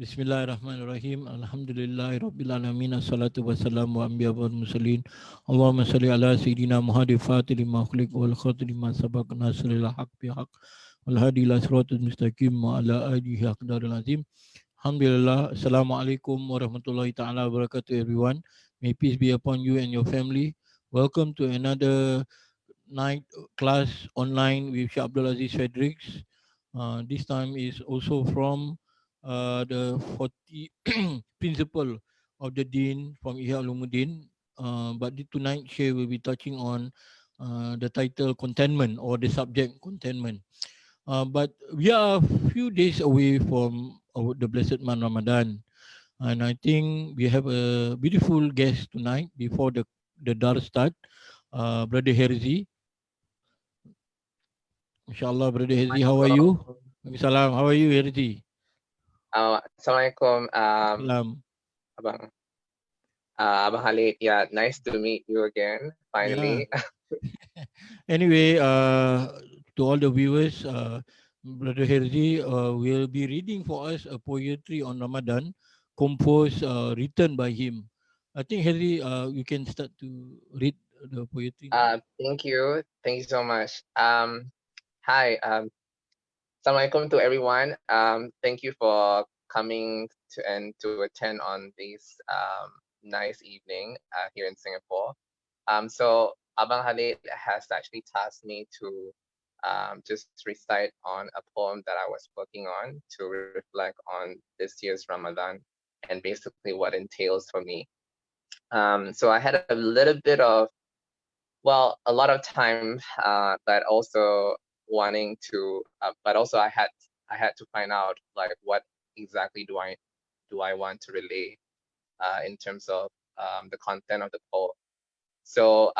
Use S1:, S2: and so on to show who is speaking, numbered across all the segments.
S1: Bismillahirrahmanirrahim. Alhamdulillahi Rabbil Alamin. Assalatu wassalamu anbiya wal mursalin. Allahumma salli ala Sayyidina Muhammad Fatih lima khuliq wal khatim lima sabaq nasril haq bihaq wal hadi ila siratul mustaqim wa ala alihi haqdaril azim. Alhamdulillah. Assalamualaikum warahmatullahi ta'ala wabarakatuh everyone. May peace be upon you and your family. Welcome to another night class online with Shaykh Abdul Aziz Fredericks. This time is also from the 40 principle of the Deen from Ihya Ulumuddin. But tonight, Shaykh will be touching on the title Contentment or the subject Contentment. But we are a few days away from the blessed month Ramadan. And I think we have a beautiful guest tonight before the Dar start, Brother Herzi. Inshallah, Brother Herzi, how are you? Salam, how are you, Herzi?
S2: Assalamualaikum,
S1: Salam.
S2: Abang, Abang Khalid. Yeah, nice to meet you again,
S1: Yeah.
S2: finally.
S1: Anyway, to all the viewers, Brother Herzi will be reading for us a poetry on Ramadan, composed, written by him. I think Herzi, you can start to read the poetry now.
S2: Thank you. Thank you so much. Hi, Assalamualaikum to everyone. Thank you for coming to attend on this nice evening here in Singapore. So Abang Khalid has actually tasked me to just recite on a poem that I was working on to reflect on this year's Ramadan and basically what entails for me. So I had a little bit of, well, a lot of time, but also wanting to, but also I had to find out like what exactly do I want to relay in terms of the content of the poem. So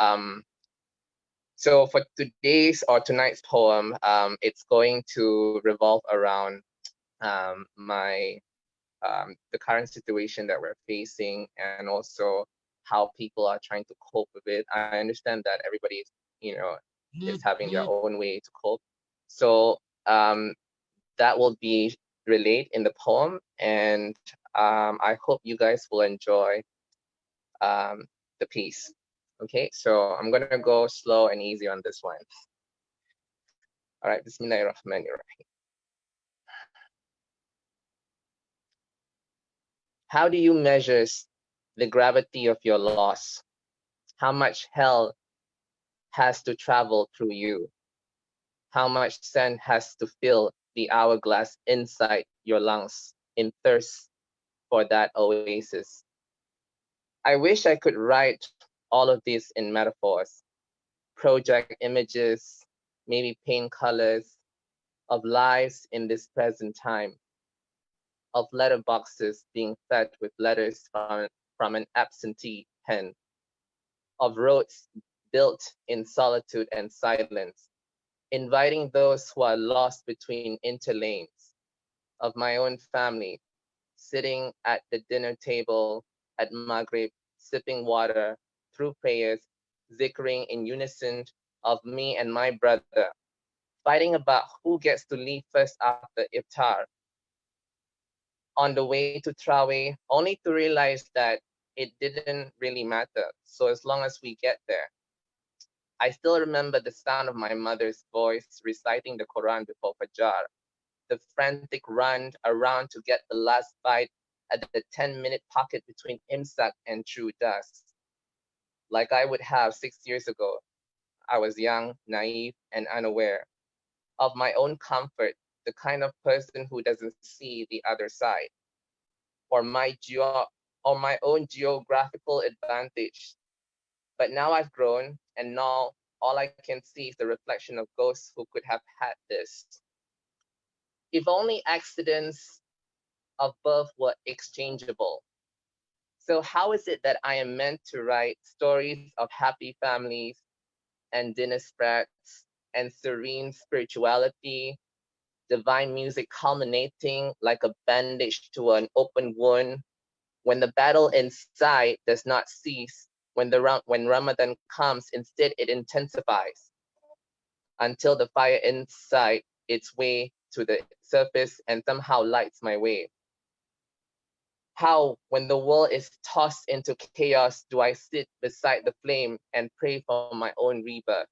S2: so for today's or tonight's poem, it's going to revolve around my the current situation that we're facing, and also how people are trying to cope with it. I understand that everybody, you know, is having their own way to cope. So that will be relayed in the poem, and I hope you guys will enjoy the piece. Okay, so I'm gonna go slow and easy on this one. All right, Bismillahirrahmanirrahim. How do you measure the gravity of your loss? How much hell has to travel through you? How much sand has to fill the hourglass inside your lungs in thirst for that oasis? I wish I could write all of this in metaphors, project images, maybe paint colors of lives in this present time, of letterboxes being fed with letters from an absentee pen, of roads built in solitude and silence, inviting those who are lost between interlanes, of my own family, sitting at the dinner table at Maghrib, sipping water through prayers, zikkering in unison of me and my brother, fighting about who gets to leave first after iftar, on the way to Traweh, only to realize that it didn't really matter. So as long as we get there. I still remember the sound of my mother's voice reciting the Quran before Fajr, the frantic run around to get the last bite at the 10-minute pocket between Imsak and true dusk. Like I would have 6 years ago, I was young, naive, and unaware of my own comfort, the kind of person who doesn't see the other side, or my own geographical advantage. But now I've grown, and now all I can see is the reflection of ghosts who could have had this. If only accidents of birth were exchangeable. So how is it that I am meant to write stories of happy families and dinner spreads and serene spirituality, divine music culminating like a bandage to an open wound, when the battle inside does not cease, when Ramadan comes, instead it intensifies until the fire inside its way to the surface and somehow lights my way. How, when the world is tossed into chaos, do I sit beside the flame and pray for my own rebirth?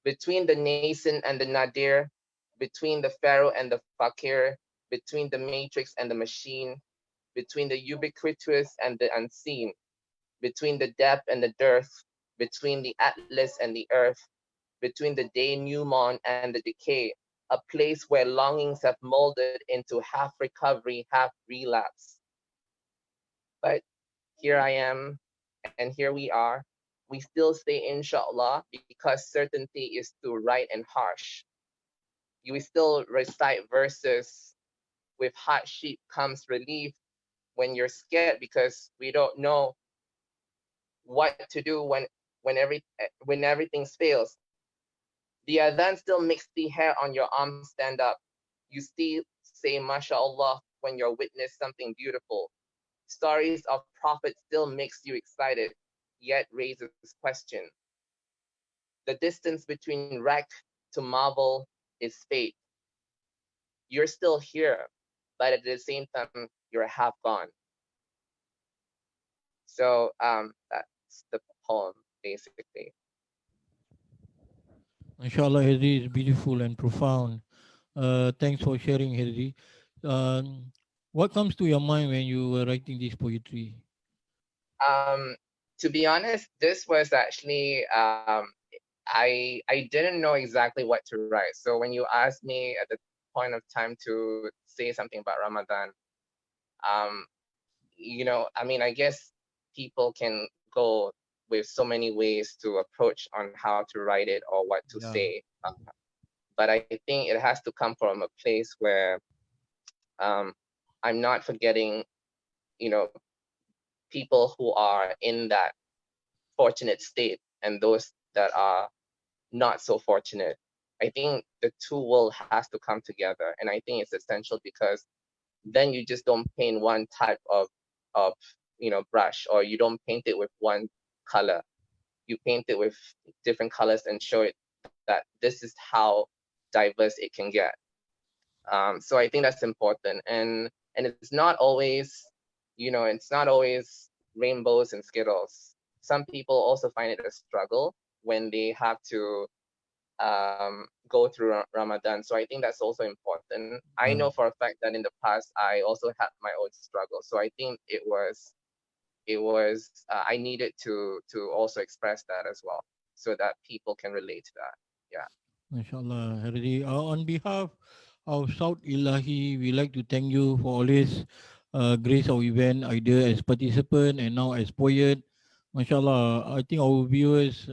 S2: Between the nascent and the nadir, between the pharaoh and the fakir, between the matrix and the machine, between the ubiquitous and the unseen, between the depth and the dearth, between the atlas and the earth, between the denouement and the decay, a place where longings have molded into half recovery, half relapse. But here I am, and here we are. We still say inshallah because certainty is too right and harsh. You still recite verses with hardship comes relief when you're scared because we don't know what to do when everything fails. The adhan still makes the hair on your arm stand up. You still say mashallah when you witness something beautiful. Stories of prophets still makes you excited, yet raises question. The distance between wreck to marvel is fate. You're still here, but at the same time, you're half gone. So that's the poem, basically.
S1: Inshallah, Hadi is beautiful and profound. Thanks for sharing, Hadi. What comes to your mind when you were writing this poetry?
S2: Um, to be honest, this was actually I didn't know exactly what to write. So when you asked me at the point of time to say something about Ramadan, um, I mean, I guess people can go with so many ways to approach on how to write it or what to
S1: Yeah,
S2: say. But I think it has to come from a place where um, I'm not forgetting, you know, people who are in that fortunate state and those that are not so fortunate. I think the two will has to come together, and I think it's essential because then you just don't paint one type of brush, or you don't paint it with one color. You paint it with different colors and show it that this is how diverse it can get. So I think that's important, and it's not always, it's not always rainbows and skittles. Some people also find it a struggle when they have to go through Ramadan. So I think that's also important. I
S1: yeah.
S2: know for a fact that in the past I also had my own struggle. So I think I needed to also express that as well, so that people can relate to that. Yeah.
S1: Mashallah, Hadi. On behalf of South Ilahi, we like to thank you for always grace our event, either as participant and now as poet. Mashallah, I think our viewers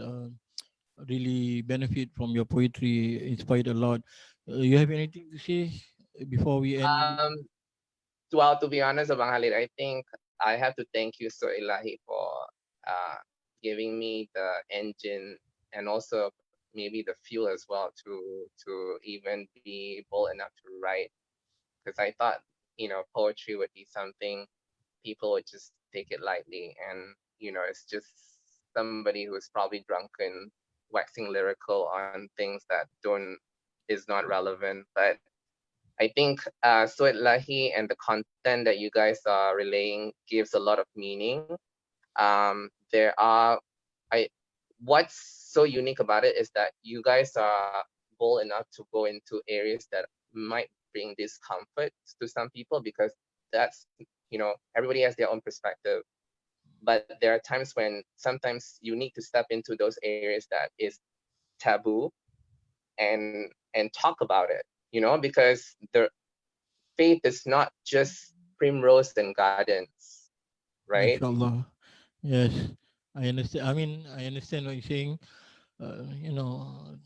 S1: really benefit from your poetry, inspired a lot. You have anything to say before we end this?
S2: Um, well, to be honest, Abang Khalid, I think I have to thank you so Ilahi for uh, giving me the engine and also maybe the fuel as well to even be bold enough to write, because I thought poetry would be something people would just take it lightly, and it's just somebody who's probably drunken waxing lyrical on things that don't is not relevant. But I think Suet Lahi and the content that you guys are relaying gives a lot of meaning. There are I What's so unique about it is that you guys are bold enough to go into areas that might bring discomfort to some people, because that's everybody has their own perspective. But there are times when sometimes you need to step into those areas that is taboo, and talk about it, because the faith is not just primrose and gardens, right?
S1: MashaAllah. Yes, I understand. I mean, I understand what you're saying.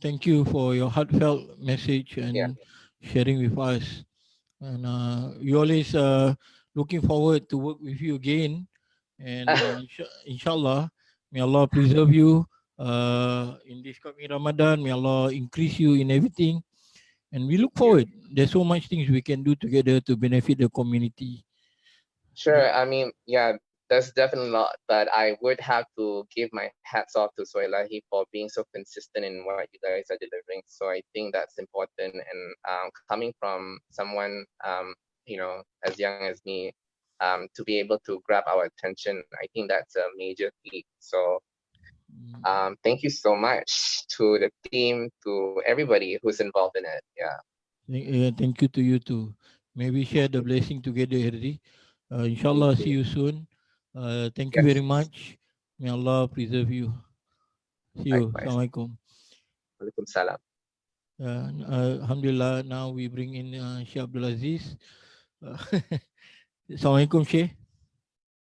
S1: Thank you for your heartfelt message
S2: Yeah.
S1: and sharing with us. And we always looking forward to work with you again. And inshallah, may Allah preserve you in this coming Ramadan. May Allah increase you in everything. And we look
S2: You
S1: forward. There's so much things we can do together to benefit the community.
S2: Sure. I mean, yeah, there's definitely a lot, but I would have to give my hats off to Soilahi for being so consistent in what you guys are delivering. So I think that's important. And coming from someone, as young as me, to be able to grab our attention. I think that's a major feat. So thank you so much to the team, to everybody who's involved in it. Yeah.
S1: Thank you to you too. May we share the blessing together, Herdi. Inshallah,
S2: Thank
S1: see
S2: you.
S1: you soon. Thank you
S2: Yes.
S1: very much. May Allah preserve you. See you.
S2: Likewise.
S1: Assalamualaikum.
S2: Walaikum salam.
S1: Alhamdulillah, now we bring in Sheikh Abdul Aziz. Assalamualaikum, Sheikh.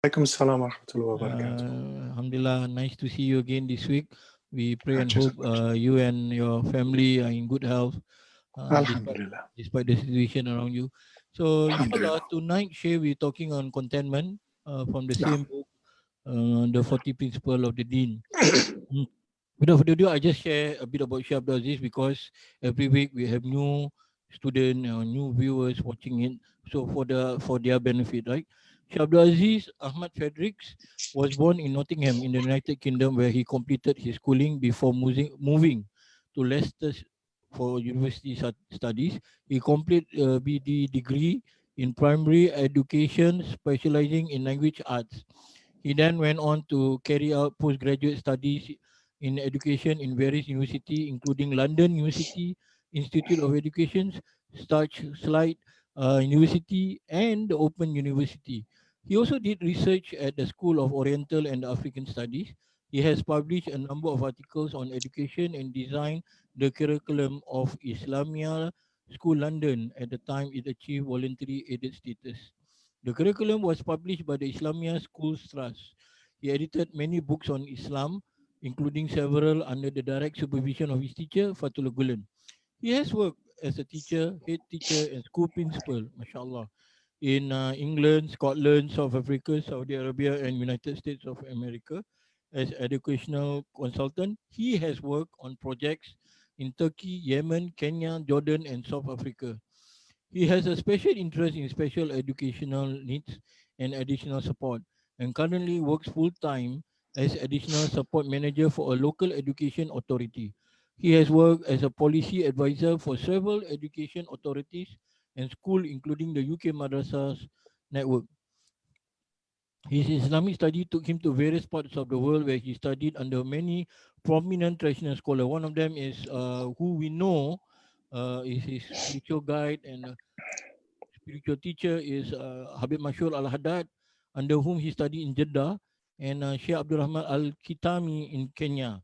S3: Alaikum salam wa rahmatullahi wa barakatuh.
S1: Alhamdulillah, nice to see you again this week. We pray and
S3: Cheers.
S1: hope you and your family are in good health
S3: Alhamdulillah.
S1: despite the situation around you. So inshallah,
S3: Alhamdulillah.
S1: tonight, Sheikh, we're talking on contentment from the
S3: Yeah.
S1: same book, the 40 Principles of the Deen. Without further ado, I just share a bit about Sheikh Abdul Aziz because every week we have new students or new viewers watching it. So for their benefit, right? Sheikh Abdul Aziz Ahmad Fredericks was born in Nottingham in the United Kingdom, where he completed his schooling before moving to Leicester for university studies. He completed BD degree in primary education, specializing in language arts. He then went on to carry out postgraduate studies in education in various universities, including London University, Institute of Education, Slide University, and the Open University. He also did research at the School of Oriental and African Studies. He has published a number of articles on education and designed the curriculum of Islamia School London at the time it achieved voluntary aided status. The curriculum was published by the Islamia Schools Trust. He edited many books on Islam, including several under the direct supervision of his teacher, Fatul Gulen. He has worked as a teacher, head teacher, and school principal, mashallah, in England, Scotland, South Africa, Saudi Arabia, and United States of America. As educational consultant, he has worked on projects in Turkey, Yemen, Kenya, Jordan, and South Africa. He has a special interest in special educational needs and additional support, and currently works full-time as additional support manager for a local education authority. He has worked as a policy advisor for several education authorities and schools, including the UK Madrasas Network. His Islamic study took him to various parts of the world where he studied under many prominent traditional scholars. One of them is who we know is his spiritual guide and spiritual teacher is Habib Mashur Al-Haddad, under whom he studied in Jeddah, and Sheikh Abdul Rahman Al-Kitami in Kenya.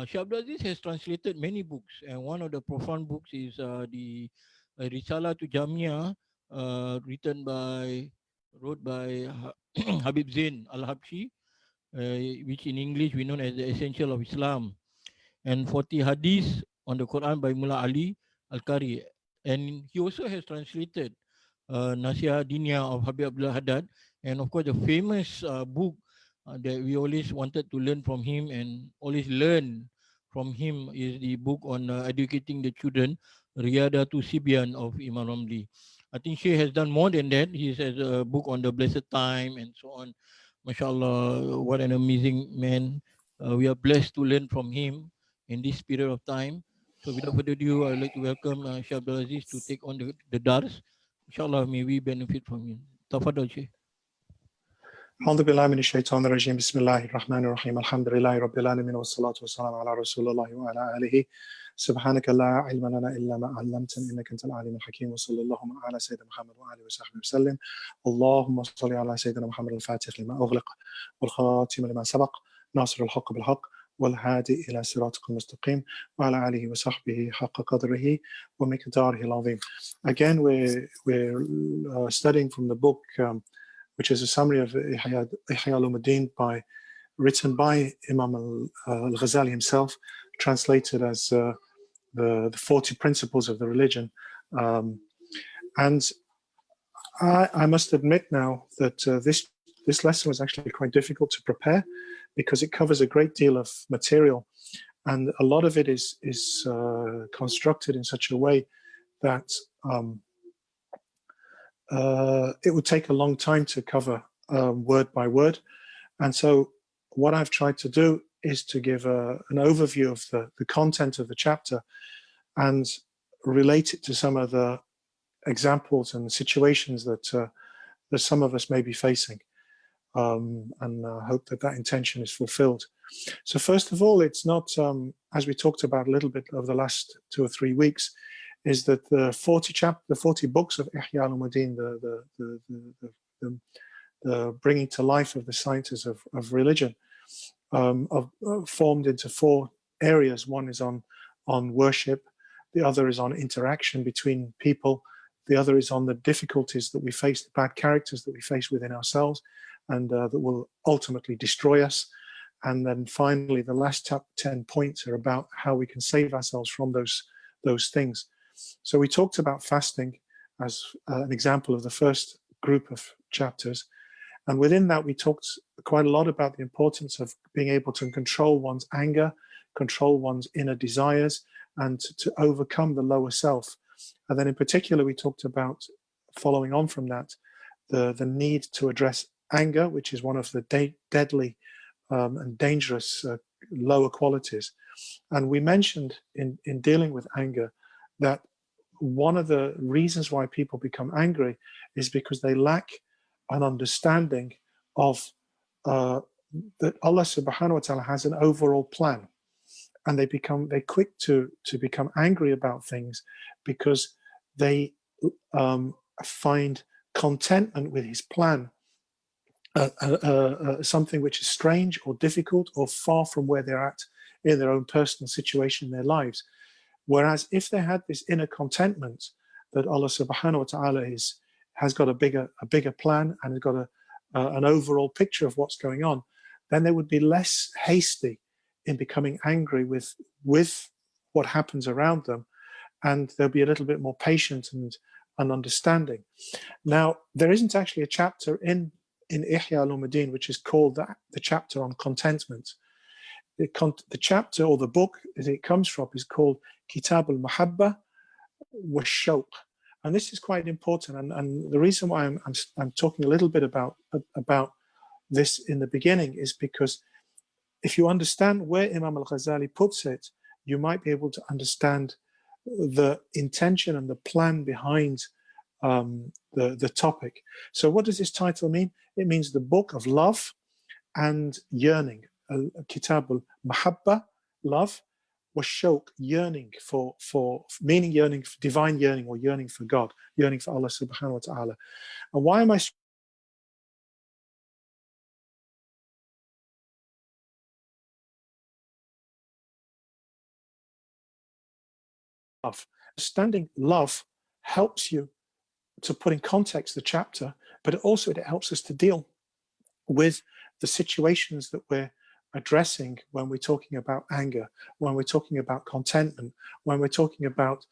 S1: Sheikh Abdul Aziz has translated many books, and one of the profound books is the Risalah to Jamia, wrote by Habib Zain Al-Habshi, which in English we know as the Essential of Islam, and 40 Hadiths on the Quran by Mullah Ali Al-Qari. And he also has translated Nasihat Dinia of Habib Abdul Haddad, and of course the famous book that we always wanted to learn from him and always learn from him is the book on educating the children, Riyadatu Sibyan of Imam Ramli. I think Shaykh has done more than that. He has a book on the blessed time and so on. MashaAllah, what an amazing man. We are blessed to learn from him in this period of time. So without further ado, I would like to welcome Shaykh Abdul Aziz to take on the dars. Inshallah, may we benefit from him. Tafadal, Shaykh.
S3: أعوذ بالله من الشيطان الرجيم بسم الله الرحمن الرحيم الحمد لله رب العالمين والصلاة والسلام على رسول الله وعلى آله سبحانك لا علم لنا إلا ما علمتنا إنك أنت العليم الحكيم وصلى اللهم على سيدنا محمد وآله وصحبه وسلم اللهم صل على سيدنا محمد الفاتح لما أغلق والخاتم لما سبق ناصر الحق بالحق والهادي إلى صراطك المستقيم وعلى آله وصحبه حق قدره ومقداره العظيم. Again, we're studying from the book which is a summary of Ihya Ulumuddin written by Imam Al-Ghazali himself, translated as the 40 principles of the religion. And I must admit now that this lesson was actually quite difficult to prepare because it covers a great deal of material, and a lot of it is constructed in such a way that it would take a long time to cover word by word. And so what I've tried to do is to give an overview of the content of the chapter and relate it to some of the examples and situations that that some of us may be facing. And I hope that that intention is fulfilled. So first of all, it's not, as we talked about a little bit over the last 2 or 3 weeks, is that the 40 books of Ihya Ulumuddin, the bringing to life of the sciences of religion, formed into 4 areas. One is on worship, the other is on interaction between people, the other is on the difficulties that we face, the bad characters that we face within ourselves, and that will ultimately destroy us. And then finally, the last 10 points are about how we can save ourselves from those things. So we talked about fasting as an example of the first group of chapters. And within that, we talked quite a lot about the importance of being able to control one's anger, control one's inner desires, and to overcome the lower self. And then in particular, we talked about, following on from that, the need to address anger, which is one of the deadly and dangerous lower qualities. And we mentioned in dealing with anger that one of the reasons why people become angry is because they lack an understanding of that Allah subhanahu wa ta'ala has an overall plan. And they're quick to become angry about things because they find contentment with his plan something which is strange or difficult or far from where they're at in their own personal situation in their lives. Whereas if they had this inner contentment that Allah subhanahu wa ta'ala has got a bigger plan and has got an overall picture of what's going on, then they would be less hasty in becoming angry with what happens around them, and they'll be a little bit more patient and understanding. Now, there isn't actually a chapter in Ihya Ulumuddin which is called the chapter on contentment. The chapter or the book that it comes from is called Kitab al-Mahabba wa Shaykh. And this is quite important. And the reason why I'm talking a little bit about this in the beginning is because if you understand where Imam al-Ghazali puts it, you might be able to understand the intention and the plan behind the topic. So what does this title mean? It means the book of love and yearning. Kitab al-Mahabba, love, wa Shaykh, yearning for meaning yearning for divine yearning or yearning for God, yearning for Allah subhanahu wa ta'ala. And why am I love? Understanding love helps you to put in context the chapter, but it helps us to deal with the situations that we're addressing when we're talking about anger, when we're talking about contentment, when we're talking about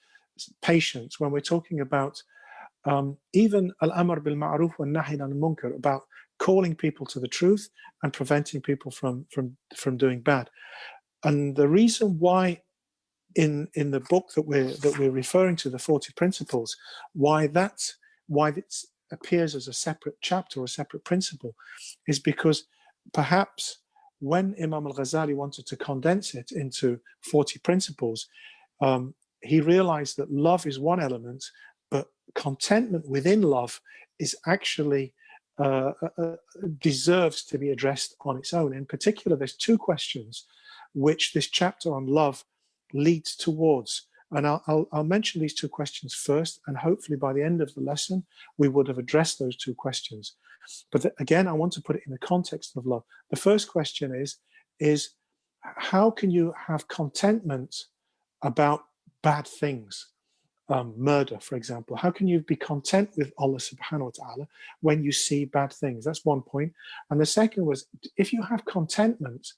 S3: patience, when we're talking about even al-amr bil ma'ruf wa nahy anil munkar, about calling people to the truth and preventing people from doing bad. And the reason why in the book that we're referring to, the 40 principles, why it appears as a separate chapter or a separate principle, is because perhaps when Imam al-Ghazali wanted to condense it into 40 principles, he realized that love is one element, but contentment within love is actually deserves to be addressed on its own. In particular, there's 2 questions which this chapter on love leads towards. And I'll mention these 2 questions first, and hopefully by the end of the lesson, we would have addressed those 2 questions. But again, I want to put it in the context of love. The first question is how can you have contentment about bad things? Murder, for example. How can you be content with Allah subhanahu wa ta'ala when you see bad things? That's one point. And the second was, if you have contentment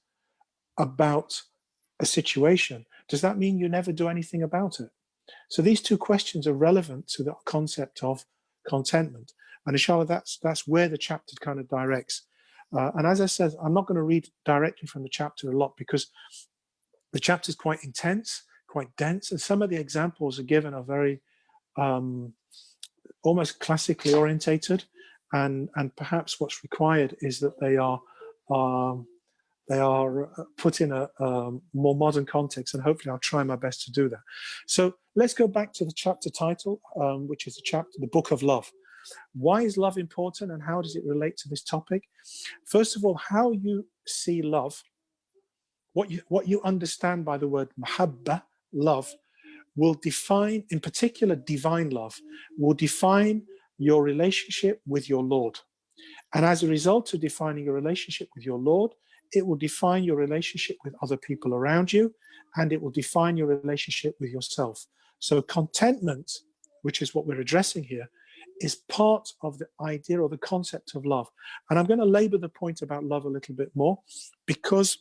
S3: about a situation, does that mean you never do anything about it? So these 2 questions are relevant to the concept of contentment. And inshallah, that's where the chapter kind of directs. And as I said, I'm not going to read directly from the chapter a lot because the chapter is quite intense, quite dense, and some of the examples are given are very almost classically orientated, and perhaps what's required is that they are put in a more modern context, and hopefully I'll try my best to do that. So let's go back to the chapter title, which is the Book of Love. Why is love important and how does it relate to this topic? First of all, how you see love, what you understand by the word mahabba, love, will define, in particular divine love, will define your relationship with your Lord. And as a result of defining your relationship with your Lord, it will define your relationship with other people around you, and it will define your relationship with yourself. So contentment, which is what we're addressing here, is part of the idea or the concept of love. And I'm going to labor the point about love a little bit more because,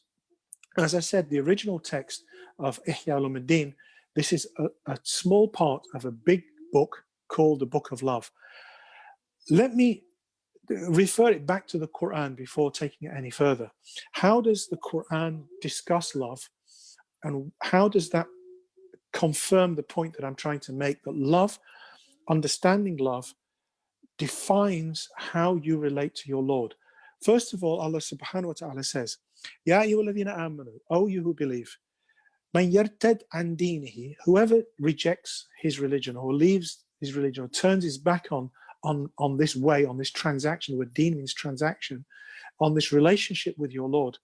S3: as I said, the original text of Ihya Ulumuddin, this is a small part of a big book called the Book of Love. Let me refer it back to the Quran before taking it any further. How does the Quran discuss love, and how does that confirm the point that I'm trying to make, that love, understanding love, defines how you relate to your Lord? First of all, Allah subhanahu wa ta'ala says, Ya ayyuhalladhina amanu, O you who believe, man yartad an dinihi, whoever rejects his religion or leaves his religion or turns his back on this way, on this transaction, where deen means transaction, on this relationship with your Lord.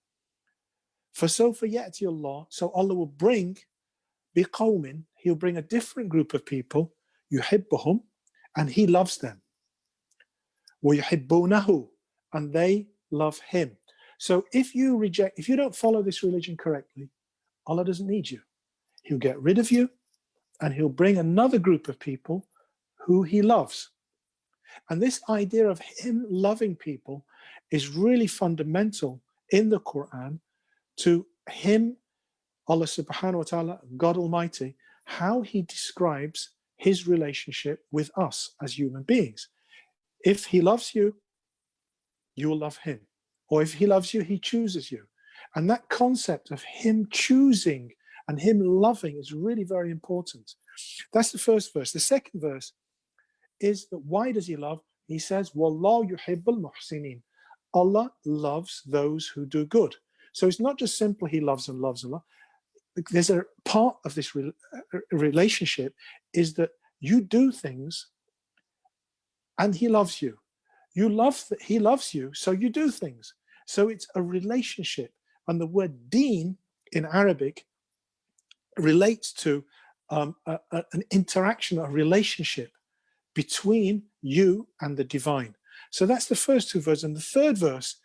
S3: فَسَوْفَ يَأْتِي اللَّهُ, so Allah will bring بِقَوْمٍ, he'll bring a different group of people, يُحِبُّهُمْ, and he loves them. وَيُحِبُّونَهُ, and they love him. So if you don't follow this religion correctly, Allah doesn't need you. He'll get rid of you, and he'll bring another group of people who he loves. And this idea of him loving people is really fundamental in the Quran to him, Allah subhanahu wa ta'ala, God Almighty, how he describes his relationship with us as human beings. If he loves you, you will love him. Or if he loves you, he chooses you. And that concept of him choosing and him loving is really very important. That's the first verse. The second verse is that why does he love? He says, Wallahu yuhibbul muhsinin. Allah loves those who do good. So it's not just simply he loves and loves Allah. There's a part of this relationship is that you do things and he loves you. You love that he loves you, so you do things. So it's a relationship. And the word deen in Arabic relates to an interaction, a relationship between you and the divine. So that's the first two verses. And the third verse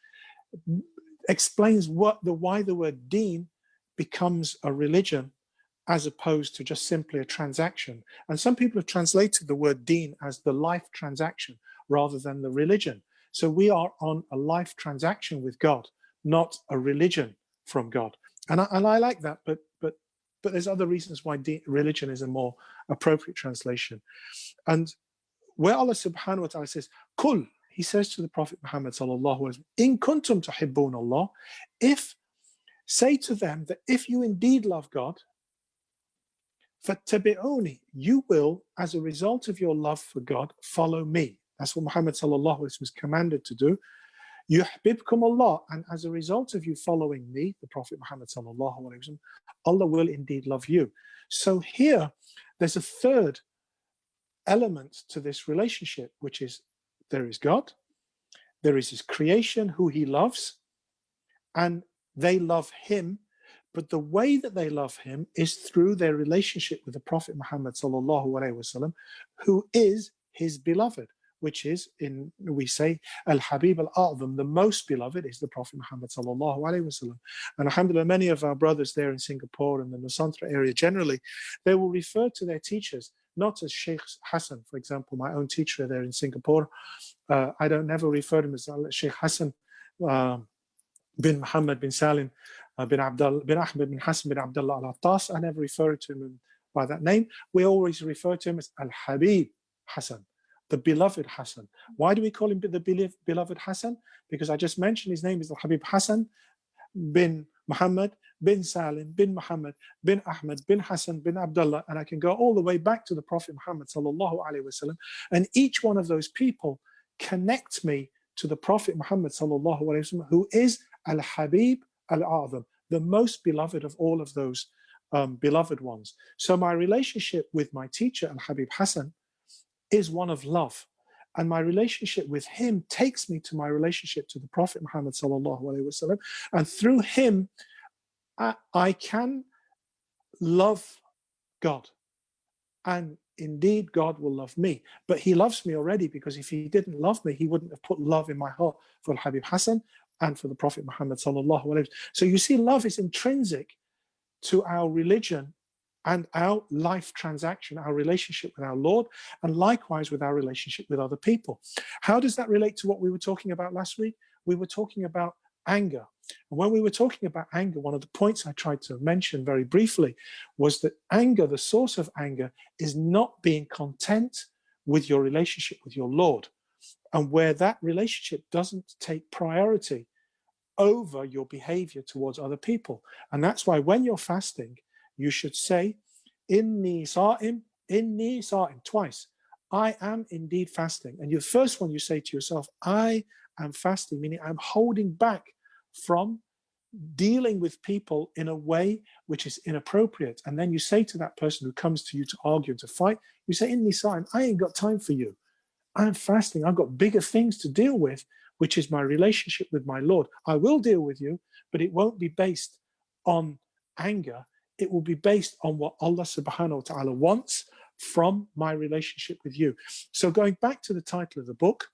S3: explains why the word deen becomes a religion as opposed to just simply a transaction. And some people have translated the word deen as the life transaction rather than the religion. So we are on a life transaction with God, not a religion from God. And I like that, but there's other reasons why religion is a more appropriate translation. And where Allah subhanahu wa ta'ala says, Kul, he says to the Prophet Muhammad sallallahu alaihi wasallam, in kuntum tuhibbun Allah, say to them that if you indeed love God, fattabi'uni, you will, as a result of your love for God, follow me. That's what Muhammad sallallahu alaihi wasallam was commanded to do. Yuhbibkum Allah, and as a result of you following me, the Prophet Muhammad sallallahu alaihi wasallam, Allah will indeed love you. So here, there's a third element to this relationship, which is there is God, there is his creation who he loves, and they love him. But the way that they love him is through their relationship with the Prophet Muhammad sallallahu alaihi wasallam, who is his beloved, which is, we say, Al-Habib Al-A'zam, the most beloved is the Prophet Muhammad sallallahu alaihi wasallam. And alhamdulillah, many of our brothers there in Singapore and the Nusantara area generally, they will refer to their teachers not as Shaykh Hassan, for example, my own teacher there in Singapore. I don't never refer to him as Shaykh Hassan bin Muhammad bin Salim bin Abdul bin Ahmed bin Hassan bin Abdullah al-Attas. I never refer to him by that name. We always refer to him as Al-Habib Hassan, the beloved Hassan. Why do we call him the beloved Hassan? Because I just mentioned his name is Al-Habib Hassan bin Muhammad bin Salim bin Muhammad bin Ahmed bin Hassan bin Abdullah, and I can go all the way back to the Prophet Muhammad sallallahu alaihi wasallam, and each one of those people connects me to the Prophet Muhammad sallallahu alaihi wasallam, who is Al-Habib Al-A'zam, the most beloved of all of those beloved ones. So my relationship with my teacher Al-Habib Hassan is one of love, and my relationship with him takes me to my relationship to the Prophet Muhammad sallallahu alaihi wasallam, and through him I can love God, and indeed God will love me. But he loves me already, because if he didn't love me, he wouldn't have put love in my heart for Habib Hassan and for the Prophet Muhammad sallallahu alaihi wasallam. So you see, love is intrinsic to our religion and our life transaction, our relationship with our Lord, and likewise with our relationship with other people. How does that relate to what we were talking about last week? We were talking about anger. And when we were talking about anger, one of the points I tried to mention very briefly was that anger, the source of anger, is not being content with your relationship with your Lord, and where that relationship doesn't take priority over your behavior towards other people. And that's why when you're fasting, you should say, Inni sa'im, twice. I am indeed fasting. And your first one, you say to yourself, I am fasting, meaning I'm holding back from dealing with people in a way which is inappropriate. And then you say to that person who comes to you to argue and to fight, you say, Inni sa'im, I ain't got time for you. I'm fasting. I've got bigger things to deal with, which is my relationship with my Lord. I will deal with you, but it won't be based on anger. It will be based on what Allah subhanahu wa ta'ala wants from my relationship with you. So going back to the title of the book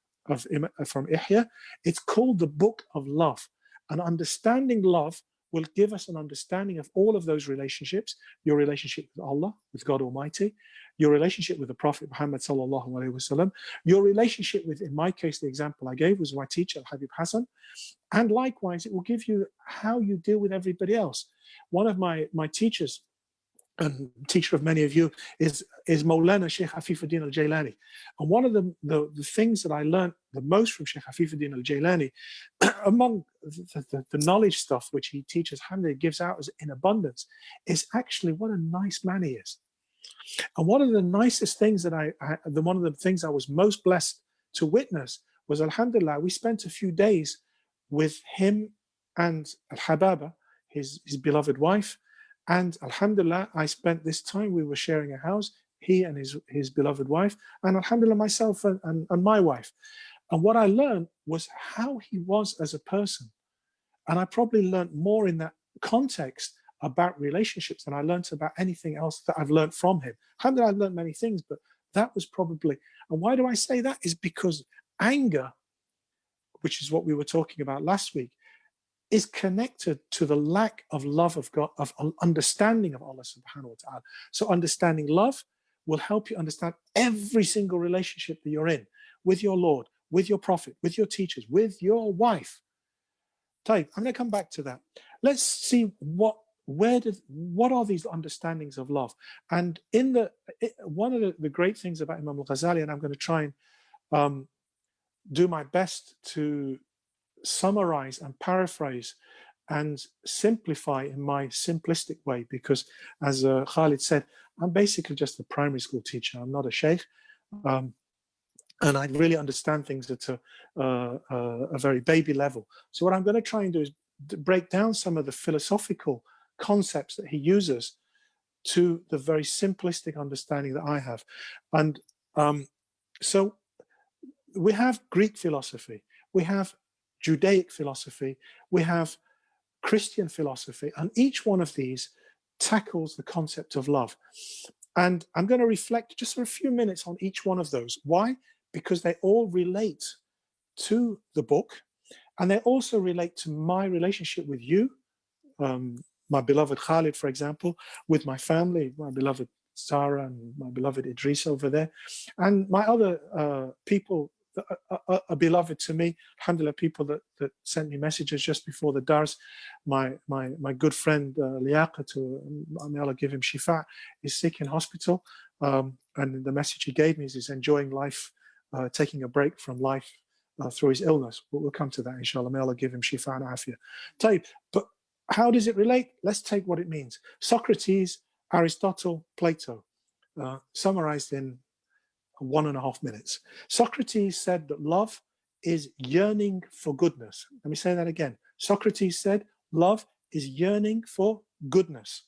S3: from Ihya, it's called the Book of Love. And understanding love will give us an understanding of all of those relationships: your relationship with Allah, with God Almighty, your relationship with the Prophet Muhammad sallallahu alaihi wasallam, your relationship with, in my case, the example I gave was my teacher, Habib Hassan, and likewise, it will give you how you deal with everybody else. One of my teachers, and teacher of many of you, is Mawlana Shaykh Afifuddin al-Jailani. And one of the things that I learned the most from Shaykh Afifuddin al-Jailani, among the knowledge stuff which he teaches, alhamdulillah, gives out as in abundance, is actually what a nice man he is. And one of the nicest things that one of the things I was most blessed to witness was, alhamdulillah, we spent a few days with him and Al-Hababa, his beloved wife. And alhamdulillah, I spent this time, we were sharing a house, he and his beloved wife, and alhamdulillah, myself and my wife. And what I learned was how he was as a person. And I probably learned more in that context about relationships than I learned about anything else that I've learned from him. Alhamdulillah, I've learned many things, but that was probably, and why do I say that? Is because anger, which is what we were talking about last week, is connected to the lack of love of God, of understanding of Allah subhanahu wa ta'ala. So understanding love will help you understand every single relationship that you're in, with your Lord, with your Prophet, with your teachers, with your wife. I'm going to come back to that. Let's see what are these understandings of love. And one of the great things about Imam Ghazali, and I'm going to try and do my best to summarize and paraphrase and simplify in my simplistic way, because as Khalid said, I'm basically just a primary school teacher. I'm not a Shaykh, and I really understand things at a very baby level. So what I'm going to try and do is break down some of the philosophical concepts that he uses to the very simplistic understanding that I have. And so we have Greek philosophy, we have Judaic philosophy, we have Christian philosophy, and each one of these tackles the concept of love. And I'm going to reflect just for a few minutes on each one of those. Why? Because they all relate to the book, and they also relate to my relationship with you, my beloved Khalid, for example, with my family, my beloved Sarah and my beloved Idris over there, and my other people that are beloved to me, alhamdulillah, people that sent me messages just before the Dars. My good friend Liaqat, may Allah give him shifa, is sick in hospital, and the message he gave me is he's enjoying life, taking a break from life through his illness. We'll come to that, inshallah. May Allah give him shifa and afiyah. But how does it relate? Let's take what it means. Socrates, Aristotle, Plato, summarized in 1.5 minutes. Socrates said that love is yearning for goodness. Let me say that again. Socrates said love is yearning for goodness.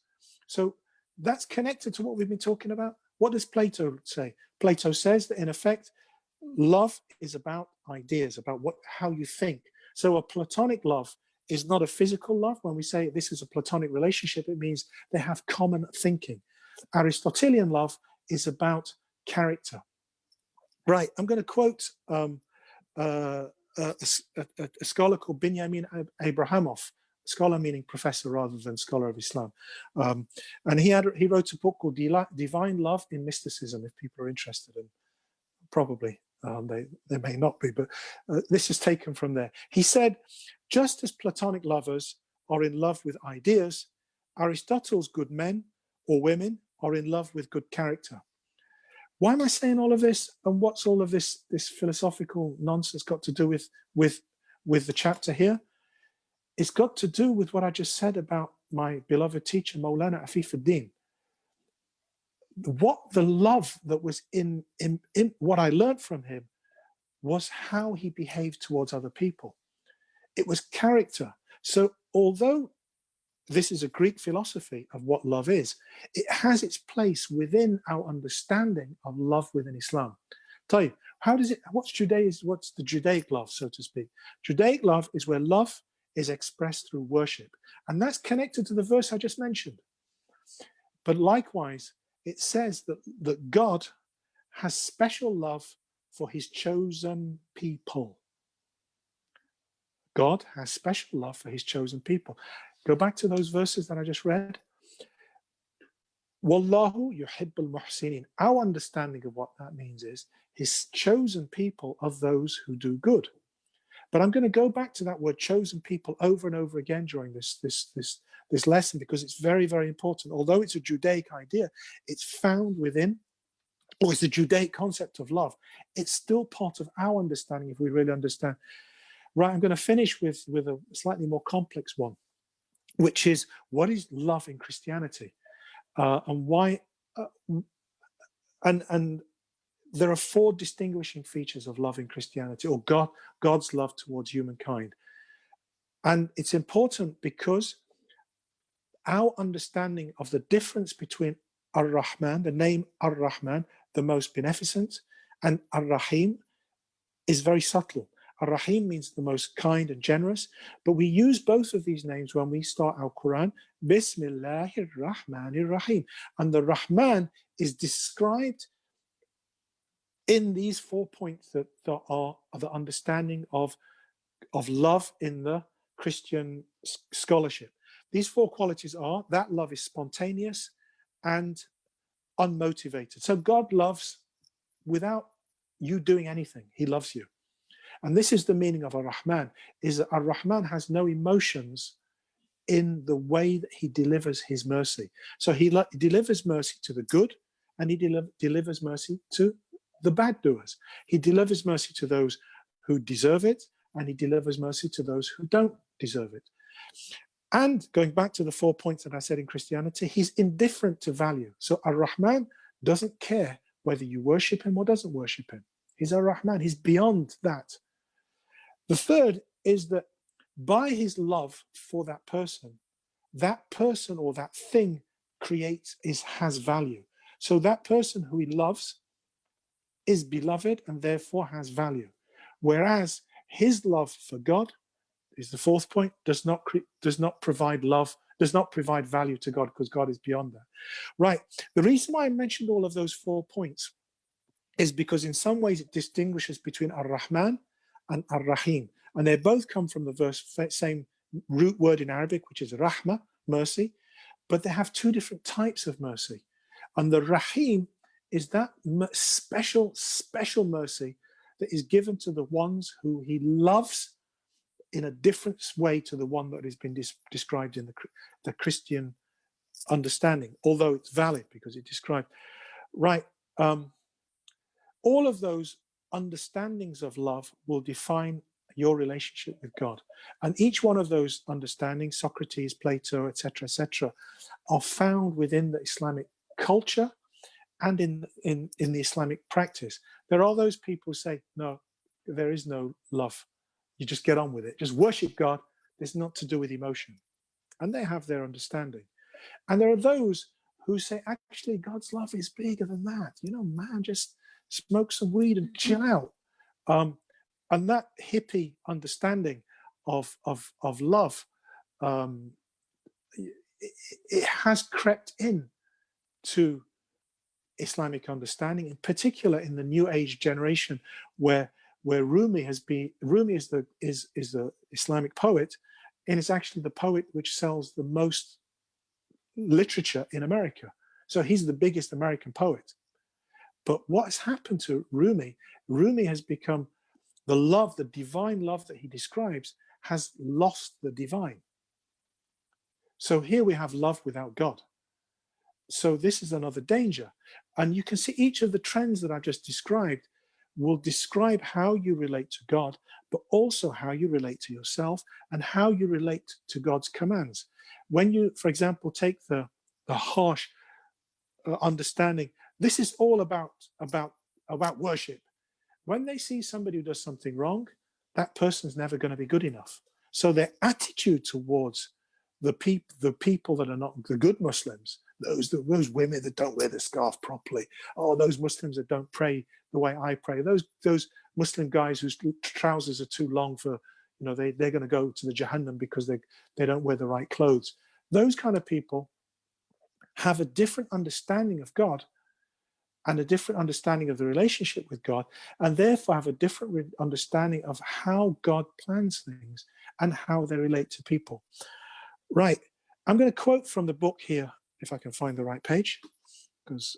S3: So that's connected to what we've been talking about. What does Plato say? Plato says that in effect, love is about ideas, about how you think. So a platonic love is not a physical love. When we say this is a platonic relationship, it means they have common thinking. Aristotelian love is about character. Right, I'm going to quote a scholar called Binyamin Abrahamov, scholar meaning professor rather than scholar of Islam. And he wrote a book called Divine Love in Mysticism, if people are interested, and probably they may not be, but this is taken from there. He said, just as platonic lovers are in love with ideas, Aristotle's good men or women are in love with good character. Why am I saying all of this? And what's all of this philosophical nonsense got to do with the chapter here? It's got to do with what I just said about my beloved teacher, Maulana Afifuddin. What the love that was in what I learned from him was how he behaved towards other people. It was character. So although this is a Greek philosophy of what love is, it has its place within our understanding of love within Islam. Tell you, what's the Judaic love, so to speak? Judaic love is where love is expressed through worship. And that's connected to the verse I just mentioned. But likewise, it says that God has special love for his chosen people. God has special love for his chosen people. Go back to those verses that I just read. Wallahu yuhibbul muhsinin. Our understanding of what that means is his chosen people are those who do good. But I'm going to go back to that word chosen people over and over again during this lesson, because it's very, very important. Although it's a Judaic idea, it's found within, or it's the Judaic concept of love. It's still part of our understanding if we really understand. Right, I'm going to finish with a slightly more complex one, which is what is love in Christianity, and why. And there are 4 distinguishing features of love in Christianity, or God's love towards humankind. And it's important because our understanding of the difference between Ar-Rahman, the name Ar-Rahman, the most beneficent, and Ar-Rahim is very subtle. Ar-Rahim means the most kind and generous, but we use both of these names when we start our Quran. Bismillahir Rahmanir Rahim. And the Rahman is described in these 4 points that are the understanding of love in the Christian scholarship. These 4 qualities are that love is spontaneous and unmotivated. So God loves without you doing anything. He loves you. And this is the meaning of Ar-Rahman, is that Ar-Rahman has no emotions in the way that he delivers his mercy. So he delivers mercy to the good, and he delivers mercy to the bad doers. He delivers mercy to those who deserve it, and he delivers mercy to those who don't deserve it. And going back to the 4 points that I said in Christianity, he's indifferent to value. So Ar-Rahman doesn't care whether you worship him or doesn't worship him. He's Ar-Rahman. He's beyond that. The third is that by his love for that person or that thing has value. So that person who he loves is beloved and therefore has value. Whereas his love for God is the 4th point, does not provide love, does not provide value to God, because God is beyond that. Right. The reason why I mentioned all of those 4 points is because in some ways it distinguishes between Ar-Rahman and Ar-Rahim. And they both come from the same root word in Arabic, which is Rahma, mercy, but they have 2 different types of mercy. And the Rahim is that special mercy that is given to the ones who he loves in a different way to the one that has been described in the Christian understanding, although it's valid because it's described. Right. All of those understandings of love will define your relationship with God. And each one of those understandings, Socrates, Plato, etc., are found within the Islamic culture and in the Islamic practice. There are those people who say, no, there is no love. You just get on with it. Just worship God. It's not to do with emotion. And they have their understanding. And there are those who say, actually, God's love is bigger than that. Man just smoke some weed and chill out. And that hippie understanding of love, it has crept in to Islamic understanding, in particular in the New Age generation, where Rumi is the Islamic poet, and it's actually the poet which sells the most literature in America. So he's the biggest American poet. But what has happened to Rumi? Rumi has become the love, the divine love that he describes, has lost the divine. So here we have love without God. So this is another danger. And you can see each of the trends that I've just described will describe how you relate to God, but also how you relate to yourself and how you relate to God's commands. When you, for example, take the harsh understanding, this is all about worship. When they see somebody who does something wrong, that person's never going to be good enough. So their attitude towards the people that are not the good Muslims, those women that don't wear the scarf properly, oh, those Muslims that don't pray the way I pray, those Muslim guys whose trousers are too long for, you know, they're going to go to the Jahannam because they don't wear the right clothes. Those kind of people have a different understanding of God and a different understanding of the relationship with God, and therefore have a different understanding of how God plans things and how they relate to people. Right, I'm going to quote from the book here, if I can find the right page, because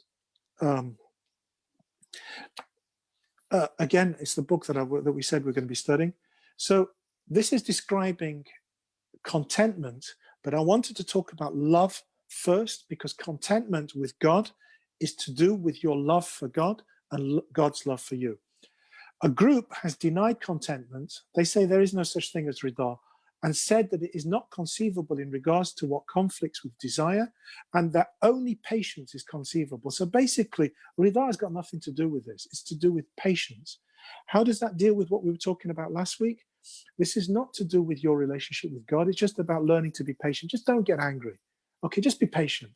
S3: again, it's the book that we said we're going to be studying. So this is describing contentment, but I wanted to talk about love first, because contentment with God is to do with your love for God and God's love for you. A group has denied contentment. They say there is no such thing as rida, and said that it is not conceivable in regards to what conflicts with desire, and that only patience is conceivable. So basically, rida has got nothing to do with this. It's to do with patience. How does that deal with what we were talking about last week? This is not to do with your relationship with God. It's just about learning to be patient. Just don't get angry. Okay, just be patient.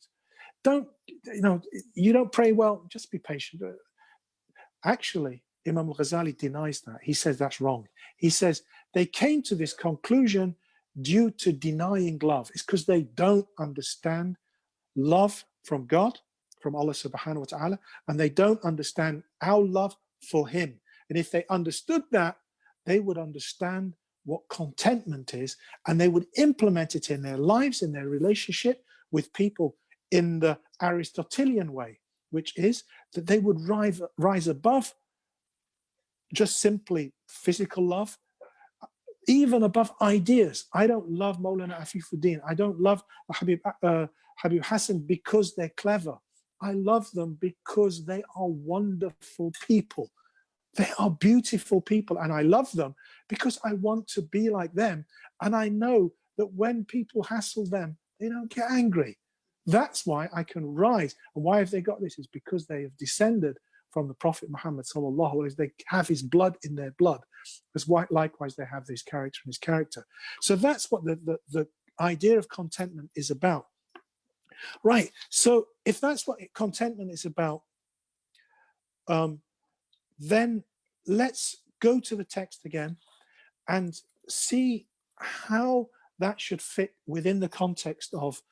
S3: You don't pray well, just be patient. Actually, Imam Ghazali denies that. He says that's wrong. He says they came to this conclusion due to denying love. It's because they don't understand love from God, from Allah subhanahu wa ta'ala, and they don't understand our love for him. And if they understood that, they would understand what contentment is, and they would implement it in their lives, in their relationship with people, in the Aristotelian way, which is that they would rise above just simply physical love, even above ideas. I don't love Maulana Afifuddin. I don't love Habib Hassan because they're clever. I love them because they are wonderful people. They are beautiful people, and I love them because I want to be like them. And I know that when people hassle them, they don't get angry. That's why I can rise. And why have they got this? It's because they have descended from the Prophet Muhammad sallallahu alaihi wasallam. They have his blood in their blood. Because likewise, they have this character in his character. So that's what the idea of contentment is about. Right. So if that's what contentment is about, then let's go to the text again and see how that should fit within the context of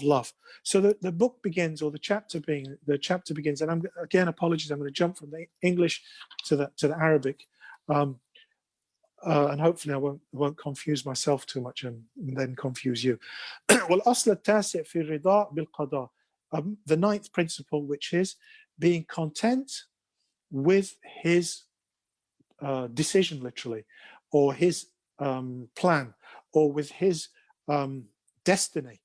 S3: love. So the book begins, or the chapter begins, and I'm again, apologies, I'm going to jump from the English to the Arabic, and hopefully I won't confuse myself too much and then confuse you. والأصل التاسع في الرضا بالقضاء. The ninth principle, which is being content with his decision, literally, or his plan, or with his destiny.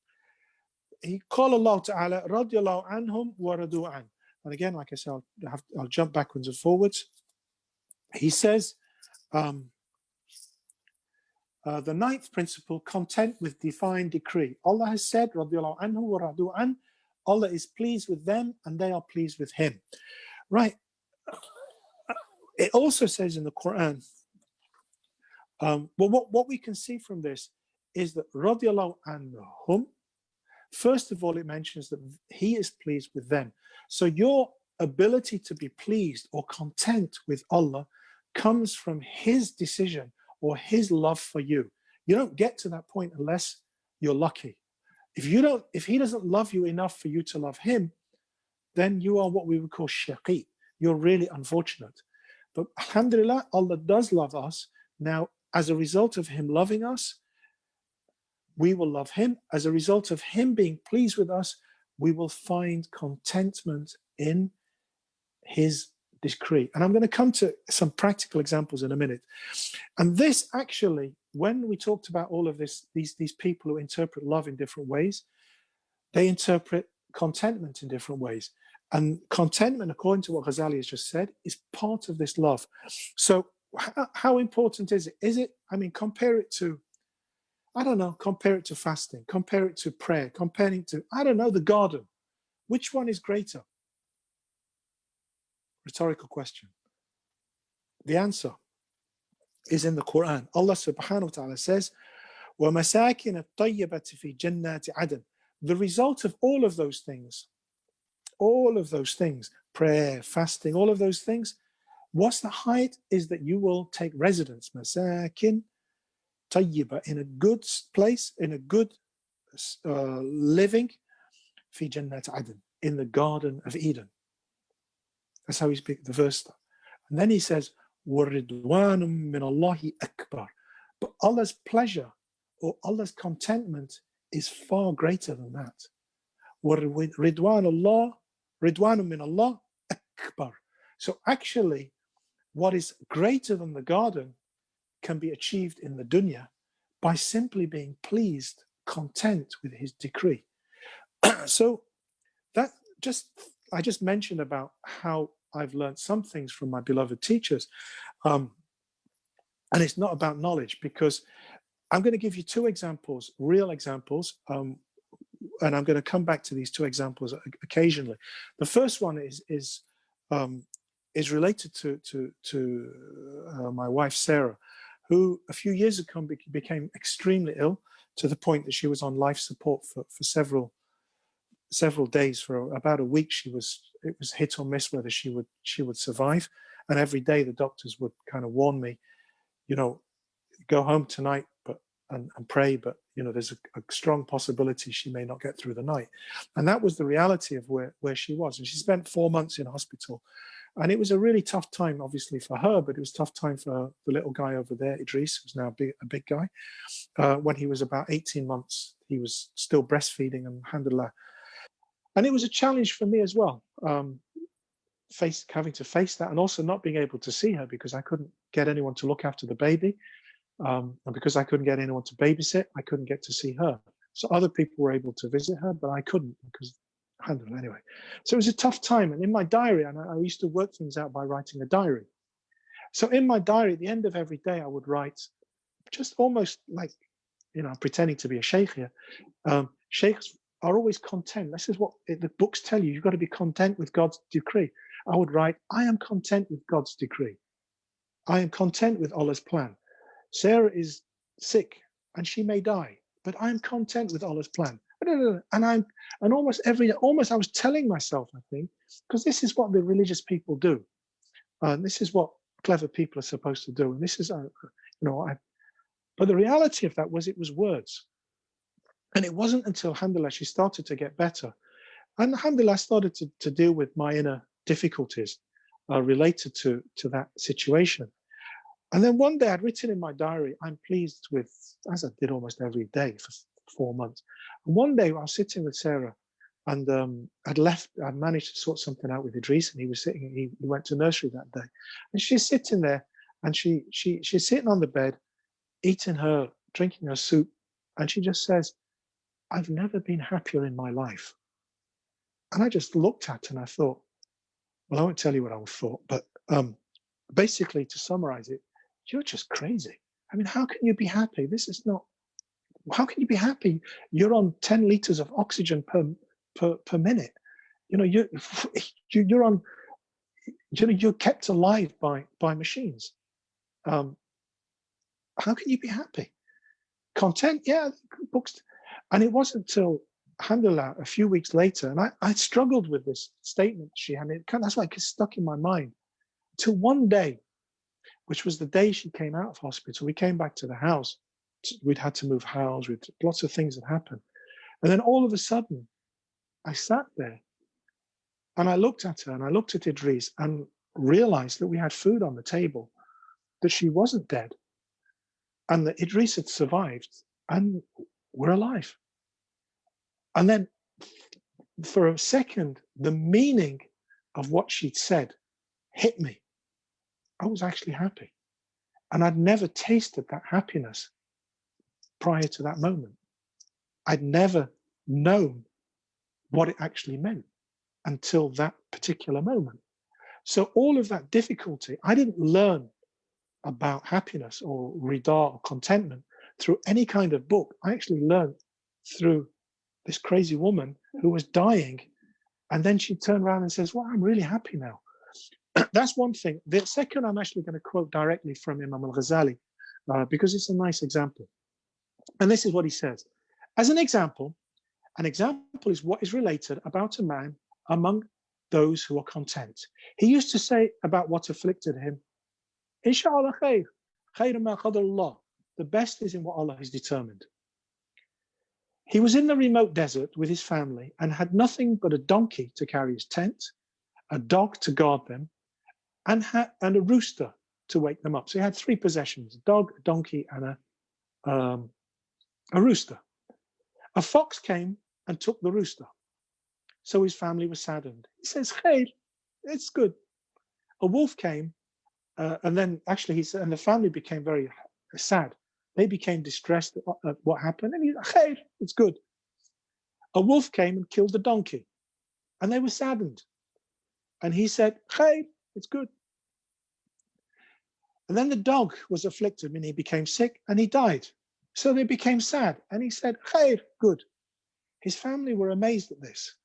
S3: He called Allah Ta'ala radiyallahu anhum wa radu an. And again, like I said, I'll jump backwards and forwards. He says, the ninth principle, content with divine decree. Allah has said, radiyallahu anhu wa radu an. Allah is pleased with them and they are pleased with him. Right. It also says in the Quran, well, what we can see from this is that radiyallahu anhum, first of all, it mentions that he is pleased with them. So your ability to be pleased or content with Allah comes from His decision or His love for you. You don't get to that point unless you're lucky. If He doesn't love you enough for you to love Him, then you are what we would call shaqi. You're really unfortunate. But alhamdulillah, Allah does love us. Now, as a result of Him loving us, we will love Him. As a result of Him being pleased with us, we will find contentment in His decree. And I'm going to come to some practical examples in a minute. And this actually, when we talked about all of this, these people who interpret love in different ways, they interpret contentment in different ways. And contentment, according to what Ghazali has just said, is part of this love. So how important is it? Compare it to, I don't know, compare it to fasting, compare it to prayer, comparing to, I don't know, the garden. Which one is greater? Rhetorical question. The answer is in the Quran. Allah subhanahu wa ta'ala says, وَمَسَاكِنَ الطَّيِّبَةِ فِي جَنَّاتِ عَدْنٍ. The result of all of those things, prayer, fasting, all of those things, what's the height is that you will take residence, masakin tayyiba, in a good place, in a good living, fi jannat adn, in the garden of Eden. That's how he speaks the verse. And then he says, وَرِضْوَانٌ مِّنَ اللَّهِ أَكْبَرُ. But Allah's pleasure or Allah's contentment is far greater than that. وَرِضْوَانٌ مِّنَ اللَّهِ أَكْبَرُ. So actually, what is greater than the garden can be achieved in the dunya by simply being pleased, content with His decree. So that I just mentioned about how I've learned some things from my beloved teachers. And it's not about knowledge, because I'm going to give you two examples, real examples, and I'm going to come back to these two examples occasionally. The first one is related to my wife Sarah, who a few years ago became extremely ill, to the point that she was on life support for several days. For about a week, it was hit or miss whether she would survive. And every day the doctors would kind of warn me, go home tonight, and pray, but there's a strong possibility she may not get through the night. And that was the reality of where she was. And she spent 4 months in hospital. And it was a really tough time, obviously, for her, but it was a tough time for the little guy over there, Idris, who's now a big guy. When he was about 18 months, he was still breastfeeding, and alhamdulillah. And it was a challenge for me as well, having to face that, and also not being able to see her because I couldn't get anyone to look after the baby. And because I couldn't get anyone to babysit, I couldn't get to see her. So other people were able to visit her, but I couldn't because, anyway. So it was a tough time. And in my diary, and I used to work things out by writing a diary. So in my diary, at the end of every day, I would write, just almost like, I'm pretending to be a Shaykh here. Shaykhs are always content. This is what the books tell you. You've got to be content with God's decree. I would write, I am content with God's decree. I am content with Allah's plan. Sarah is sick and she may die, but I'm content with Allah's plan. And almost every day, I was telling myself, I think, because this is what the religious people do. And this is what clever people are supposed to do. And this is, but the reality of that was, it was words. And it wasn't until, alhamdulillah, she started to get better. And alhamdulillah, I started to deal with my inner difficulties related to that situation. And then one day I'd written in my diary, I'm pleased with, as I did almost every day for 4 months. And one day I was sitting with Sarah, and I'd managed to sort something out with Idris, and he went to nursery that day. And she's sitting there, and she's sitting on the bed, drinking her soup. And she just says, I've never been happier in my life. And I just looked at her and I thought, well, I won't tell you what I thought, but basically, to summarize it, you're just crazy. How can you be happy? How can you be happy? You're on 10 liters of oxygen per minute. You're on, you're kept alive by machines. How can you be happy? Content, yeah, books. And it wasn't until alhamdulillah, a few weeks later, and I struggled with this statement she had. That's why it gets stuck in my mind. Till one day, which was the day she came out of hospital, we came back to the house. We'd had to move house, with lots of things that happened. And then all of a sudden, I sat there and I looked at her and I looked at Idris and realized that we had food on the table, that she wasn't dead, and that Idris had survived and we're alive. And then for a second, the meaning of what she'd said hit me. I was actually happy. And I'd never tasted that happiness prior to that moment. I'd never known what it actually meant until that particular moment. So all of that difficulty, I didn't learn about happiness or rida or contentment through any kind of book. I actually learned through this crazy woman who was dying. And then she turned around and says, well, I'm really happy now. That's one thing. The second, I'm actually going to quote directly from Imam al-Ghazali because it's a nice example. And this is what he says. As an example is what is related about a man among those who are content. He used to say about what afflicted him, Inshallah khair, khair ma qadarullah. The best is in what Allah has determined. He was in the remote desert with his family and had nothing but a donkey to carry his tent, a dog to guard them, and a rooster to wake them up. So he had three possessions: a dog, a donkey, and a rooster. A fox came and took the rooster. So his family was saddened. He says, "Khair, it's good." A wolf came, and then actually he said, and the family became very sad. They became distressed at what happened, and he said, "Khair, it's good." A wolf came and killed the donkey, and they were saddened. And he said, "Khair, it's good." And then the dog was afflicted, and he became sick, and he died. So they became sad, and he said, "Khair, good." His family were amazed at this,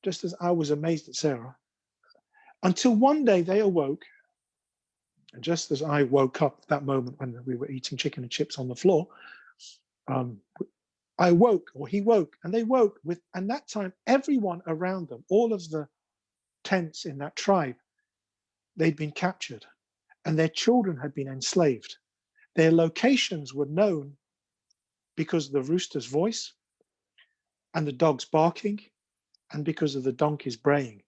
S3: just as I was amazed at Sarah, until one day they awoke, and just as I woke up at that moment when we were eating chicken and chips on the floor, I woke, or he woke, and they woke with, and that time everyone around them, all of the tents in that tribe, they'd been captured, and their children had been enslaved. Their locations were known because of the rooster's voice, and the dog's barking, and because of the donkey's braying.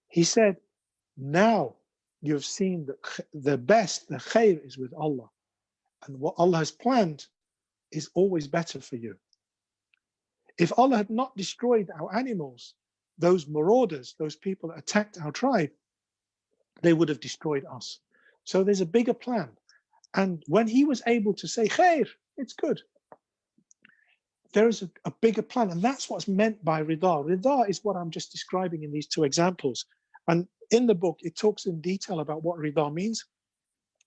S3: He said, now you have seen that the best, the khair, is with Allah. And what Allah has planned is always better for you. If Allah had not destroyed our animals, those marauders, those people that attacked our tribe, they would have destroyed us. So there's a bigger plan. And when he was able to say, khair, it's good, there is a bigger plan. And that's what's meant by rida. Rida is what I'm just describing in these two examples. And in the book, it talks in detail about what rida means.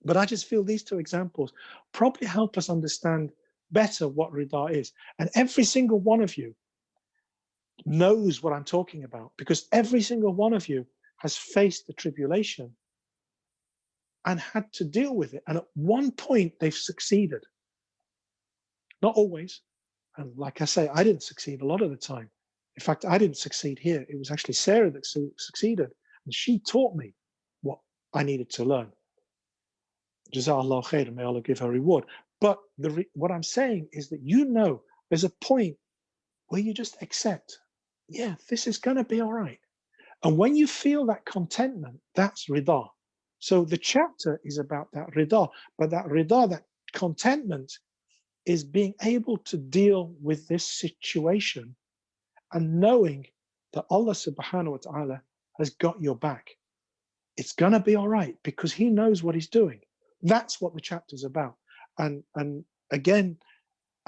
S3: But I just feel these two examples probably help us understand better what rida is. And every single one of you knows what I'm talking about, because every single one of you has faced the tribulation and had to deal with it. And at one point, they've succeeded. Not always. And like I say, I didn't succeed a lot of the time. In fact, I didn't succeed here. It was actually Sarah that succeeded. And she taught me what I needed to learn. Jazakallah khair, may Allah give her reward. But what I'm saying is that, you know, there's a point where you just accept, yeah, this is going to be all right. And when you feel that contentment, that's rida. So the chapter is about that rida, but that rida, that contentment, is being able to deal with this situation and knowing that Allah subhanahu wa ta'ala has got your back. It's going to be all right because he knows what he's doing. That's what the chapter's about. And again,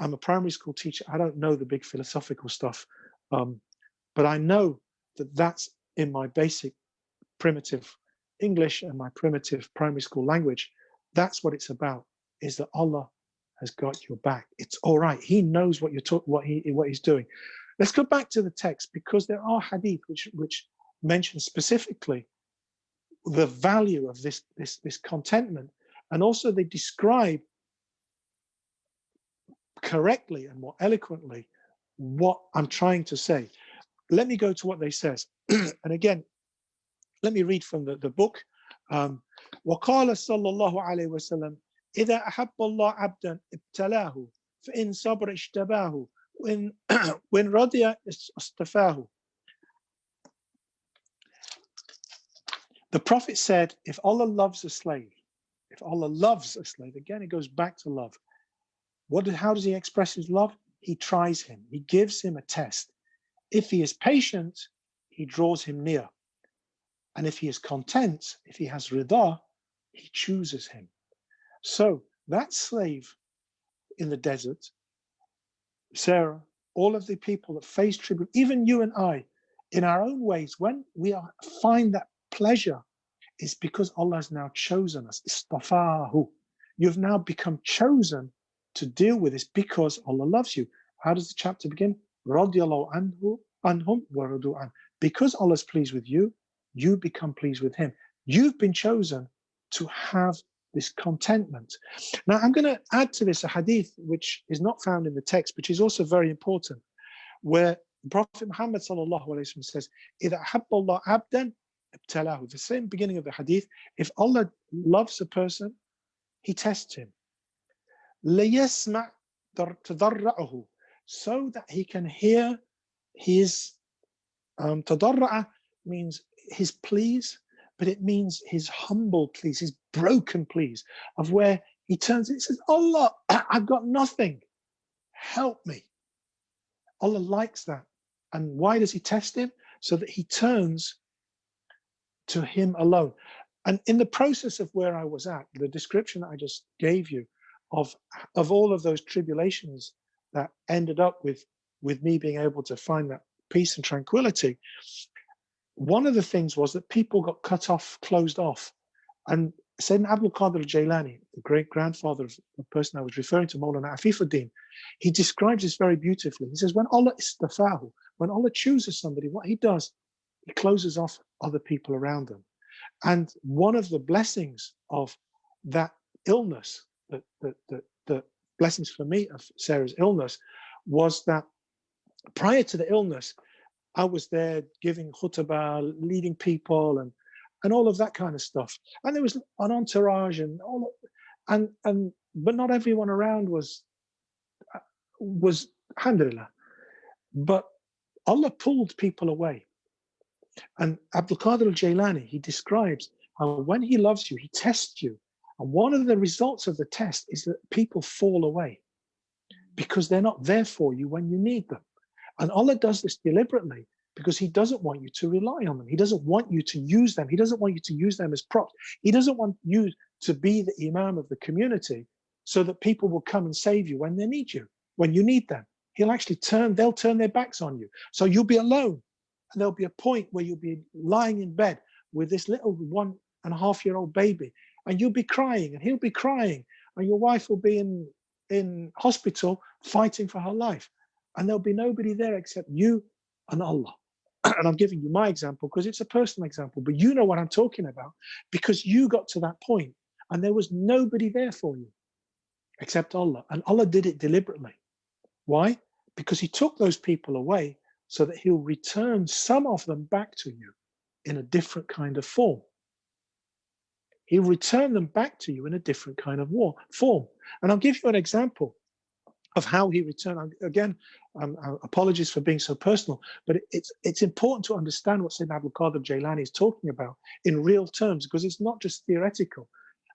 S3: I'm a primary school teacher. I don't know the big philosophical stuff, but I know that that's in my basic primitive English and my primitive primary school language. That's what it's about, is that Allah has got your back. It's all right. He knows what what he's doing. Let's go back to the text, because there are hadith which mention specifically the value of this contentment, and also they describe correctly and more eloquently what I'm trying to say. Let me go to what they says. And again, let me read from the book. وقال صلى الله عليه وسلم إذا أحب الله عبدا ابتلاه فإن صبر اشتباه وإن رضي اصطفاه. The Prophet said, if Allah loves a slave, again, it goes back to love. How does he express his love? He tries him. He gives him a test. If he is patient, he draws him near. And if he is content, if he has rida, he chooses him. So that slave in the desert, Sarah, all of the people that face tribulation, even you and I, in our own ways, when we find that pleasure, it's because Allah has now chosen us. Istafahu. You've now become chosen to deal with this because Allah loves you. How does the chapter begin? Radiyallahu anhum wa radu an. Because Allah is pleased with you, you become pleased with Him. You've been chosen to have this contentment. Now, I'm going to add to this a hadith which is not found in the text, which is also very important, where Prophet Muhammad sallallahu alaihi wasallam says, "Idha habba Allah abdan ibtalahu." The same beginning of the hadith. If Allah loves a person, He tests him. لَيَسْمَعْ تَضَرَّعُهُ, so that he can hear his tadarra'a means his pleas, but it means his humble pleas, his broken pleas, of where he turns and says, Allah, I've got nothing, help me. Allah likes that. And why does He test him? So that he turns to Him alone. And in the process of where I was at, the description that I just gave you of all of those tribulations that ended up with me being able to find that peace and tranquility, one of the things was that people got cut off, closed off. And Sayyidina Abdul al-Jailani, the great-grandfather of the person I was referring to, Mawlana Afifuddin, he describes this very beautifully. He says, when Allah istafahu, when Allah chooses somebody, what He does, He closes off other people around them. And one of the blessings of that illness, the blessings for me of Sarah's illness, was that prior to the illness, I was there giving khutbah, leading people, and all of that kind of stuff. And there was an entourage and all, but not everyone around was alhamdulillah. But Allah pulled people away. And Abdul al-Jailani, he describes how when He loves you, He tests you. And one of the results of the test is that people fall away because they're not there for you when you need them. And Allah does this deliberately because He doesn't want you to rely on them. He doesn't want you to use them. He doesn't want you to use them as props. He doesn't want you to be the Imam of the community so that people will come and save you when they need you, when you need them. They'll turn their backs on you. So you'll be alone. And there'll be a point where you'll be lying in bed with this little 1.5-year-old baby, and you'll be crying, and he'll be crying, and your wife will be in hospital fighting for her life, and there'll be nobody there except you and Allah. And I'm giving you my example because it's a personal example, but you know what I'm talking about because you got to that point and there was nobody there for you except Allah, and Allah did it deliberately. Why? Because He took those people away so that He'll return some of them back to you in a different kind of form. He'll return them back to you in a different kind of form. And I'll give you an example of how He returned. Again, apologies for being so personal, but it's important to understand what Sayyidina Abdul Jailani is talking about in real terms, because it's not just theoretical.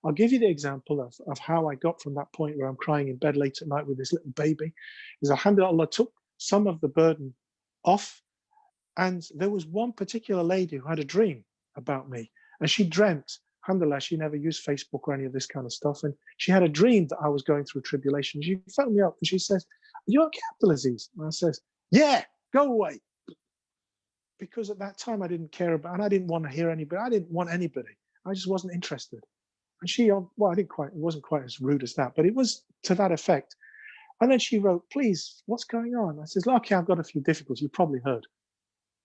S3: I'll give you the example of how I got from that point where I'm crying in bed late at night with this little baby, is alhamdulillah, Allah took some of the burden off. And there was one particular lady who had a dream about me, and she dreamt, alhamdulillah, she never used Facebook or any of this kind of stuff, and she had a dream that I was going through tribulation. She phoned me up and she says, "Are you okay, Abdul Aziz?" And I says, "Yeah, go away." Because at that time I didn't care about, and I didn't want to hear anybody. I didn't want anybody. I just wasn't interested. And she, well, it wasn't quite as rude as that, but it was to that effect. And then she wrote, "Please, what's going on?" I says, "Okay, I've got a few difficulties. You probably heard."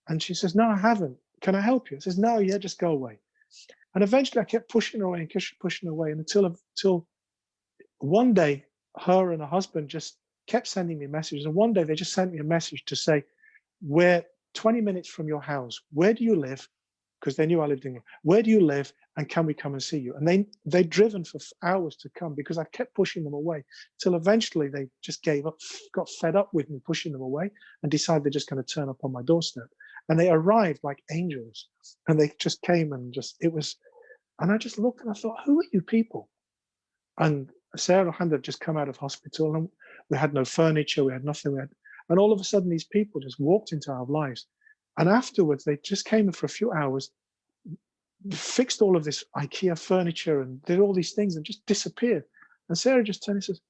S3: And she says, "No, I haven't. Can I help you?" I says, "No, yeah, just go away." And eventually I kept pushing her away and pushing her away, and until one day, her and her husband just kept sending me messages. And one day they just sent me a message to say, we're 20 minutes from your house. Where do you live? Because they knew I lived in England. Where do you live? And can we come and see you? And they'd driven for hours to come because I kept pushing them away till eventually they just gave up, got fed up with me pushing them away and decided they're just going to turn up on my doorstep. And they arrived like angels and they just came and and I just looked and I thought, who are you people? And Sarah had just come out of hospital and we had no furniture, we had nothing. And all of a sudden these people just walked into our lives. And afterwards they just came in for a few hours, fixed all of this IKEA furniture and did all these things and just disappeared. And Sarah just turned and says,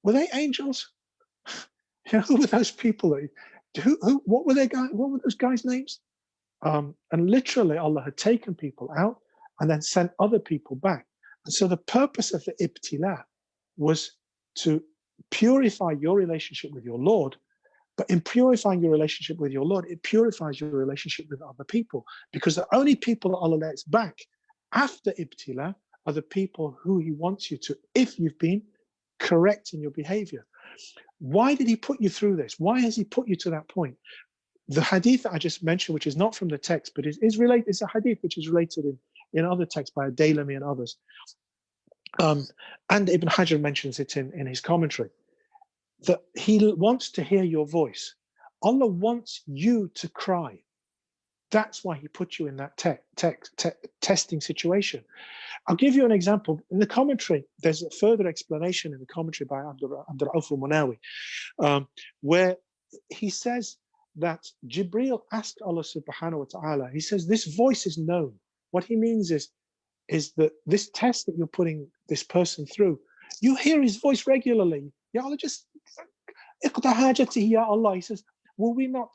S3: were they angels? Who were those people? What were those guys' names? And literally Allah had taken people out and then sent other people back. And so the purpose of the ibtila was to purify your relationship with your Lord. But in purifying your relationship with your Lord, it purifies your relationship with other people. Because the only people that Allah lets back after ibtila are the people who He wants you to, if you've been correct in your behavior. Why did He put you through this? Why has He put you to that point? The hadith that I just mentioned, which is not from the text, but is related, it's a hadith which is related in other texts by Dailami and others. And Ibn Hajar mentions it in his commentary, that He wants to hear your voice. Allah wants you to cry. That's why He put you in that testing situation. I'll give you an example. In the commentary, there's a further explanation in the commentary by Abdul al-Munawi, where he says that Jibreel asked Allah subhanahu wa ta'ala, he says, this voice is known. What he means is that this test that you're putting this person through, you hear his voice regularly. Ya Allah, just iqda hajatihi ya Allah. He says, will we not,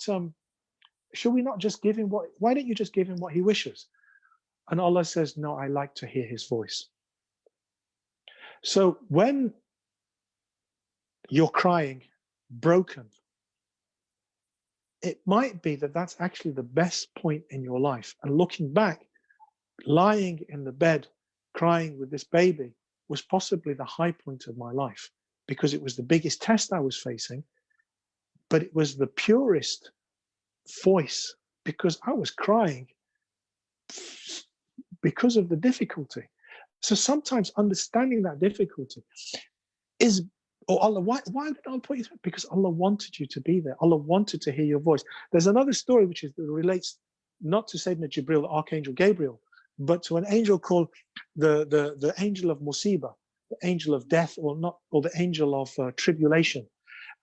S3: should we not just give him why don't you just give him what he wishes? And Allah says, no, I like to hear his voice. So when you're crying, broken, it might be that that's actually the best point in your life. And looking back, lying in the bed, crying with this baby was possibly the high point of my life because it was the biggest test I was facing, but it was the purest voice because I was crying because of the difficulty. So sometimes understanding that difficulty is, oh Allah, why did Allah put you through? Because Allah wanted you to be there. Allah wanted to hear your voice. There's another story which relates not to Sayyidina Jibreel, the Archangel Gabriel, but to an angel called the angel of Musibah, the angel of death, or the angel of tribulation.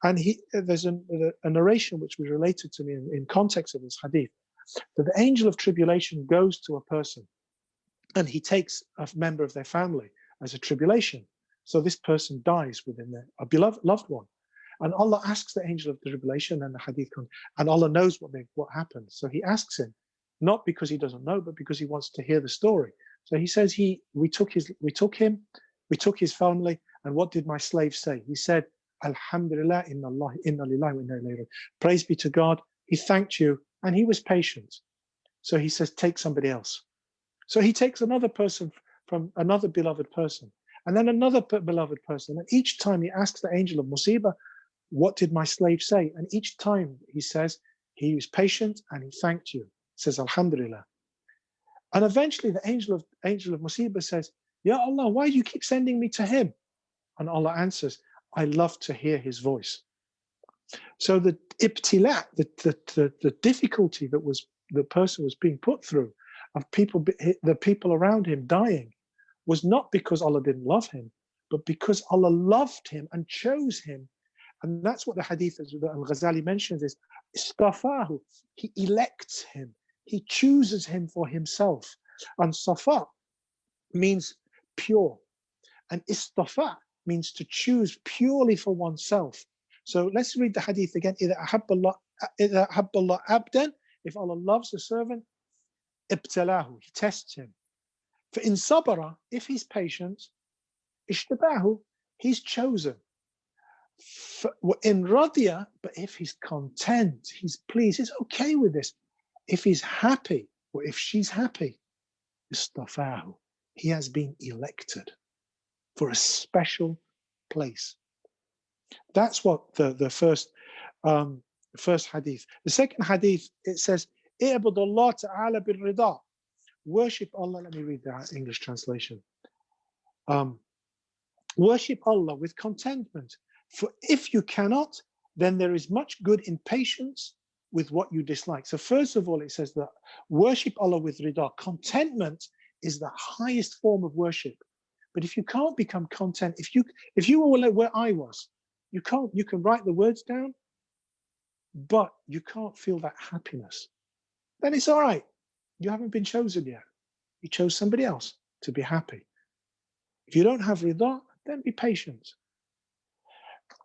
S3: And there's a narration which was related to me in context of this hadith, that the angel of tribulation goes to a person and he takes a member of their family as a tribulation. So this person dies within a beloved loved one. And Allah asks the angel of the tribulation, and the hadith comes, and Allah knows what happened. So He asks him, not because He doesn't know, but because He wants to hear the story. So He says, we took his family, and what did my slave say? He said, Alhamdulillah, inna lillahi wa inna ilayhi raji'un. Praise be to God. He thanked you, and he was patient. So He says, take somebody else. So He takes another person from another beloved person, and then another beloved person. And each time He asks the angel of Musibah, what did my slave say? And each time He says, he was patient and he thanked you. Says, Alhamdulillah. And eventually the angel of Musibah says, Ya Allah, why do you keep sending me to him? And Allah answers, I love to hear his voice. So the ibtila, the difficulty that the person was being put through, of the people around him dying, was not because Allah didn't love him, but because Allah loved him and chose him. And that's what the hadith that Ghazali mentions is, istafahu, He elects him, He chooses him for himself. And safa means pure, and istafa means to choose purely for oneself. So let's read the hadith again. إِذَا أَحَبَّ اللَّهُ عَبْدًا, if Allah loves a servant, ibtalahu, He tests him. فَإِن صَبَرَ, if he's patient, ishtabahu, he's chosen. In radiyah, but if he's content, he's pleased, he's okay with this. If he's happy, or if she's happy, istafahu, he has been elected for a special place. That's what the first hadith. The second hadith, it says, "I'bud Allah ta'ala bil rida." Worship Allah. Let me read the English translation. Worship Allah with contentment. For if you cannot, then there is much good in patience with what you dislike. So first of all, it says that worship Allah with rida. Contentment is the highest form of worship. But if you can't become content, if you were where I was, you can write the words down, but you can't feel that happiness. Then it's all right. You haven't been chosen yet. You chose somebody else to be happy. If you don't have rida, then be patient.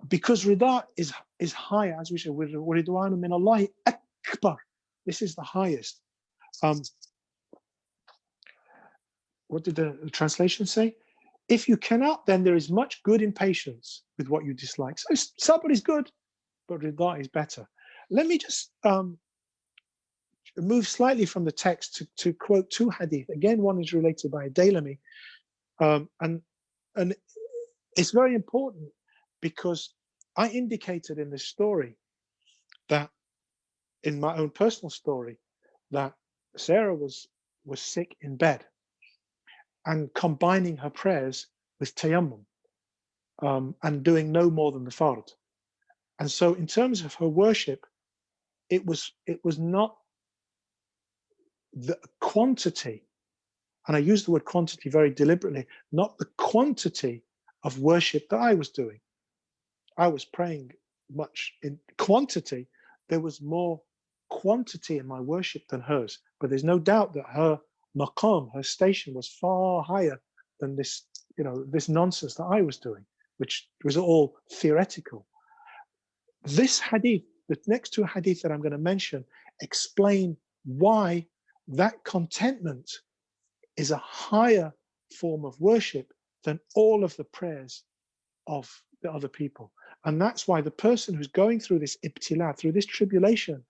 S3: Because rida is higher, as we said, ridwanu min Allahi akbar. This is the highest. What did the translation say? If you cannot, then there is much good in patience with what you dislike. So sabr is good, but rida is better. Let me just move slightly from the text to quote two hadith. Again, one is related by Dailami, and it's very important because I indicated in this story that, in my own personal story, that Sarah was sick in bed, and combining her prayers with tayammum, and doing no more than the fard. And so in terms of her worship, it was not the quantity, and I use the word quantity very deliberately, not the quantity of worship that I was doing. I was praying much in quantity. There was more quantity in my worship than hers, but there's no doubt that her maqam, her station, was far higher than this, this nonsense that I was doing, which was all theoretical. This hadith, the next two hadith that I'm going to mention, explain why that contentment is a higher form of worship than all of the prayers of the other people. And that's why the person who's going through this ibtila, through this tribulation,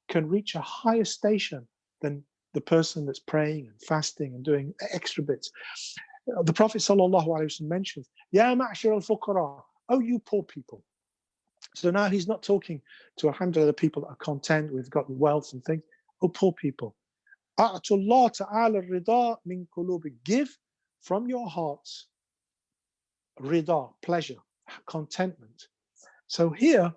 S3: can reach a higher station than the person that's praying and fasting and doing extra bits. The Prophet ﷺ mentions, Ya ma'shar al-fuqara, oh you poor people. So now he's not talking to 100 other people that are content, we've got wealth and things. Oh poor people. A'tullah ta'ala rida min qulubi. Give from your hearts rida, pleasure, contentment. So here,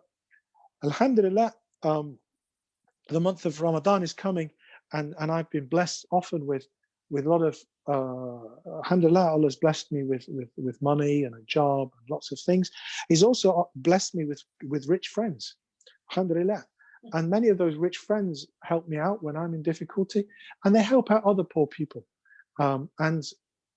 S3: alhamdulillah, the month of Ramadan is coming, and I've been blessed often with a lot of alhamdulillah, Allah's blessed me with money and a job and lots of things. He's also blessed me with rich friends, alhamdulillah. And many of those rich friends help me out when I'm in difficulty, and they help out other poor people. And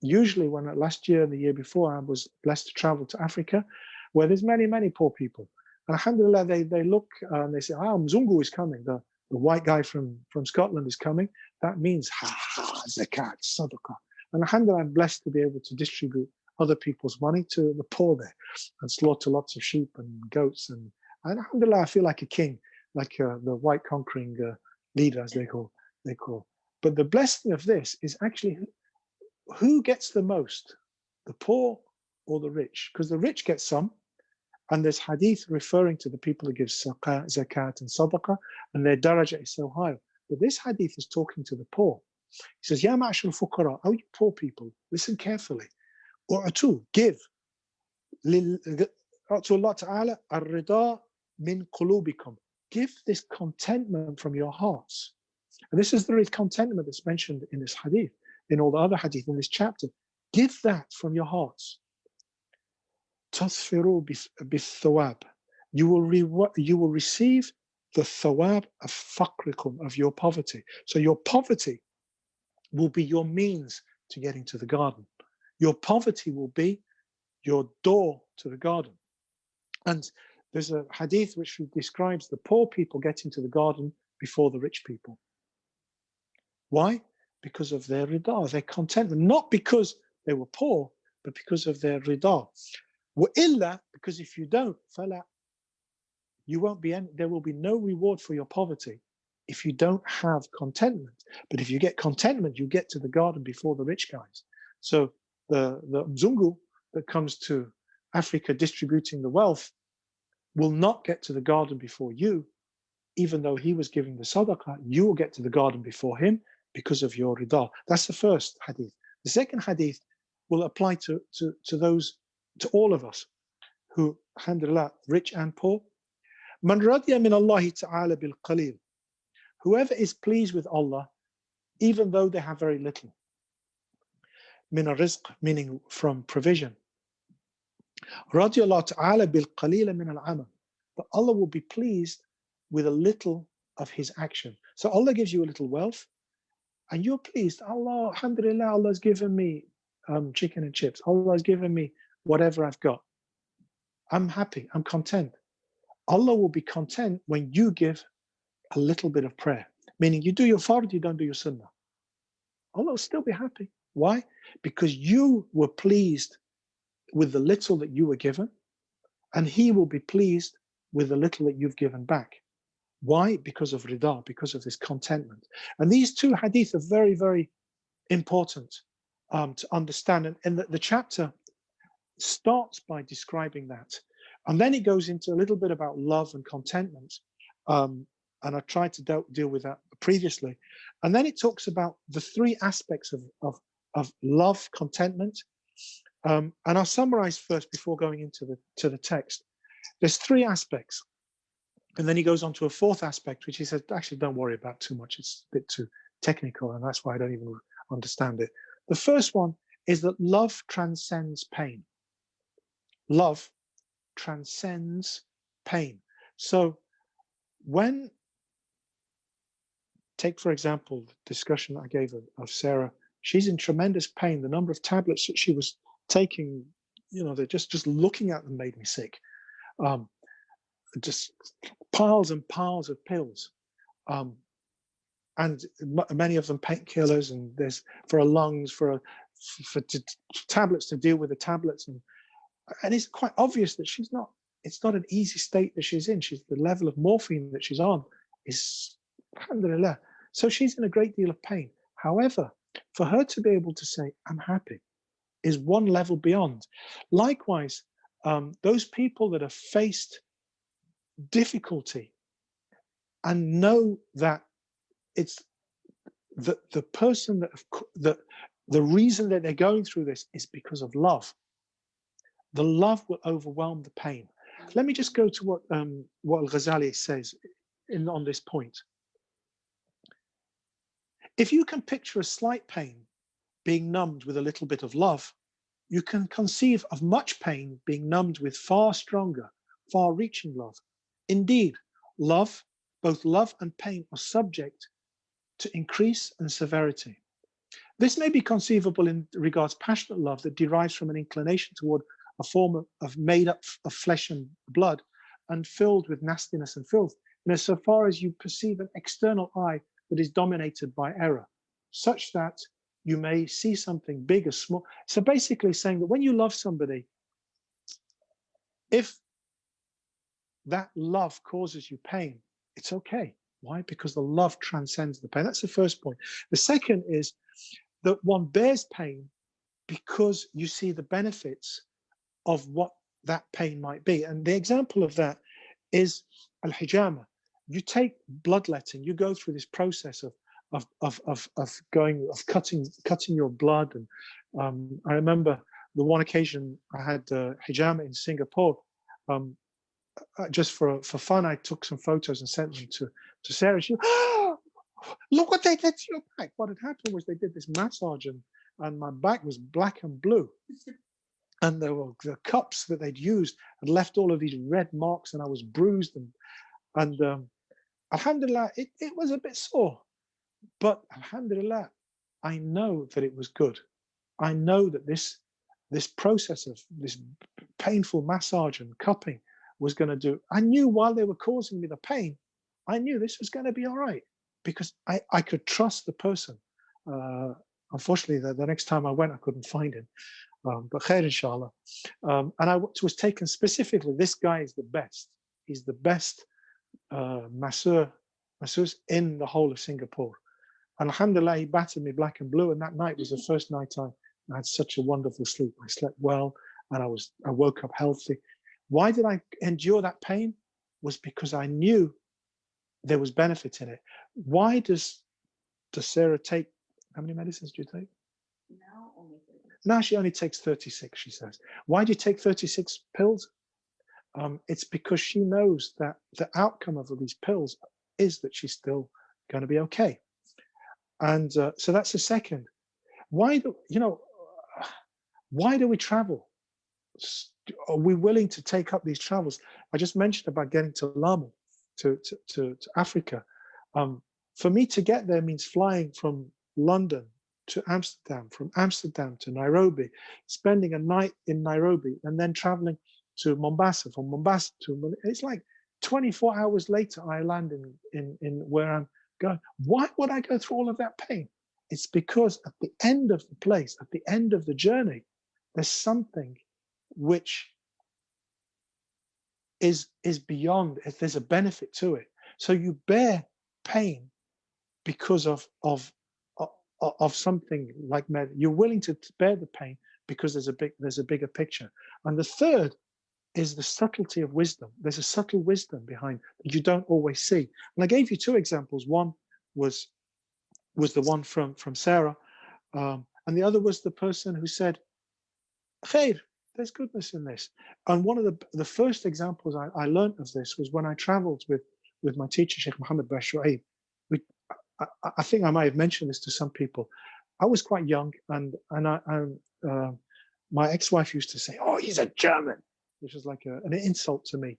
S3: usually when last year and the year before, I was blessed to travel to Africa, where there's many poor people. And alhamdulillah, they look and they say, Mzungu is coming, the white guy from Scotland is coming. That means zakat, sadaqah. And alhamdulillah, I'm blessed to be able to distribute other people's money to the poor there, and slaughter lots of sheep and goats. And alhamdulillah, I feel like a king, like the white conquering leader, as they call. But the blessing of this is actually who gets the most, the poor or the rich? Because the rich get some, and there's hadith referring to the people who give zakat and sadaqah, and their darajah is so high. But this hadith is talking to the poor. He says, Ya ma'ashar al-fuqara, oh you poor people, listen carefully. U'atu, give. Allah ta'ala ar-rida min qulubikum. Give this contentment from your hearts. And this is the contentment that's mentioned in this hadith, in all the other hadith in this chapter. Give that from your hearts. Tasfiru bithawab. You will receive the thawab of faqrikum, of your poverty. So your poverty will be your means to getting to the garden. Your poverty will be your door to the garden. And there's a hadith which describes the poor people getting to the garden before the rich people. Why? Because of their rida, their contentment. Not because they were poor, but because of their rida. وَإِلَّا, because if you don't, فَلَا, you won't be, there will be no reward for your poverty if you don't have contentment. But if you get contentment, you get to the garden before the rich guys. So the Mzungu that comes to Africa distributing the wealth, will not get to the garden before you, even though he was giving the sadaqah, you will get to the garden before him because of your rida. That's the first hadith. The second hadith will apply to those, to all of us who, alhamdulillah, rich and poor. Man radiya min Allahi ta'ala bil qalil. Whoever is pleased with Allah, even though they have very little. Min al-rizq, meaning from provision. Radiya Allah ta'ala bil qalil min al-amal. But Allah will be pleased with a little of his action. So Allah gives you a little wealth, and you're pleased. Allah, alhamdulillah, Allah has given me chicken and chips. Allah has given me whatever I've got. I'm happy, I'm content. Allah will be content when you give a little bit of prayer. Meaning you do your fard, you don't do your sunnah. Allah will still be happy. Why? Because you were pleased with the little that you were given, and he will be pleased with the little that you've given back. Why? Because of rida, because of this contentment. And these two hadith are very, very important to understand. And the chapter starts by describing that. And then it goes into a little bit about love and contentment. And I tried to deal with that previously. And then it talks about the three aspects of love, contentment. And I'll summarize first before going into the text. There's three aspects. And then he goes on to a fourth aspect, which he says, actually, don't worry about too much. It's a bit too technical, and that's why I don't even understand it. The first one is that love transcends pain. Love transcends pain. So take, for example, the discussion I gave of Sarah. She's in tremendous pain. The number of tablets that she was taking, they're just looking at them made me sick. Just piles and piles of pills, and many of them painkillers, and there's for her lungs, for tablets to deal with the tablets, and it's quite obvious that it's not an easy state that she's in. The level of morphine that she's on is, alhamdulillah. So she's in a great deal of pain. However, for her to be able to say, I'm happy, is one level beyond. Likewise, those people that have faced difficulty and know that it's the person that the reason that they're going through this is because of love. The love will overwhelm the pain. Let me just go to what Ghazali says on this point. If you can picture a slight pain being numbed with a little bit of love, you can conceive of much pain being numbed with far stronger, far-reaching love. Indeed, love, both love and pain, are subject to increase and severity. This may be conceivable in regards passionate love that derives from an inclination toward a form of made up of flesh and blood and filled with nastiness and filth, so far as you perceive an external eye that is dominated by error, such that you may see something big or small. So basically saying that when you love somebody, if that love causes you pain, it's okay. Why? Because the love transcends the pain. That's the first point. The second is that one bears pain because you see the benefits of what that pain might be. And the example of that is al-hijama. You take bloodletting, you go through this process of cutting your blood. And I remember the one occasion I had hijama in Singapore. Just for fun, I took some photos and sent them to Sarah. She, look what they did to your back. What had happened was they did this massage, and my back was black and blue. And the cups that they'd used had left all of these red marks, and I was bruised. And alhamdulillah, it was a bit sore. But alhamdulillah, I know that it was good. I know that this process of this painful massage and cupping was going to do. I knew while they were causing me the pain, I knew this was going to be all right, because I could trust the person. Unfortunately, the next time I went, I couldn't find him. But khair, inshallah. And I was taken specifically, this guy is the best. He's the best masseurs in the whole of Singapore. And alhamdulillah, he battered me black and blue. And that night was the first night I had such a wonderful sleep. I slept well, and I woke up healthy. Why did I endure that pain? Was because I knew there was benefit in it. Why does Sarah take, how many medicines do you take?
S4: Now only 30.
S3: Now she only takes 36, she says. Why do you take 36 pills? It's because she knows that the outcome of these pills is that she's still going to be okay. And so that's the second. Why do we travel? Are we willing to take up these travels? I just mentioned about getting to Lamu, to Africa. For me to get there means flying from London to Amsterdam, from Amsterdam to Nairobi, spending a night in Nairobi, and then traveling to Mombasa, from Mombasa to, it's like 24 hours later I land in where I'm going. Why would I go through all of that pain? It's because at the end of the place, at the end of the journey, there's something which is beyond, if there's a benefit to it. So you bear pain because of something like you're willing to bear the pain because there's a bigger picture. And the third is the subtlety of wisdom. There's a subtle wisdom behind that you don't always see. And I gave you two examples. One was the one from Sarah, and the other was the person who said, "Khair, there's goodness in this." And one of the first examples I learned of this was when I traveled with my teacher, Shaykh Muhammad Bashu'aib. I think I might have mentioned this to some people. I was quite young, and my ex-wife used to say, "Oh, he's a German," which was like an insult to me,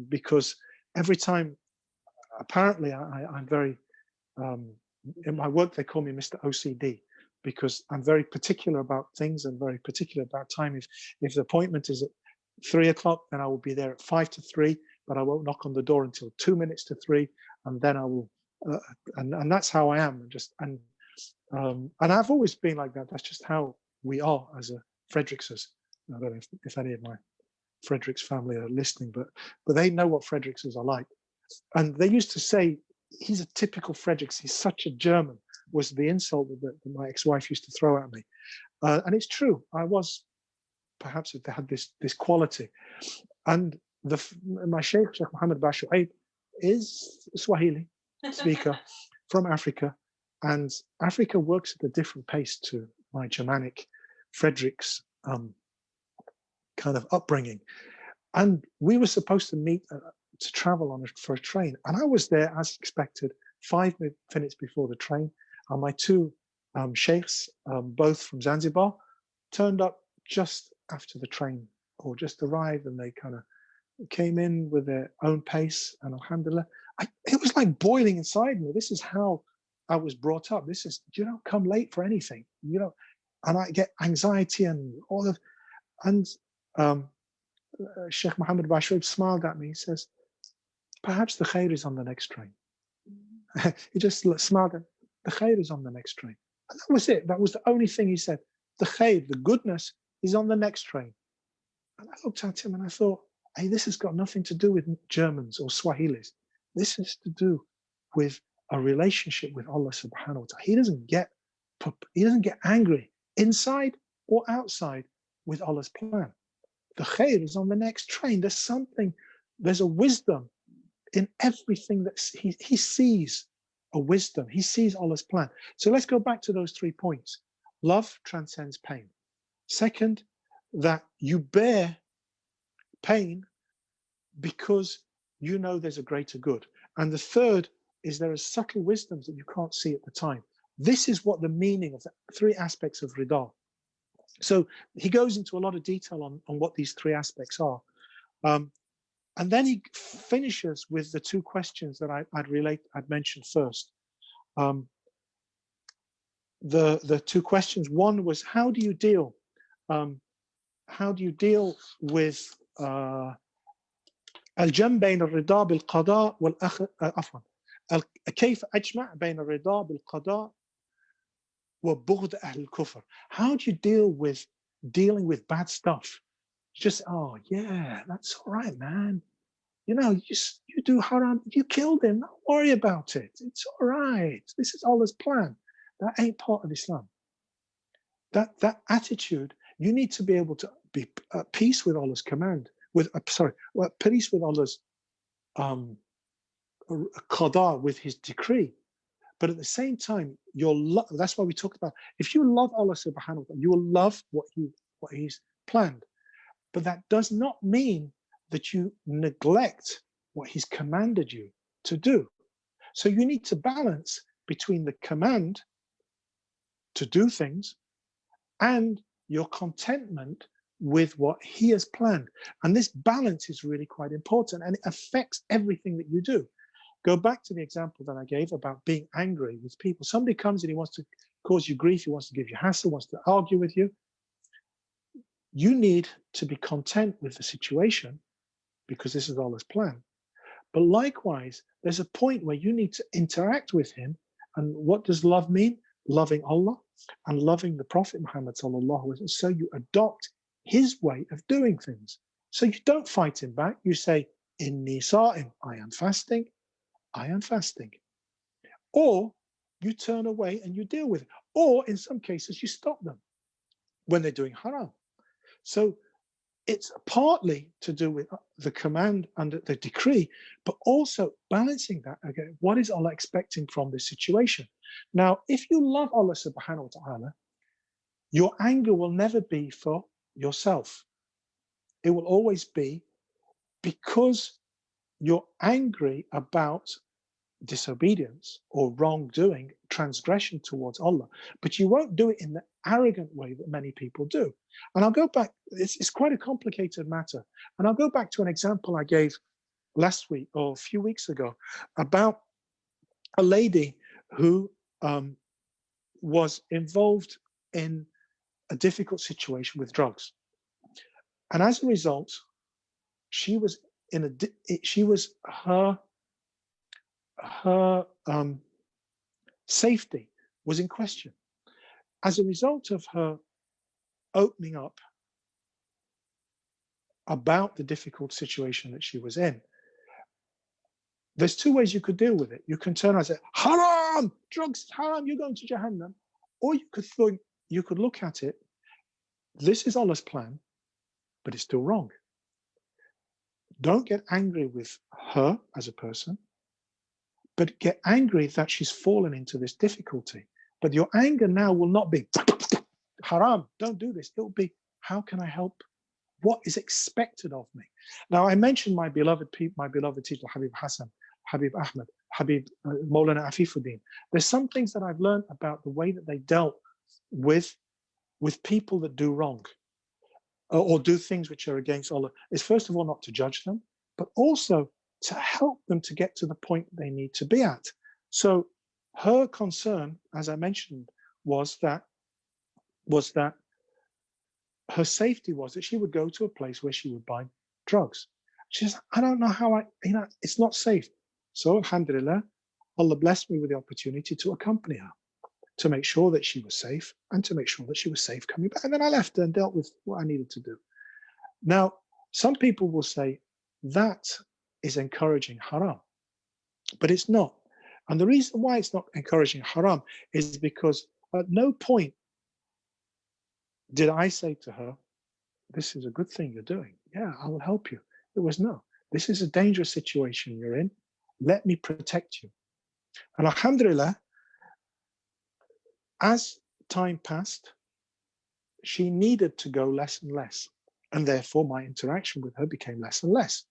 S3: because every time, apparently, I'm very, in my work they call me Mr. OCD, because I'm very particular about things and very particular about time. If the appointment is at 3 o'clock, then I will be there at 5 to 3, but I won't knock on the door until 2 minutes to 3, and then I will. And that's how I am, and I've always been like that. That's just how we are as a Fredericks. I don't know if any of my Fredericks family are listening, but they know what Fredericks are like. And they used to say, "He's a typical Fredericks. He's such a German," was the insult that my ex-wife used to throw at me. And it's true. I was, perhaps it had this quality. And my Shaykh Muhammad Bashu'aib is Swahili speaker from Africa, and Africa works at a different pace to my Germanic Fredericks kind of upbringing. And we were supposed to meet to travel for a train, and I was there as expected 5 minutes before the train, and my two sheikhs, both from Zanzibar, turned up just after the train, or just arrived, and they kind of came in with their own pace, and alhamdulillah, it was like boiling inside me. This is how I was brought up. This is, you don't come late for anything, and I get anxiety and all of, and Sheikh Muhammad Bashu'aib smiled at me. He says, "Perhaps the khair is on the next train." He just smiled at me. "The khair is on the next train." And that was it. That was the only thing he said. The khair, the goodness, is on the next train. And I looked at him and I thought, hey, this has got nothing to do with Germans or Swahilis. This is to do with a relationship with Allah subhanahu wa ta'ala. He doesn't get angry inside or outside with Allah's plan. The khair is on the next train. There's a wisdom in everything that he sees, a wisdom. He sees Allah's plan. So let's go back to those 3 points. Love transcends pain. Second, that you bear pain because you know there's a greater good. And the third is there are subtle wisdoms that you can't see at the time. This is what the meaning of the 3 aspects of Rida. So he goes into a lot of detail on what these 3 aspects are. And then he finishes with the 2 questions that I'd mentioned first. The 2 questions. One was, how do you deal with الجمع بين الرضا بالقضاء عفوا كيف أجمع بين الرضا بالقضاء وبغض أهل الكفر? How do you dealing with bad stuff? Just, oh yeah, that's all right, man. You do haram, you killed him, don't worry about it. It's all right. This is Allah's plan. That ain't part of Islam. That attitude, you need to be able to be at peace with Allah's command, with peace with Allah's qada, with His decree. But at the same time, that's why we talked about, if you love Allah subhanahu wa ta'ala, you will love what He's planned. But that does not mean that you neglect what He's commanded you to do. So you need to balance between the command to do things and your contentment with what He has planned. And this balance is really quite important, and it affects everything that you do. Go back to the example that I gave about being angry with people. Somebody comes and he wants to cause you grief, he wants to give you hassle, wants to argue with you. You need to be content with the situation because this is Allah's plan. But likewise, there's a point where you need to interact with Him. And what does love mean? Loving Allah and loving the Prophet Muhammad sallallahu alaihi wasallam. So you adopt his way of doing things. So you don't fight him back. You say, Inni sa'im, I am fasting. I am fasting. Or you turn away and you deal with it. Or in some cases, you stop them when they're doing haram. So it's partly to do with the command and the decree, but also balancing that again. What is Allah expecting from this situation? Now, if you love Allah subhanahu wa ta'ala, your anger will never be for yourself. It will always be because you're angry about disobedience or wrongdoing, transgression towards Allah, but you won't do it in the arrogant way that many people do. And I'll go back, it's quite a complicated matter. And I'll go back to an example I gave last week or a few weeks ago about a lady who was involved in a difficult situation with drugs. And as a result, she was her safety was in question. As a result of her opening up about the difficult situation that she was in, there's two ways you could deal with it. You can turn around and say, haram, drugs, haram, you're going to Jahannam. Or you could look at it, this is Allah's plan, but it's still wrong. Don't get angry with her as a person, but get angry that she's fallen into this difficulty. But your anger now will not be haram, don't do this. It will be, how can I help? What is expected of me? Now, I mentioned my beloved teacher, Habib Hassan, Habib Ahmed, Habib Maulana Afifuddin. There's some things that I've learned about the way that they dealt with people that do wrong or do things which are against Allah, is first of all not to judge them, but also to help them to get to the point they need to be at. So her concern, as I mentioned, was that her safety was that she would go to a place where she would buy drugs. She says, I don't know how it's not safe. So alhamdulillah, Allah blessed me with the opportunity to accompany her, to make sure that she was safe and to make sure that she was safe coming back. And then I left her and dealt with what I needed to do. Now, some people will say that is encouraging haram, but it's not. And the reason why it's not encouraging haram is because at no point did I say to her, this is a good thing you're doing. Yeah, I will help you. It was no, this is a dangerous situation you're in. Let me protect you. And alhamdulillah, as time passed, she needed to go less and less. And therefore my interaction with her became less and less.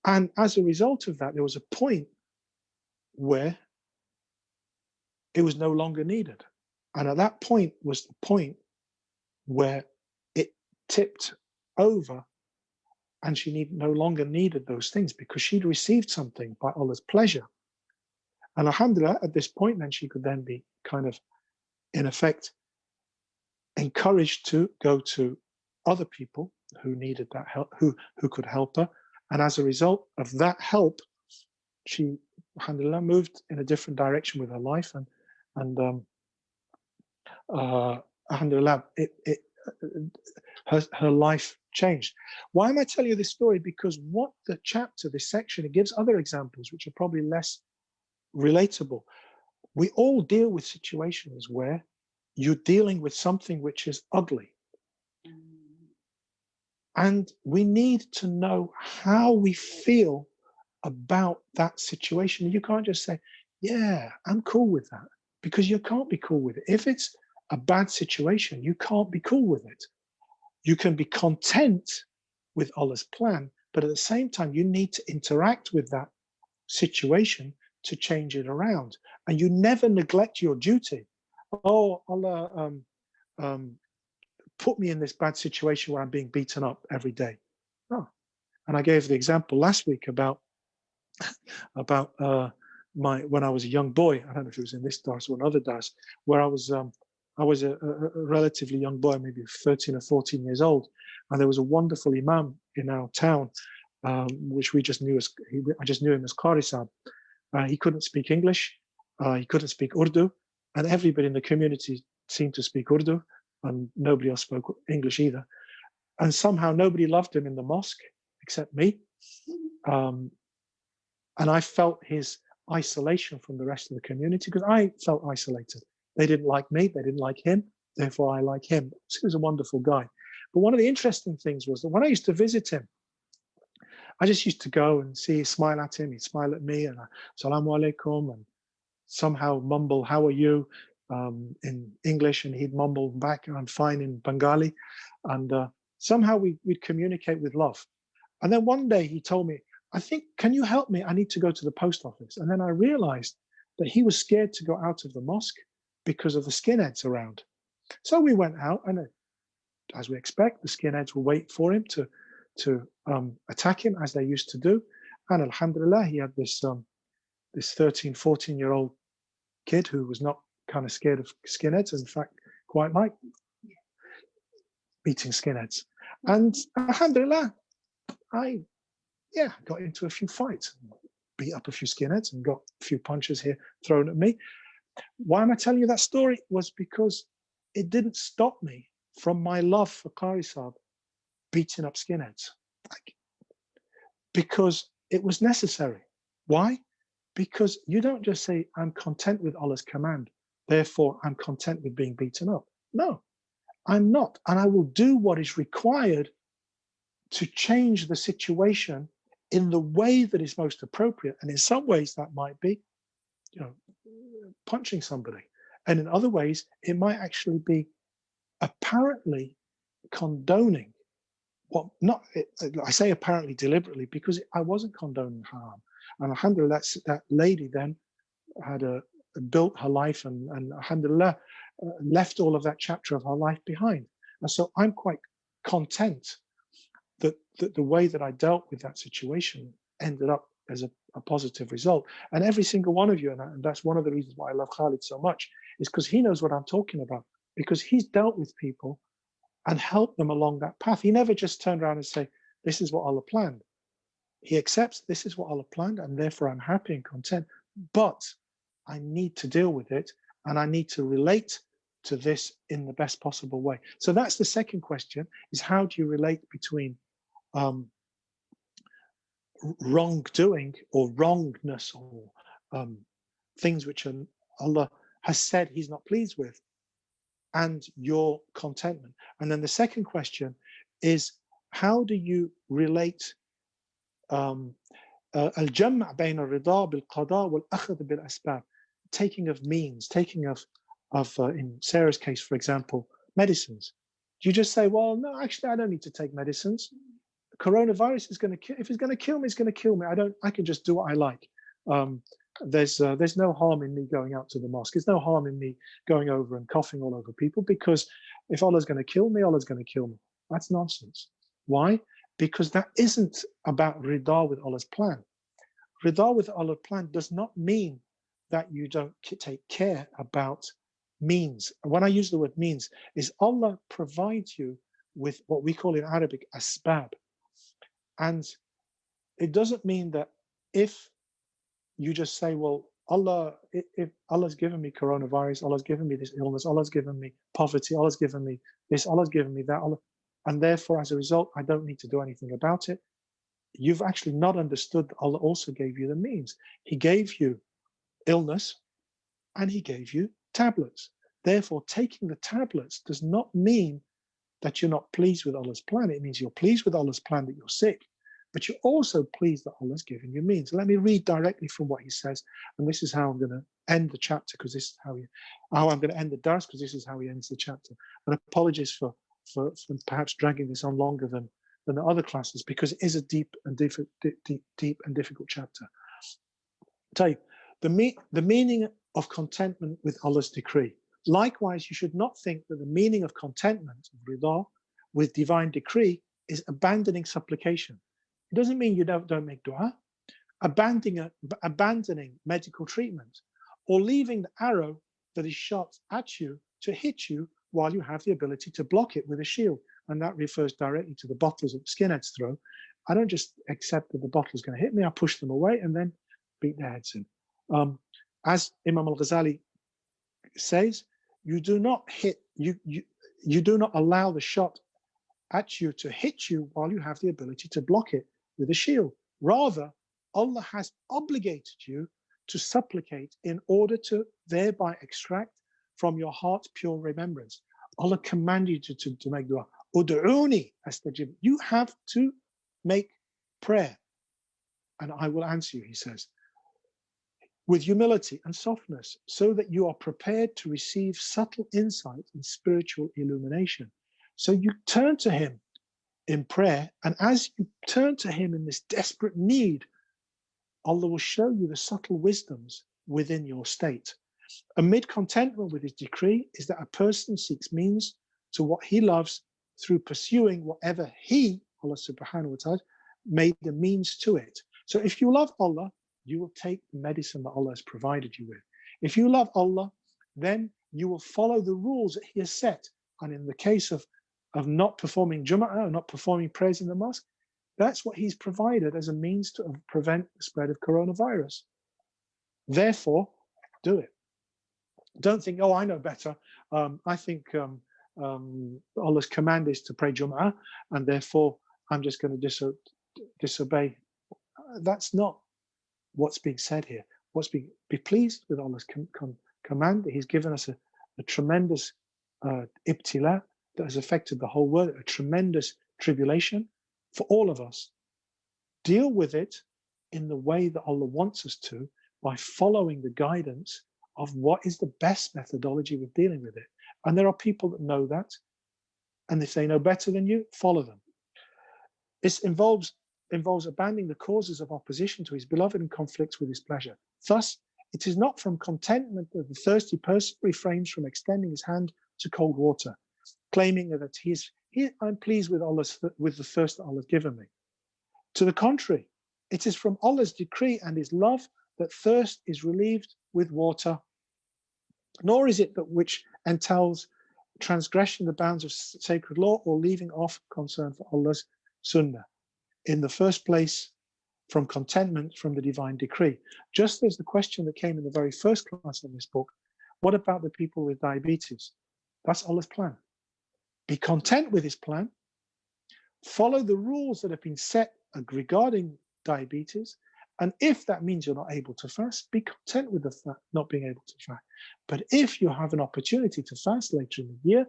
S3: And as a result of that, there was a point where it was no longer needed. And at that point was the point where it tipped over and she no longer needed those things because she'd received something by Allah's pleasure. And alhamdulillah, at this point, then she could then be kind of, in effect, encouraged to go to other people who needed that help, who could help her. And as a result of that help, she, alhamdulillah, moved in a different direction with her life. And alhamdulillah, her life changed. Why am I telling you this story? Because what the chapter, this section, it gives other examples which are probably less relatable. We all deal with situations where you're dealing with something which is ugly. And we need to know how we feel about that situation. You can't just say, yeah, I'm cool with that, because you can't be cool with it. If it's a bad situation, you can't be cool with it. You can be content with Allah's plan, but at the same time, you need to interact with that situation to change it around. And you never neglect your duty. Oh, Allah put me in this bad situation where I'm being beaten up every day. No. And I gave the example last week about when I was a young boy. I don't know if it was in this dars or another dars, where I was a relatively young boy, maybe 13 or 14 years old, and there was a wonderful Imam in our town, which we just knew as I just knew him as Qari Sahib. He couldn't speak English, he couldn't speak Urdu, and everybody in the community seemed to speak Urdu, and nobody else spoke English either. And somehow nobody loved him in the mosque except me. And I felt his isolation from the rest of the community, because I felt isolated. They didn't like me, they didn't like him, therefore I like him. He was a wonderful guy. But one of the interesting things was that when I used to visit him, I just used to go and smile at him, he'd smile at me, and Assalamu alaikum, and somehow mumble, how are you, in English, and he'd mumble back, I'm fine, in Bengali. And somehow we'd communicate with love. And then one day he told me, I think, can you help me? I need to go to the post office. And then I realized that he was scared to go out of the mosque because of the skinheads around. So we went out, and as we expect, the skinheads will wait for him to attack him, as they used to do. And alhamdulillah, he had this 13, 14-year-old kid who was not kind of scared of skinheads, in fact, quite like beating skinheads. And alhamdulillah, I got into a few fights, beat up a few skinheads, and got a few punches here thrown at me. Why am I telling you that story? Was because it didn't stop me from my love for Qari Sahib beating up skinheads. Because it was necessary. Why? Because you don't just say, I'm content with Allah's command, therefore I'm content with being beaten up. No, I'm not. And I will do what is required to change the situation in the way that is most appropriate. And in some ways that might be, punching somebody. And in other ways, it might actually be apparently condoning I say apparently deliberately, because I wasn't condoning harm. And alhamdulillah, that lady then had built her life and alhamdulillah, left all of that chapter of her life behind. And so I'm quite content that the way that I dealt with that situation ended up as a positive result. And every single one of you, and that's one of the reasons why I love Khalid so much, is because he knows what I'm talking about, because he's dealt with people and helped them along that path. He never just turned around and say, this is what Allah planned. He accepts this is what Allah planned, and therefore I'm happy and content, but I need to deal with it, and I need to relate to this in the best possible way. So that's the second question, is how do you relate between wrongdoing or wrongness or things which Allah has said he's not pleased with, and your contentment. And then the second question is, how do you relate al-jam' bayn al-rida bil-qada wal-akhd bil-asbab, taking of means, taking of in Sarah's case, for example, medicines. Do you just say, well, no, actually, I don't need to take medicines. Coronavirus is going to kill. If it's going to kill me, it's going to kill me. I can just do what I like. There's no harm in me going out to the mosque. There's no harm in me going over and coughing all over people, because if Allah's going to kill me, Allah's going to kill me. That's nonsense. Why? Because that isn't about rida with Allah's plan. Rida with Allah's plan does not mean that you don't take care about means. And when I use the word means, is Allah provides you with what we call in Arabic asbab. And it doesn't mean that if you just say, well, if Allah's given me coronavirus, Allah's given me this illness, Allah's given me poverty, Allah's given me this, Allah's given me that, and therefore, as a result, I don't need to do anything about it. You've actually not understood that Allah also gave you the means. He gave you illness and he gave you tablets. Therefore, taking the tablets does not mean that you're not pleased with Allah's plan. It means you're pleased with Allah's plan that you're sick, but you're also pleased that Allah's given you means. Let me read directly from what he says, and this is how I'm going to end the chapter, because this is how I'm going to end the dars, because this is how he ends the chapter. And apologies for perhaps dragging this on longer than the other classes, because it is a deep and difficult chapter. Tell you, the meaning of contentment with Allah's decree. Likewise, you should not think that the meaning of contentment, rida, with divine decree is abandoning supplication. It doesn't mean you don't make dua. Abandoning medical treatment, or leaving the arrow that is shot at you to hit you while you have the ability to block it with a shield. And that refers directly to the bottles that the skinheads throw. I don't just accept that the bottle is going to hit me. I push them away and then beat their heads in. As Imam al-Ghazali says, you do not allow the shot at you to hit you while you have the ability to block it with a shield. Rather, Allah has obligated you to supplicate in order to thereby extract from your heart pure remembrance. Allah commanded you to make dua. Ud'uni astajib. You have to make prayer, and I will answer you, he says, with humility and softness, so that you are prepared to receive subtle insight and spiritual illumination. So you turn to him in prayer, and as you turn to him in this desperate need, Allah will show you the subtle wisdoms within your state. Amid contentment with his decree is that a person seeks means to what he loves through pursuing whatever he, Allah subhanahu wa ta'ala, made the means to it. So if you love Allah, you will take the medicine that Allah has provided you with. If you love Allah, then you will follow the rules that he has set. And in the case of not performing Jum'ah or not performing prayers in the mosque, that's what he's provided as a means to prevent the spread of coronavirus. Therefore, do it. Don't think, oh, I know better. I think Allah's command is to pray Jum'ah, and therefore I'm just going to disobey. That's not what's being said here. Be pleased with Allah's command. He's given us a tremendous ibtila that has affected the whole world, a tremendous tribulation for all of us. Deal with it in the way that Allah wants us to, by following the guidance of what is the best methodology with dealing with it. And there are people that know that, and if they know better than you, follow them. This involves abandoning the causes of opposition to his beloved and conflicts with his pleasure. Thus, it is not from contentment that the thirsty person refrains from extending his hand to cold water, claiming that I'm pleased with the thirst that Allah has given me. To the contrary, it is from Allah's decree and his love that thirst is relieved with water. Nor is it that which entails transgression the bounds of sacred law or leaving off concern for Allah's sunnah. In the first place, from contentment from the divine decree. Just as the question that came in the very first class of this book, what about the people with diabetes? That's Allah's plan. Be content with his plan. Follow the rules that have been set regarding diabetes. And if that means you're not able to fast, be content with not being able to fast. But if you have an opportunity to fast later in the year,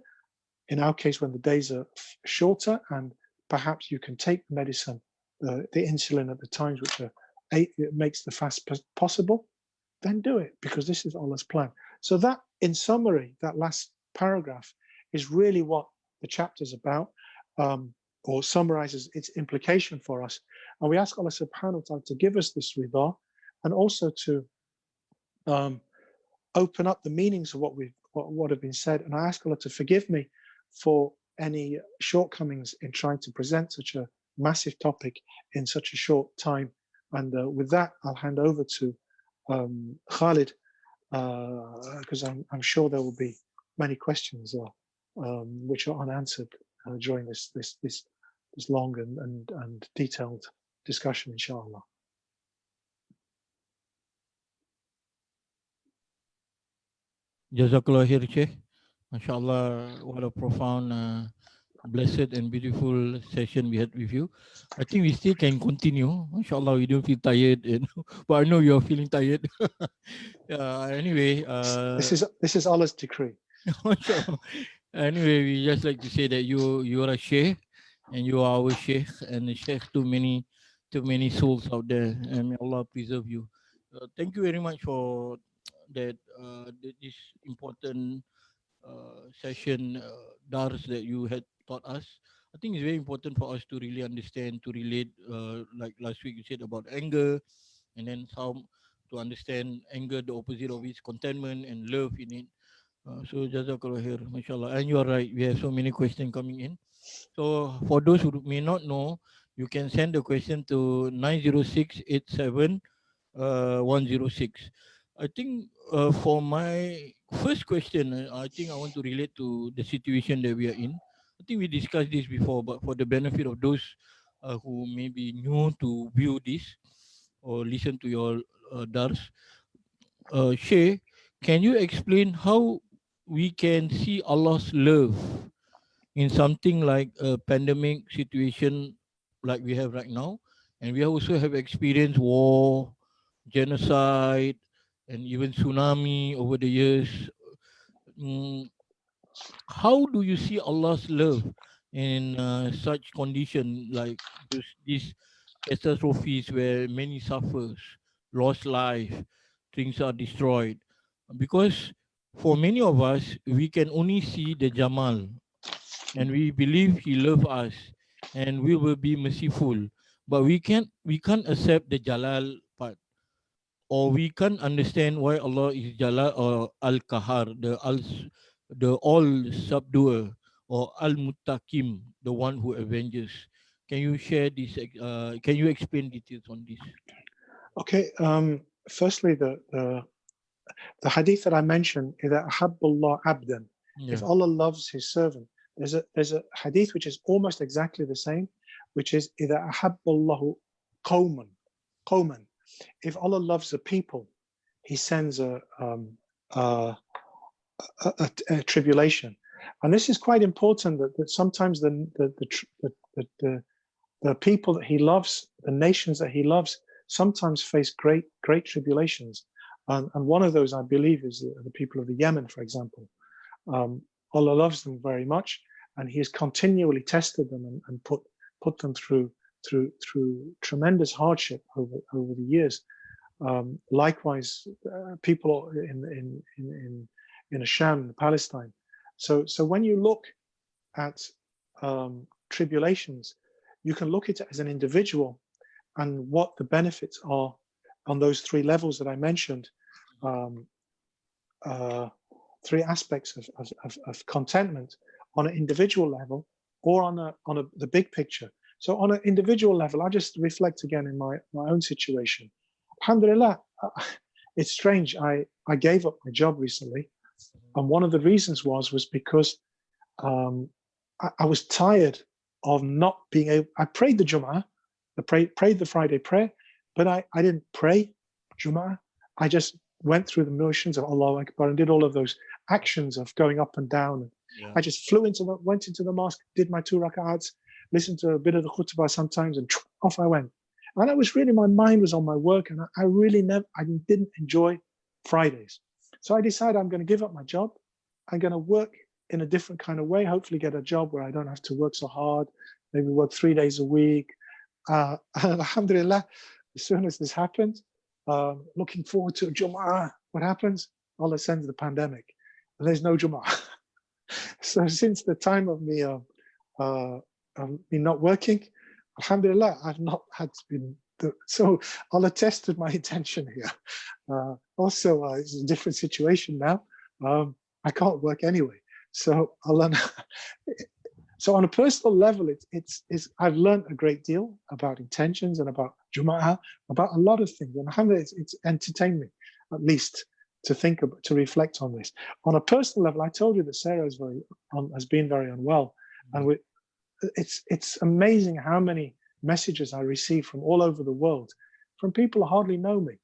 S3: in our case, when the days are shorter and perhaps you can take the medicine, the insulin at the times which it makes the fast possible, then do it, because this is Allah's plan. So that, in summary, that last paragraph is really what the chapter is about, or summarizes its implication for us. And we ask Allah subhanahu wa ta'ala to give us this rida, and also to open up the meanings of what have been said. And I ask Allah to forgive me for any shortcomings in trying to present such a massive topic in such a short time. And with that, I'll hand over to Khalid, because I'm sure there will be many questions which are unanswered during this long and detailed discussion, inshallah.
S1: Jazakallah khair, Shaykh. MashaAllah, what a profound, blessed and beautiful session we had with you. I think we still can continue. MashaAllah, we don't feel tired, but I know you're feeling tired. Anyway.
S3: This is Allah's decree.
S1: Anyway, we just like to say that you are a Shaykh and you are our Shaykh and a Shaykh to many souls out there, and may Allah preserve you. Thank you very much for that this important session dars that you had taught us. I think it's very important for us to really understand, to relate. Like last week, you said about anger, and then some to understand anger, the opposite of it is contentment and love in it. So Jazakallah khair, mashallah. And you are right, we have so many questions coming in. So for those who may not know, you can send the question to 90687 106. I think for my first question, I think I want to relate to the situation that we are in. I think we discussed this before, but for the benefit of those who may be new to view this or listen to your dars, Shay, can you explain how we can see Allah's love in something like a pandemic situation like we have right now? And we also have experienced war, genocide, and even tsunami over the years. Mm, how do you see Allah's love in such condition like these catastrophes where many suffers, lost life, things are destroyed? Because for many of us, we can only see the Jamal, and we believe He loves us, and we will be merciful, but we can't accept the Jalal part, or we can't understand why Allah is Jalal or Al Kahar, the all subduer, or Al Muttaqim, the one who avenges. Can you share this? Can you explain details on this?
S3: Okay. Firstly, the hadith that I mentioned, إِذَا أَحَبَّ اللَّهُ عَبْدًا,
S1: Yeah.
S3: if Allah loves His servant, there's a hadith which is almost exactly the same, which is إِذَا أَحَبَّ اللَّهُ قَوْمًا. If Allah loves a people, He sends a tribulation, and this is quite important. That sometimes the people that He loves, the nations that He loves, sometimes face great tribulations. And one of those, I believe, is the people of the Yemen, for example. Allah loves them very much, and He has continually tested them and put them through tremendous hardship over the years. Likewise, people in Asham, Palestine. So when you look at tribulations, you can look at it as an individual and what the benefits are on those three levels that I mentioned. Three aspects of contentment on an individual level, or on the big picture. So on an individual level, I just reflect again in my own situation. Alhamdulillah, it's strange. I gave up my job recently, and one of the reasons was because I was tired of not being able. I prayed the Jum'ah, prayed the Friday prayer, but I didn't pray Jum'ah. I just went through the motions of Allahu Akbar and did all of those actions of going up and down.
S1: Yeah.
S3: I just went into the mosque, did my 2 rak'ats, listened to a bit of the khutbah sometimes, and off I went. And I was really, my mind was on my work, and I didn't enjoy Fridays. So I decided I'm going to give up my job. I'm going to work in a different kind of way, hopefully get a job where I don't have to work so hard, maybe work 3 days a week. And alhamdulillah, as soon as this happened, looking forward to Jum'ah, what happens? Allah sends the pandemic, and there's no Jum'ah. So since the time of me not working, alhamdulillah, I've not had been. So Allah tested my intention here. Also, it's a different situation now. I can't work anyway. So Allah. So on a personal level, it's I've learned a great deal about intentions and about Jum'ah, about a lot of things. And alhamdulillah, it's entertained me, at least, to think about, to reflect on this. On a personal level, I told you that Sarah has been very unwell, and it's amazing how many messages I receive from all over the world, from people who hardly know me,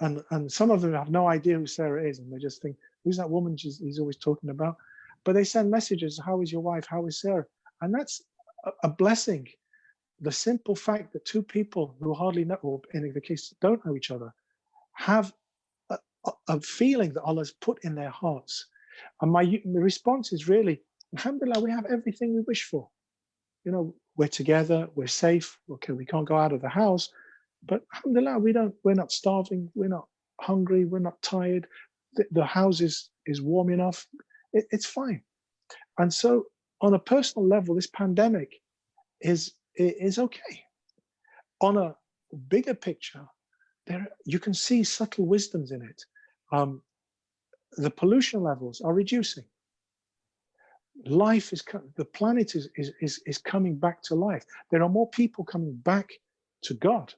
S3: and some of them have no idea who Sarah is, and they just think, who's that woman he's always talking about? But they send messages, how is your wife, how is Sarah? And that's a blessing. The simple fact that two people who hardly know, or in the case don't know each other, have a feeling that Allah has put in their hearts. And my response is really, alhamdulillah, we have everything we wish for. You know, we're together, we're safe. Okay, we can't go out of the house, but alhamdulillah, we're not starving, we're not hungry, we're not tired. The house is warm enough. It's fine. And so on a personal level, this pandemic is okay. On a bigger picture, you can see subtle wisdoms in it. The pollution levels are reducing. The planet is coming back to life. There are more people coming back to God.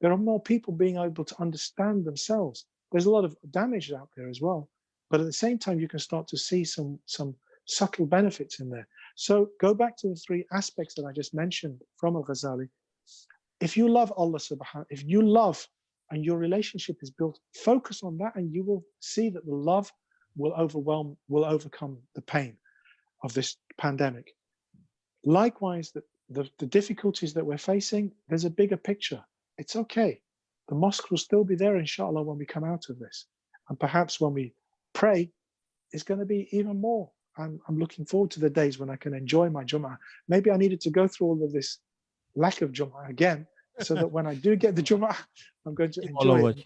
S3: There are more people being able to understand themselves. There's a lot of damage out there as well, but at the same time, you can start to see some subtle benefits in there. So go back to the three aspects that I just mentioned from Ghazali. If you love Allah subhanahu, if you love and your relationship is built, focus on that, and you will see that the love will overcome the pain of this pandemic. Likewise, the difficulties that we're facing, there's a bigger picture. It's okay. The mosque will still be there, inshallah, when we come out of this. And perhaps when we pray, it's going to be even more. I'm looking forward to the days when I can enjoy my Jummah. Maybe I needed to go through all of this lack of Jummah again, so that when I do get the Jummah, I'm going to enjoy it.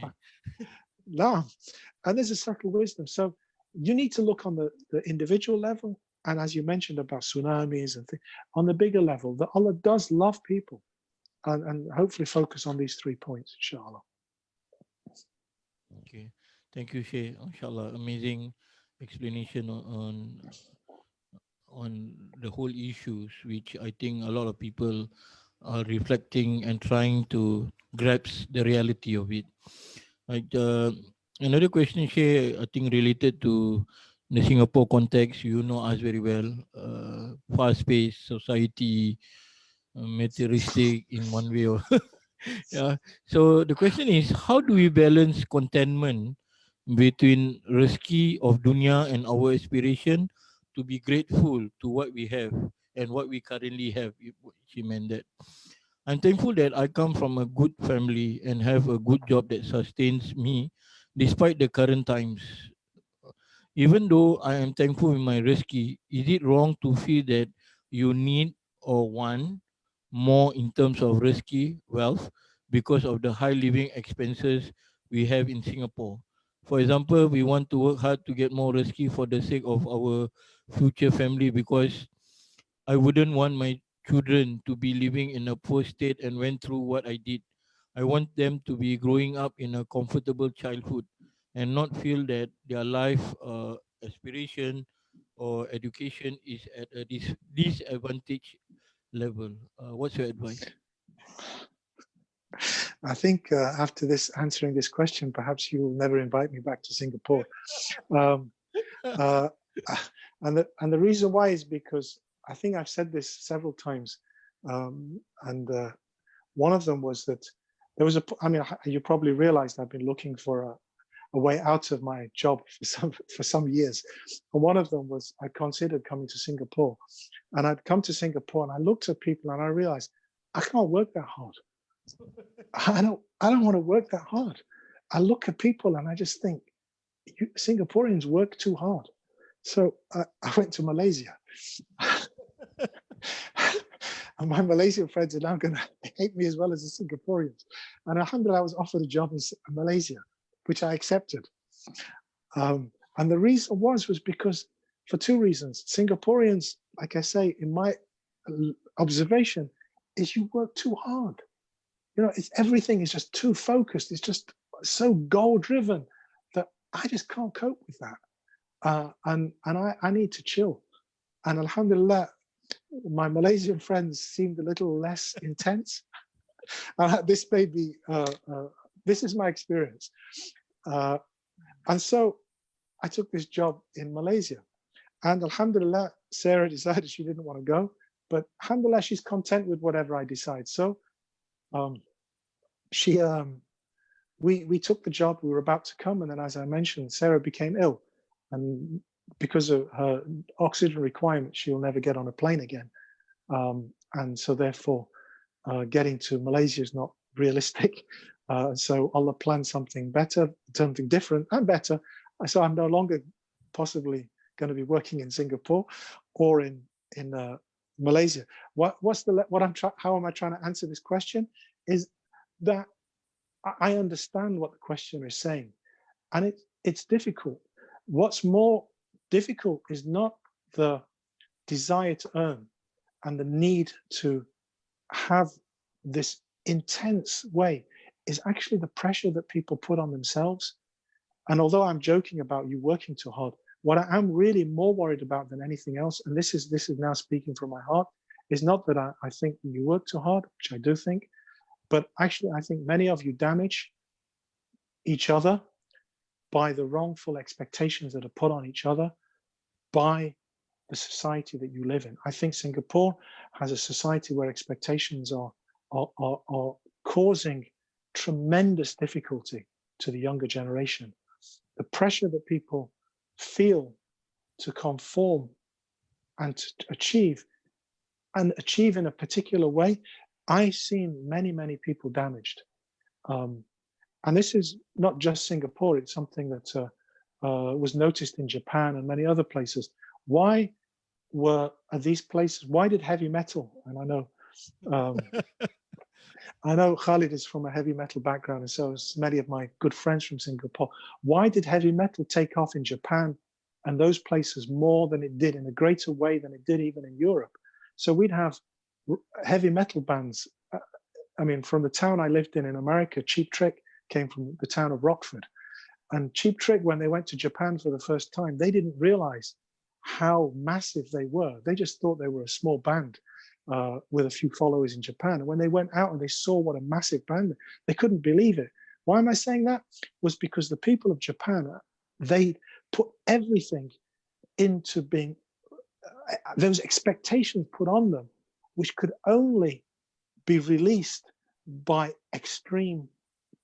S3: No. And there's a subtle wisdom. So you need to look on the individual level, and as you mentioned about tsunamis and things, on the bigger level, that Allah does love people, and hopefully focus on these 3 points, inshallah.
S1: Okay, thank you, Shaykh. Inshallah, amazing explanation on the whole issues, which I think a lot of people are reflecting and trying to grasp the reality of it. Like another question, Shaykh, I think related to the Singapore context. You know us very well. Fast-paced society, materialistic in one way or yeah. So the question is, how do we balance contentment between rezeki of dunya and our aspiration to be grateful to what we have and what we currently have? She meant that. I'm thankful that I come from a good family and have a good job that sustains me despite the current times. Even though I am thankful with my rezeki, is it wrong to feel that you need or want more in terms of rezeki, wealth, because of the high living expenses we have in Singapore? For example, we want to work hard to get more rezeki for the sake of our future family, because I wouldn't want my children to be living in a poor state and went through what I did. I want them to be growing up in a comfortable childhood and not feel that their life aspiration or education is at a disadvantage level. What's your advice?
S3: I think after answering this question, perhaps you will never invite me back to Singapore. And the reason why is because I think I've said this several times, and one of them was that there was you probably realized I've been looking for a way out of my job for some years, and one of them was I considered coming to Singapore, and I'd come to Singapore and I looked at people and I realized I can't work that hard. I don't want to work that hard. I look at people and I just think, Singaporeans work too hard. So I went to Malaysia. And my Malaysian friends are now going to hate me as well as the Singaporeans. And alhamdulillah, I was offered a job in Malaysia, which I accepted. And the reason was because, for two reasons. Singaporeans, like I say, in my observation, is you work too hard. You know, everything is just too focused. It's just so goal-driven that I just can't cope with that. And I need to chill. And alhamdulillah, my Malaysian friends seemed a little less intense. This may be, this is my experience. And so I took this job in Malaysia. And alhamdulillah, Sarah decided she didn't want to go. But alhamdulillah, she's content with whatever I decide. So we took the job, we were about to come, and then, as I mentioned, Sarah became ill, and because of her oxygen requirements, she will never get on a plane again, and so therefore getting to Malaysia is not realistic. So Allah planned something better, something different and better. So I'm no longer possibly going to be working in Singapore or in Malaysia. How am I trying to answer this question? Is that I understand what the questioner is saying, and it's difficult. What's more difficult is not the desire to earn and the need to have this intense way, is actually the pressure that people put on themselves. And although I'm joking about you working too hard, what I am really more worried about than anything else, and this is now speaking from my heart, is not that I think you work too hard, which I do think, but actually I think many of you damage each other by the wrongful expectations that are put on each other by the society that you live in. I think Singapore has a society where expectations are causing tremendous difficulty to the younger generation. The pressure that people feel to conform and to achieve in a particular way, I've seen many people damaged. And this is not just Singapore, it's something that was noticed in Japan and many other places. Why are these places, why did heavy metal, and I know Khalid is from a heavy metal background, and so is many of my good friends from Singapore. Why did heavy metal take off in Japan and those places more than it did, in a greater way than it did even in Europe? So we'd have heavy metal bands. I mean, from the town I lived in America, Cheap Trick came from the town of Rockford. And Cheap Trick, when they went to Japan for the first time, they didn't realize how massive they were. They just thought they were a small band with a few followers in Japan. And when they went out and they saw what a massive band, they couldn't believe it. Why am I saying that? Was because the people of Japan, they put everything into being, those expectations put on them, which could only be released by extreme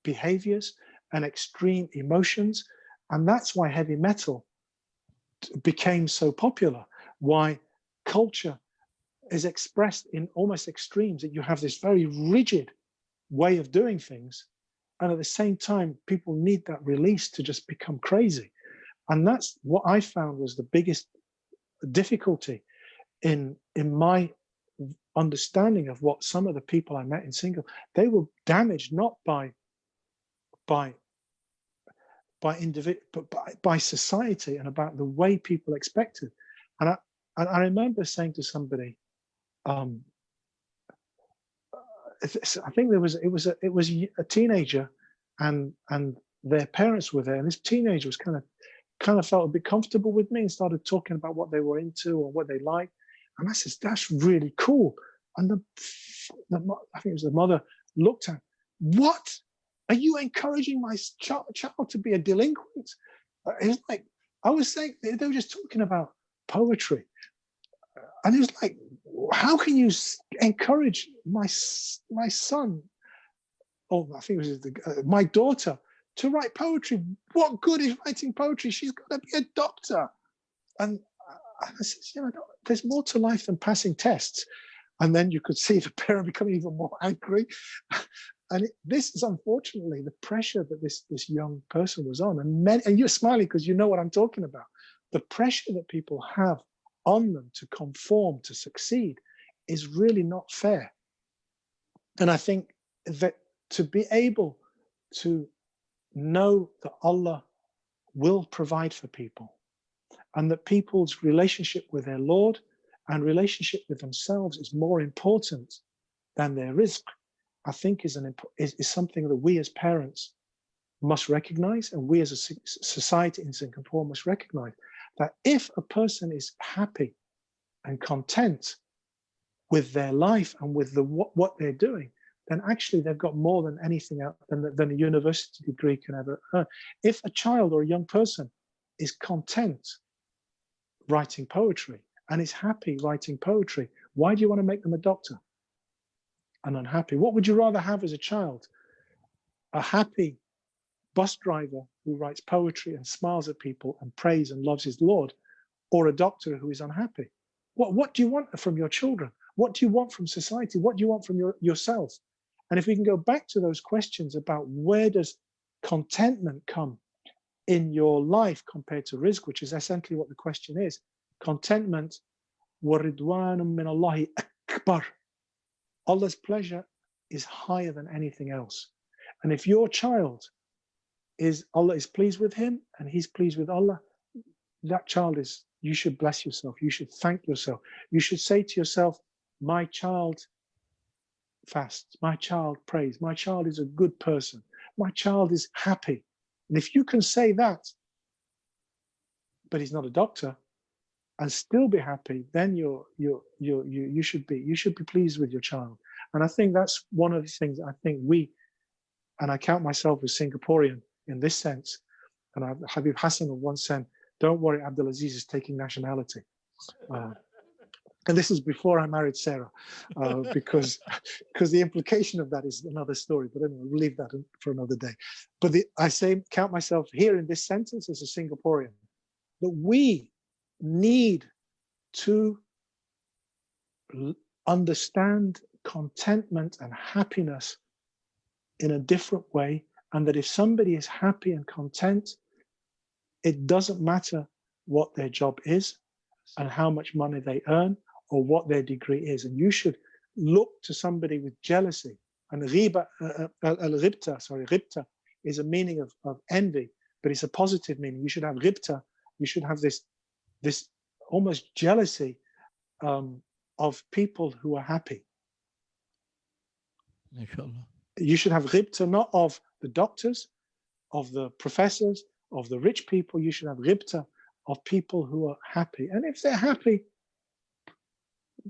S3: behaviors and extreme emotions. And that's why heavy metal became so popular, why culture is expressed in almost extremes, that you have this very rigid way of doing things, and at the same time people need that release to just become crazy. And that's what I found was the biggest difficulty in my understanding of what some of the people I met in Singapore, they were damaged not by individual, but by society and about the way people expected. And I remember saying to somebody, I think it was a teenager, and their parents were there, and this teenager was kind of felt a bit comfortable with me and started talking about what they were into or what they liked. And I said, that's really cool. And I think it was the mother looked at, what? Are you encouraging my child to be a delinquent? It's like, I was saying, they were just talking about poetry. And it was like, how can you encourage my son, or I think it was my daughter, to write poetry? What good is writing poetry? She's got to be a doctor. And I said, there's more to life than passing tests. And then you could see the parent becoming even more angry. And this is unfortunately the pressure that this young person was on. And you're smiling because you know what I'm talking about. The pressure that people have on them to conform, to succeed, is really not fair. And I think that to be able to know that Allah will provide for people, and that people's relationship with their Lord and relationship with themselves is more important than their rizq, I think is something that we as parents must recognize, and we as a society in Singapore must recognize, that if a person is happy and content with their life and with what they're doing, then actually they've got more than anything else than a university degree can ever earn. If a child or a young person is content writing poetry and is happy writing poetry, why do you want to make them a doctor and unhappy? What would you rather have as a child? A happy bus driver who writes poetry and smiles at people and prays and loves his Lord, or a doctor who is unhappy? What do you want from your children? What do you want from society? What do you want from yourself? And if we can go back to those questions about where does contentment come in your life compared to rizq, which is essentially what the question is. Contentment, وَرِضْوَانٌ مِّنَ اللَّهِ أَكْبَرُ. Allah's pleasure is higher than anything else. And if your child Allah is pleased with him and he's pleased with Allah, that child is, you should bless yourself. You should thank yourself. You should say to yourself, my child fasts, my child prays, my child is a good person, my child is happy. And if you can say that, but he's not a doctor, and still be happy, then you should be pleased with your child. And I think that's one of the things I think and I count myself as Singaporean in this sense. And Habib Hassan once said, don't worry, Abdul Aziz is taking nationality. And this is before I married Sarah, because the implication of that is another story, but anyway, we'll leave that for another day. But I count myself here in this sentence as a Singaporean, that we need to understand contentment and happiness in a different way, and that if somebody is happy and content, it doesn't matter what their job is and how much money they earn or what their degree is. And you should look to somebody with jealousy. And ghibta is a meaning of envy, but it's a positive meaning. You should have ghibta. You should have this almost jealousy of people who are happy.
S1: Inshallah.
S3: You should have ghibta not of the doctors, of the professors, of the rich people. You should have ghibta of people who are happy. And if they're happy,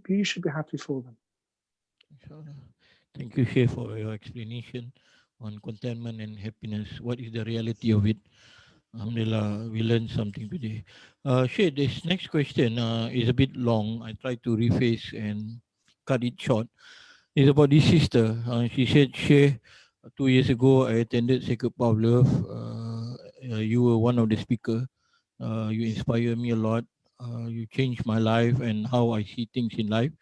S3: you should be happy for them.
S1: Inshallah. Thank you, Shaykh, for your explanation on contentment and happiness. What is the reality of it? Alhamdulillah, we learned something today. Shaykh, this next question is a bit long. I tried to rephrase and cut it short. It's about this sister. She said, Shaykh, 2 years ago, I attended Sacred Path of Love. You were one of the speakers. You inspire me a lot. You changed my life and how I see things in life.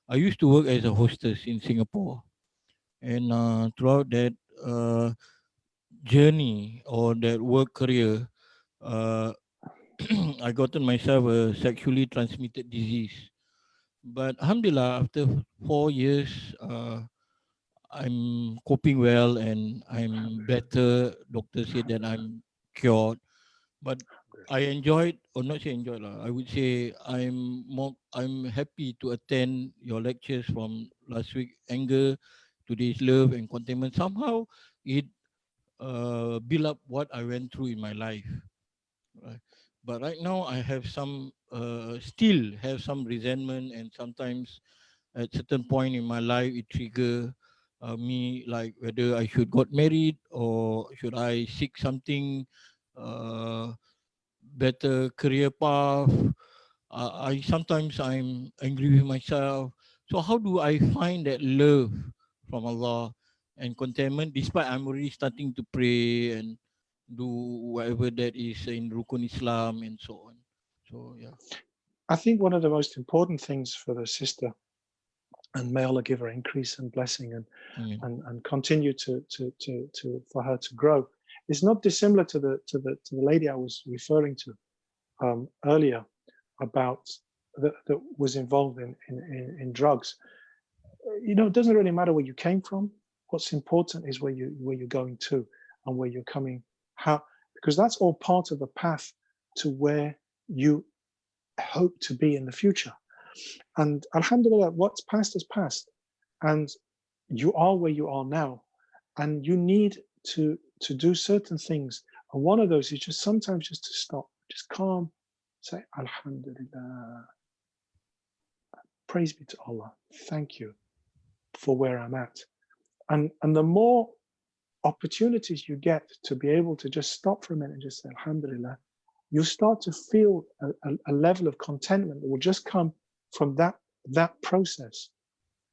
S1: I used to work as a hostess in Singapore. And throughout that journey or that work career, I gotten myself a sexually transmitted disease. But alhamdulillah, after 4 years, I'm coping well and I'm better. Doctor said that I'm cured. But I enjoyed, or not say enjoyed, I would say I'm happy to attend your lectures from last week, anger, today's love and contentment. Somehow it build up what I went through in my life. Right? But right now I have still have some resentment, and sometimes at certain point in my life it trigger me, like whether I should got married or should I seek something better career path. Sometimes I'm angry with myself. So how do I find that love from Allah and contentment, despite I'm already starting to pray and do whatever that is in Rukun Islam and so on. So yeah.
S3: I think one of the most important things for the sister, and may Allah give her increase and blessing and continue for her to grow, is not dissimilar to the lady I was referring to earlier about that was involved in drugs. You know, it doesn't really matter where you came from. What's important is where you're going to and where you're coming, because that's all part of the path to where you hope to be in the future. And alhamdulillah, what's past is past, and you are where you are now, and you need to do certain things. And one of those is just sometimes just to stop, just calm, say alhamdulillah, praise be to Allah, thank you for where I'm at. And the more opportunities you get to be able to just stop for a minute and just say alhamdulillah, you'll start to feel a level of contentment that will just come from that process.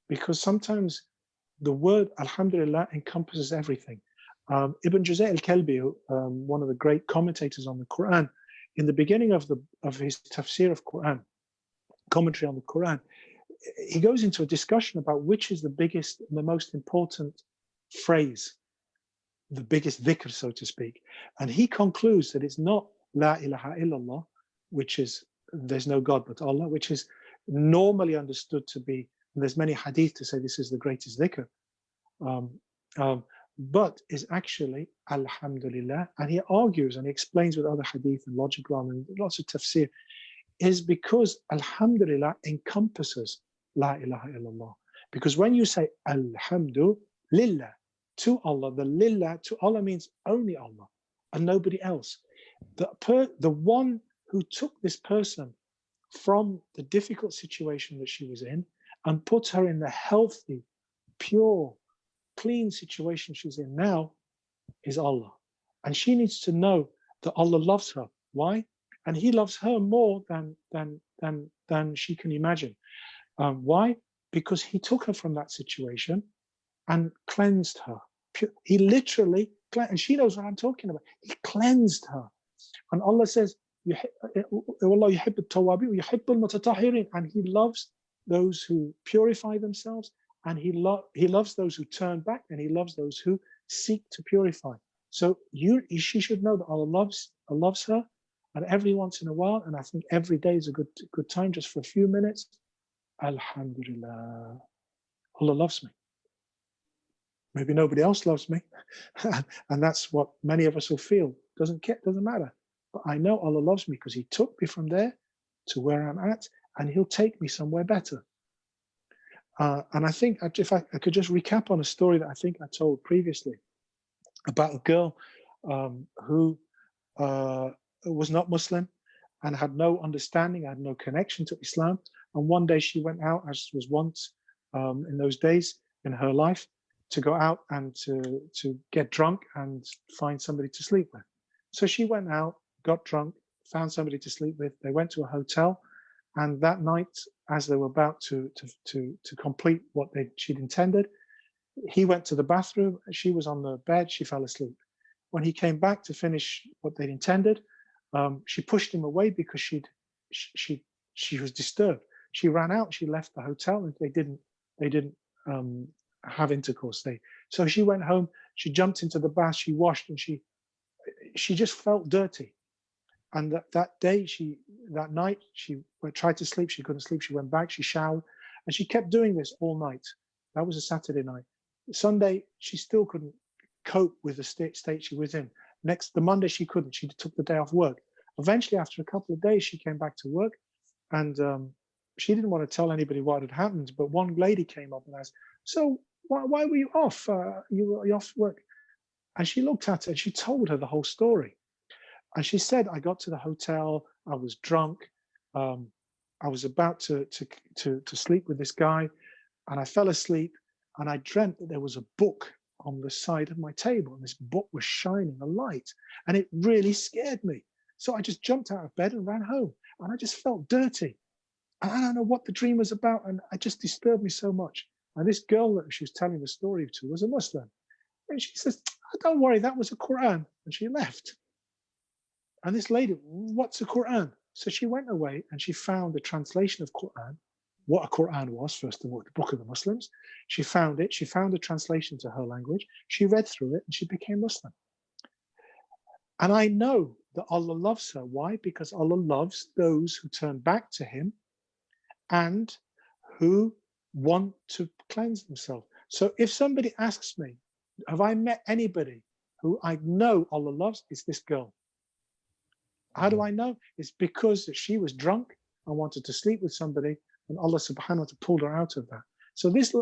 S3: Because sometimes the word alhamdulillah encompasses everything. Ibn Juzay al-Kalbi, one of the great commentators on the Quran, in the beginning of his tafsir of Quran, commentary on the Quran, he goes into a discussion about which is the biggest, the most important phrase. the biggest dhikr, so to speak. And he concludes that it's not La ilaha illallah, which is there's no God but Allah, which is normally understood to be, and there's many hadith to say this is the greatest dhikr, but is actually Alhamdulillah. And he argues and he explains with other hadith and logical and lots of tafsir, is because Alhamdulillah encompasses La ilaha illallah. Because when you say Alhamdulillah to Allah, the lillah to Allah means only Allah and nobody else. The one who took this person from the difficult situation that she was in and put her in the healthy, pure, clean situation she's in now is Allah. And she needs to know that Allah loves her. Why? And He loves her more than she can imagine. Why? Because He took her from that situation and cleansed her. He literally, and she knows what I'm talking about. He cleansed her. And Allah says, and He loves those who purify themselves, and He loves those who turn back, and He loves those who seek to purify. So she should know that Allah loves her, and every once in a while, and I think every day is a good time, just for a few minutes, Alhamdulillah, Allah loves me. Maybe nobody else loves me, and that's what many of us will feel. Doesn't matter. But I know Allah loves me because He took me from there to where I'm at, and He'll take me somewhere better. And I think if I could just recap on a story that I think I told previously about a girl who was not Muslim and had no understanding, had no connection to Islam. And one day she went out, as was once in those days in her life, to go out and to get drunk and find somebody to sleep with. So she went out, got drunk, found somebody to sleep with. They went to a hotel, and that night, as they were about to complete what she'd intended, he went to the bathroom. She was on the bed. She fell asleep. When he came back to finish what they'd intended, she pushed him away because she was disturbed. She ran out. She left the hotel, and they didn't have intercourse. So she went home. She jumped into the bath. She washed, and she just felt dirty. And that night, she tried to sleep. She couldn't sleep. She went back. She showered, and she kept doing this all night. That was a Saturday night. Sunday, she still couldn't cope with the state she was in. The Monday, she couldn't. She took the day off work. Eventually, after a couple of days, she came back to work, and she didn't want to tell anybody what had happened. But one lady came up and asked, "So why were you off? You off work?" And she looked at her and she told her the whole story. And she said, "I got to the hotel. I was drunk. I was about to sleep with this guy, and I fell asleep. And I dreamt that there was a book on the side of my table, and this book was shining a light, and it really scared me. So I just jumped out of bed and ran home, and I just felt dirty. And I don't know what the dream was about, and it just disturbed me so much." And this girl that she was telling the story to was a Muslim. And she says, "Oh, don't worry, that was a Quran." And she left. And this lady, "What's a Quran?" So she went away and she found a translation of Quran, what a Quran was, first of all, the book of the Muslims. She found it. She found a translation to her language. She read through it and she became Muslim. And I know that Allah loves her. Why? Because Allah loves those who turn back to Him and who want to cleanse themselves. So if somebody asks me, have I met anybody who I know Allah loves? It's this girl. How do I know? It's because she was drunk and wanted to sleep with somebody, and Allah subhanahu wa ta'ala pulled her out of that. So this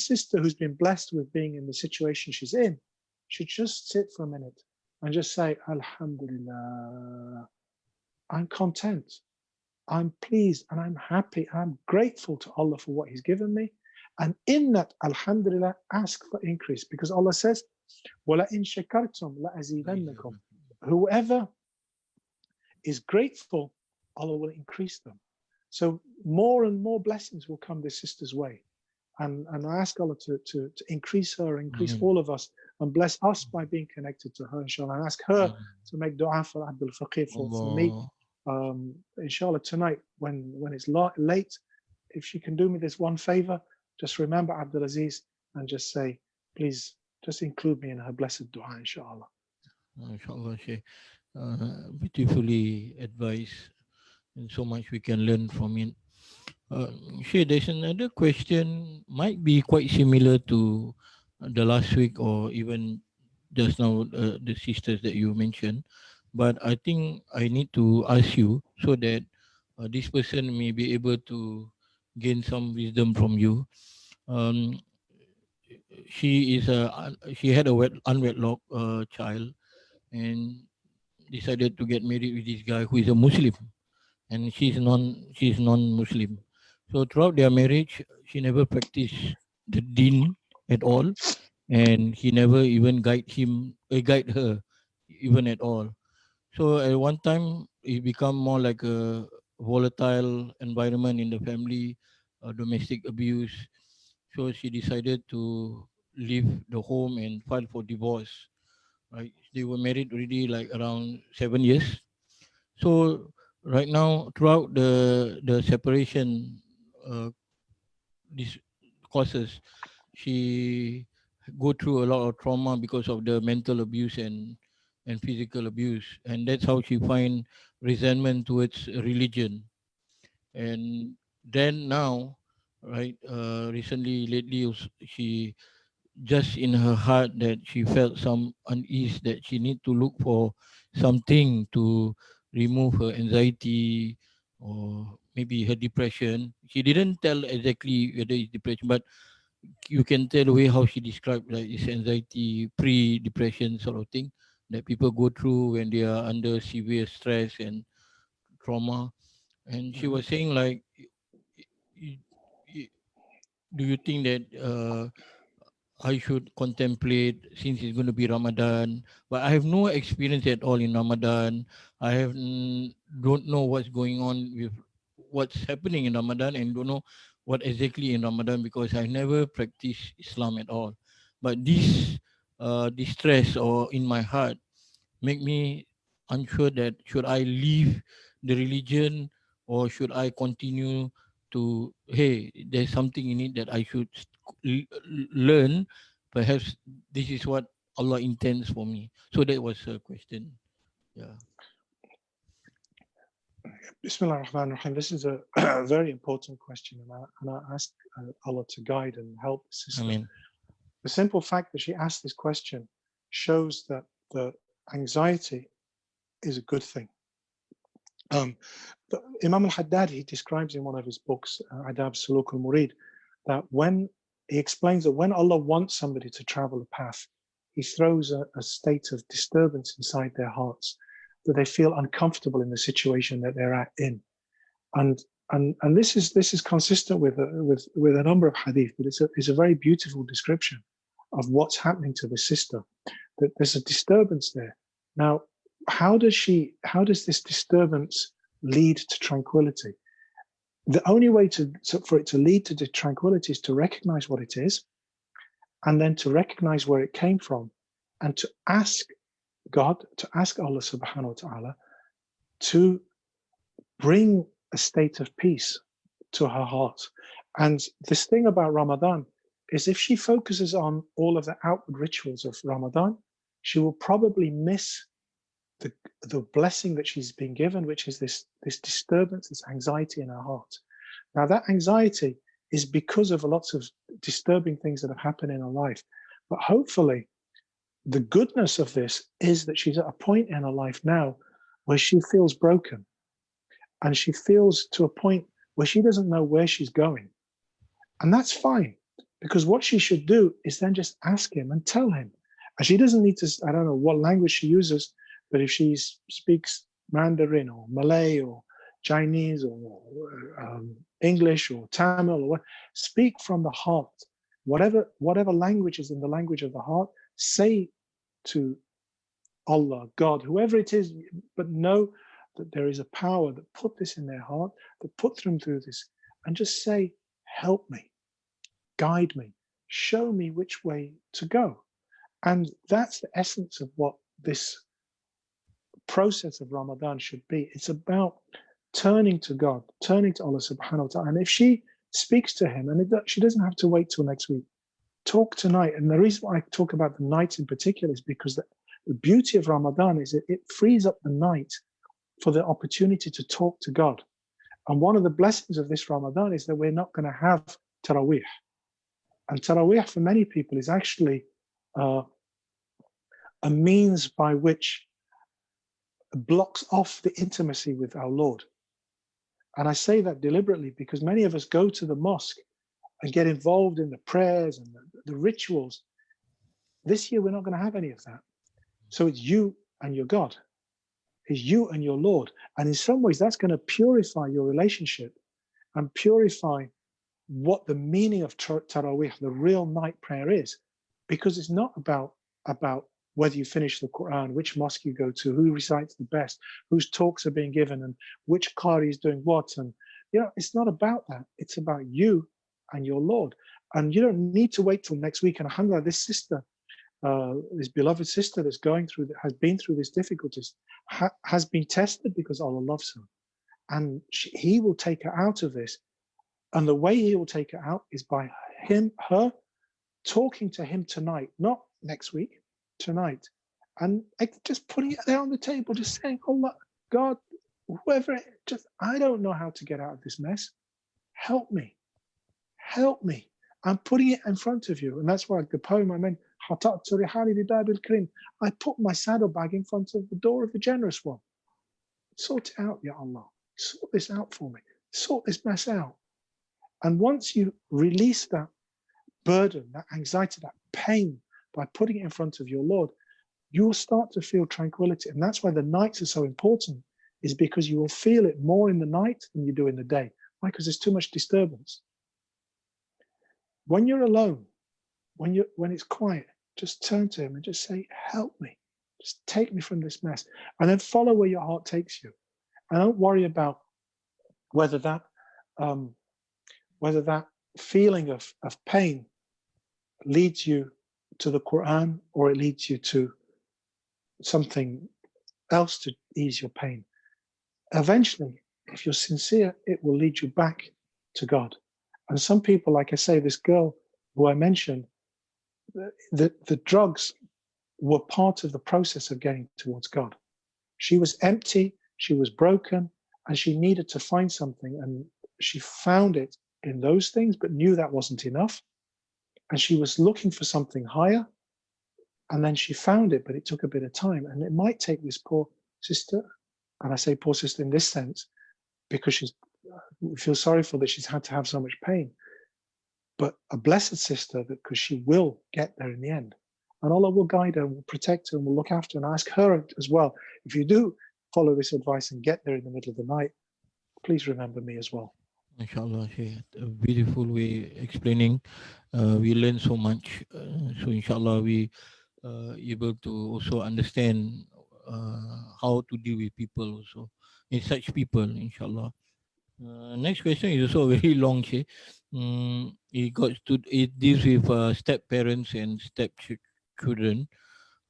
S3: sister who's been blessed with being in the situation she's in should just sit for a minute and just say, Alhamdulillah, I'm content, I'm pleased, and I'm happy. I'm grateful to Allah for what He's given me. And in that, Alhamdulillah, ask for increase, because Allah says, وَلَئِن شَكَرْتُمْ لَأَزِيدَنَّكُمْ. Whoever is grateful, Allah will increase them. So more and more blessings will come this sister's way. And I ask Allah to increase her, increase all of us, and bless us by being connected to her, inshallah. And ask her to make dua for Abdul Faqir for me. Inshallah, tonight, when it's late, if she can do me this one favor, just remember Abdul Aziz and just say, please just include me in her blessed dua, inshallah.
S1: Inshallah, Shaykh. Beautifully advised, and so much we can learn from it. Shaykh, there's another question, might be quite similar to the last week or even just now, the sisters that you mentioned. But I think I need to ask you so that this person may be able to gain some wisdom from you. Um, she had a unwedlock child and decided to get married with this guy who is a Muslim, and she's non-Muslim. So throughout their marriage, she never practiced the deen at all, and he never even guide her even at all. So at one time, it become more like a volatile environment in the family, domestic abuse. So she decided to leave the home and file for divorce. Right, they were married already like around 7 years. So right now, throughout the separation, these causes, she go through a lot of trauma because of the mental abuse and physical abuse, and that's how she find resentment towards religion. And then now, right, recently, lately, she just in her heart that she felt some unease that she need to look for something to remove her anxiety or maybe her depression. She didn't tell exactly whether it's depression, but you can tell the way how she described like this anxiety pre-depression sort of thing that people go through when they are under severe stress and trauma. And she was saying like, y- y- do you think that I should contemplate since it's going to be Ramadan, but I have no experience at all in Ramadan. I have don't know what's going on with what's happening in Ramadan and don't know what exactly in Ramadan because I never practiced Islam at all. But this distress or in my heart make me unsure that should I leave the religion or should I continue to, hey, there's something in it that I should learn. Perhaps this is what Allah intends for me. So that was a question. Yeah.
S3: Bismillah ar-Rahman ar-Rahim. This is a very important question, and I ask Allah to guide and help the sister.
S1: I mean,
S3: The simple fact that she asked this question shows that the anxiety is a good thing. Imam al-Haddad, he describes in one of his books, Adab Suluk al-Murid, that when he explains that when Allah wants somebody to travel a path, he throws a state of disturbance inside their hearts, that they feel uncomfortable in the situation that they're in. And this is consistent with a number of hadith, but it's a very beautiful description of what's happening to the sister, that there's a disturbance there. Now, how does this disturbance lead to tranquility? The only way for it to lead to tranquility is to recognize what it is, and then to recognize where it came from, and to ask God, to ask Allah subhanahu wa ta'ala to bring a state of peace to her heart. And this thing about Ramadan is if she focuses on all of the outward rituals of Ramadan, she will probably miss the blessing that she's been given, which is this disturbance, this anxiety in her heart. Now, that anxiety is because of lots of disturbing things that have happened in her life. But hopefully, the goodness of this is that she's at a point in her life now where she feels broken. And she feels to a point where she doesn't know where she's going. And that's fine, because what she should do is then just ask him and tell him. And she doesn't need to, I don't know what language she uses, but if she speaks Mandarin or Malay or Chinese or English or Tamil or what, speak from the heart. Whatever language is in the language of the heart, say to Allah, God, whoever it is, but know that there is a power that put this in their heart, that put them through this, and just say, help me, guide me, show me which way to go. And that's the essence of what this process of Ramadan should be. It's about turning to God, turning to Allah subhanahu wa ta'ala. And if she speaks to him, and she doesn't have to wait till next week, talk tonight. And the reason why I talk about the night in particular is because the beauty of Ramadan is that it frees up the night for the opportunity to talk to God. And one of the blessings of this Ramadan is that we're not going to have Taraweeh. And Taraweeh for many people is actually a means by which blocks off the intimacy with our Lord. And I say that deliberately because many of us go to the mosque and get involved in the prayers and the rituals. This year, we're not going to have any of that. So it's you and your God. It's you and your Lord. And in some ways, that's going to purify your relationship and purify what the meaning of Taraweeh, the real night prayer is. Because it's not about whether you finish the Quran, which mosque you go to, who recites the best, whose talks are being given, and which qari is doing what. And, it's not about that. It's about you and your Lord. And you don't need to wait till next week. And alhamdulillah, this sister, this beloved sister that's has been through these difficulties, has been tested because Allah loves her. And he will take her out of this. And the way he will take her out is by her talking to him tonight, not next week, tonight. And just putting it there on the table, just saying, Allah, God, whoever, I don't know how to get out of this mess. Help me. Help me. I'm putting it in front of you. And that's why the poem I meant, I put my saddlebag in front of the door of the generous one. Sort it out, Ya Allah. Sort this out for me. Sort this mess out. And once you release that burden, that anxiety, that pain, by putting it in front of your Lord, you will start to feel tranquility. And that's why the nights are so important, is because you will feel it more in the night than you do in the day. Why? Because there's too much disturbance. When you're alone, when it's quiet, just turn to him and just say, help me. Just take me from this mess. And then follow where your heart takes you. And don't worry about whether that feeling of pain leads you to the Quran or it leads you to something else to ease your pain. Eventually, if you're sincere, it will lead you back to God. And some people, like I say, this girl who I mentioned, the drugs were part of the process of getting towards God. She was empty, she was broken, and she needed to find something. And she found it in those things, but knew that wasn't enough. And she was looking for something higher. And then she found it, but it took a bit of time. And it might take this poor sister, and I say poor sister in this sense, because we feel sorry for that she's had to have so much pain. But a blessed sister, because she will get there in the end. And Allah will guide her and will protect her and will look after her. And ask her as well, if you do follow this advice and get there in the middle of the night, please remember me as well.
S1: Inshallah, Shaykh, a beautiful way explaining. We learn so much. So inshallah, we able to also understand how to deal with people also. In such people, inshallah. Next question is also very long, Shaykh. It deals with step parents and step children.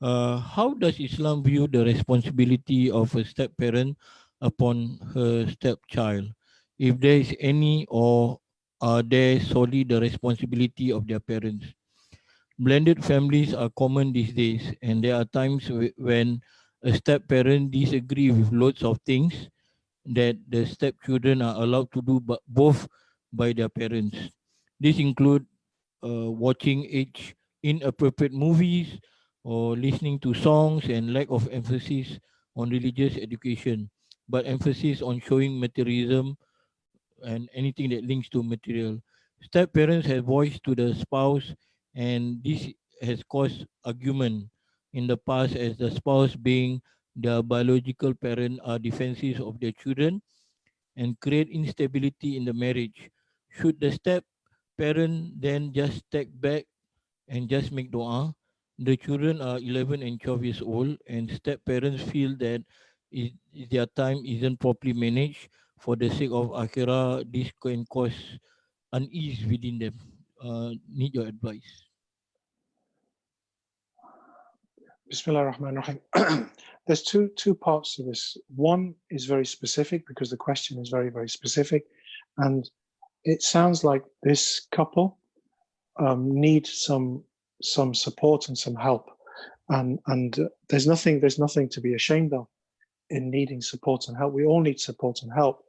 S1: How does Islam view the responsibility of a step parent upon her stepchild? If there is any, or are they solely the responsibility of their parents? Blended families are common these days, and there are times when a step parent disagree with loads of things that the stepchildren are allowed to do, but both by their parents. This include watching inappropriate movies or listening to songs, and lack of emphasis on religious education, but emphasis on showing materialism and anything that links to material. Step parents have voiced to the spouse, and this has caused argument in the past, as the spouse, being the biological parent, are defensive of their children and create instability in the marriage. Should the step parent then just step back and just make dua? The children are 11 and 12 years old, and step parents feel that their time isn't properly managed for the sake of akhirah. This can cause unease within them. Need your advice.
S3: Bismillah ar-Rahman ar-Rahim. There's two parts to this. One is very specific because the question is very, very specific. And it sounds like this couple need some support and some help, and there's nothing to be ashamed of in needing support and help. We all need support and help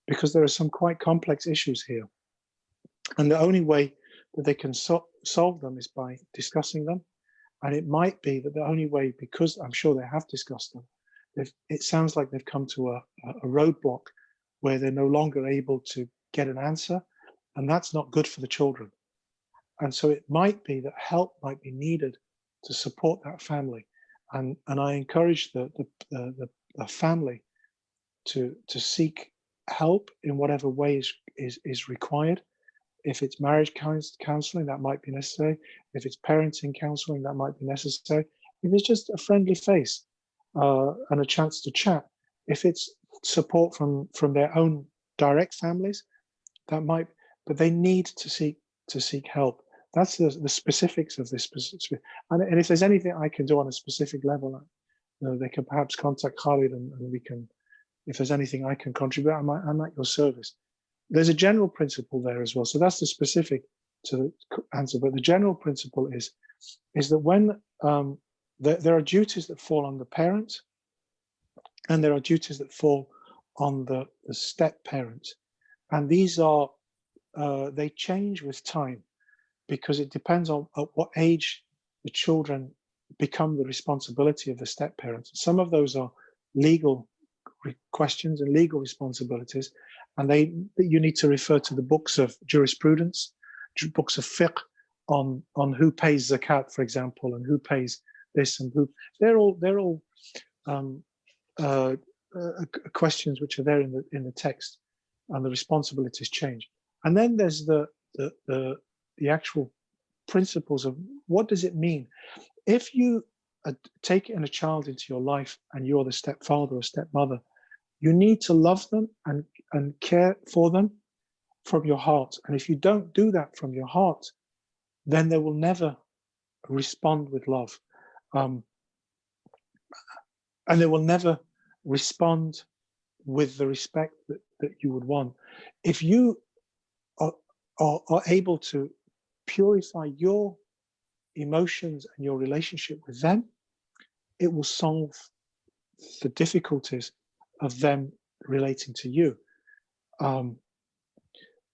S3: because there are some quite complex issues here, and the only way that they can solve them is by discussing them. And it might be that the only way, because I'm sure they have discussed them, it sounds like they've come to a roadblock where they're no longer able to get an answer, and that's not good for the children. And so it might be that help might be needed to support that family. And I encourage the family to seek help in whatever way is required. If it's marriage counseling, that might be necessary. If it's parenting counseling, that might be necessary. If it's just a friendly face and a chance to chat, if it's support from their own direct families, that might, but they need to seek help. That's the specifics of this specific. And if there's anything I can do on a specific level, they can perhaps contact Khalid and we can, if there's anything I can contribute, I'm at your service. There's a general principle there as well. So that's the specific to the answer. But the general principle is that when there are duties that fall on the parent, and there are duties that fall on the step parent, and these are they change with time because it depends on at what age the children become the responsibility of the step parents. Some of those are legal questions and legal responsibilities, and you need to refer to the books of jurisprudence, books of fiqh on who pays zakat, for example, and who pays this and who. They're all questions which are there in the text, and the responsibilities change. And then there's the actual principles of what does it mean if you take in a child into your life and you're the stepfather or stepmother. You need to love them and care for them from your heart. And if you don't do that from your heart, then they will never respond with love. And they will never respond with the respect that you would want. If you are able to purify your emotions and your relationship with them, it will solve the difficulties of them relating to you.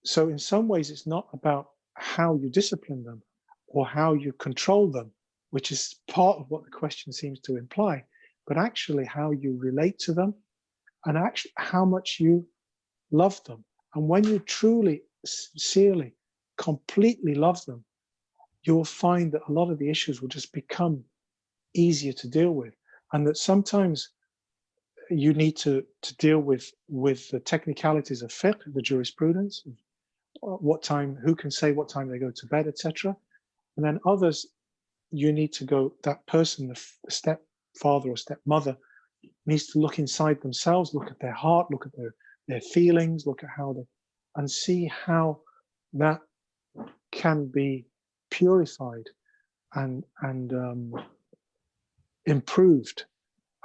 S3: So in some ways, it's not about how you discipline them or how you control them, which is part of what the question seems to imply, but actually how you relate to them and actually how much you love them. And when you truly, sincerely, completely love them, you will find that a lot of the issues will just become easier to deal with, and that sometimes you need to deal with the technicalities of fiqh, the jurisprudence, what time, who can say what time they go to bed, etc. And then others, you need to go, that person, the stepfather or stepmother, needs to look inside themselves, look at their heart, look at their feelings, look at how they, and see how that can be purified and improved.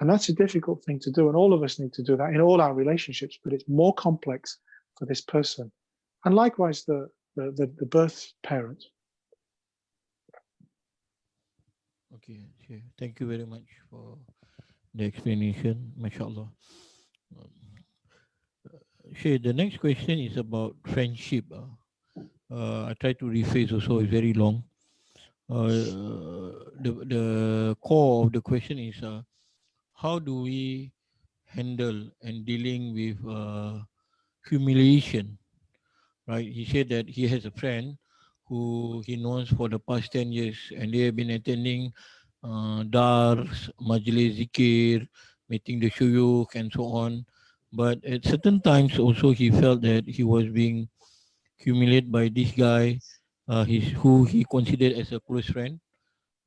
S3: And that's a difficult thing to do, and all of us need to do that in all our relationships, but it's more complex for this person. And likewise, the birth parent.
S1: Okay, thank you very much for the explanation, mashallah. Shaykh, the next question is about friendship. I try to rephrase also, it's very long. The core of the question is how do we handle and dealing with humiliation, right? He said that he has a friend who he knows for the past 10 years and they have been attending dars, majlis zikir, meeting the shuyukh and so on. But at certain times also he felt that he was being humiliated by this guy, who he considered as a close friend,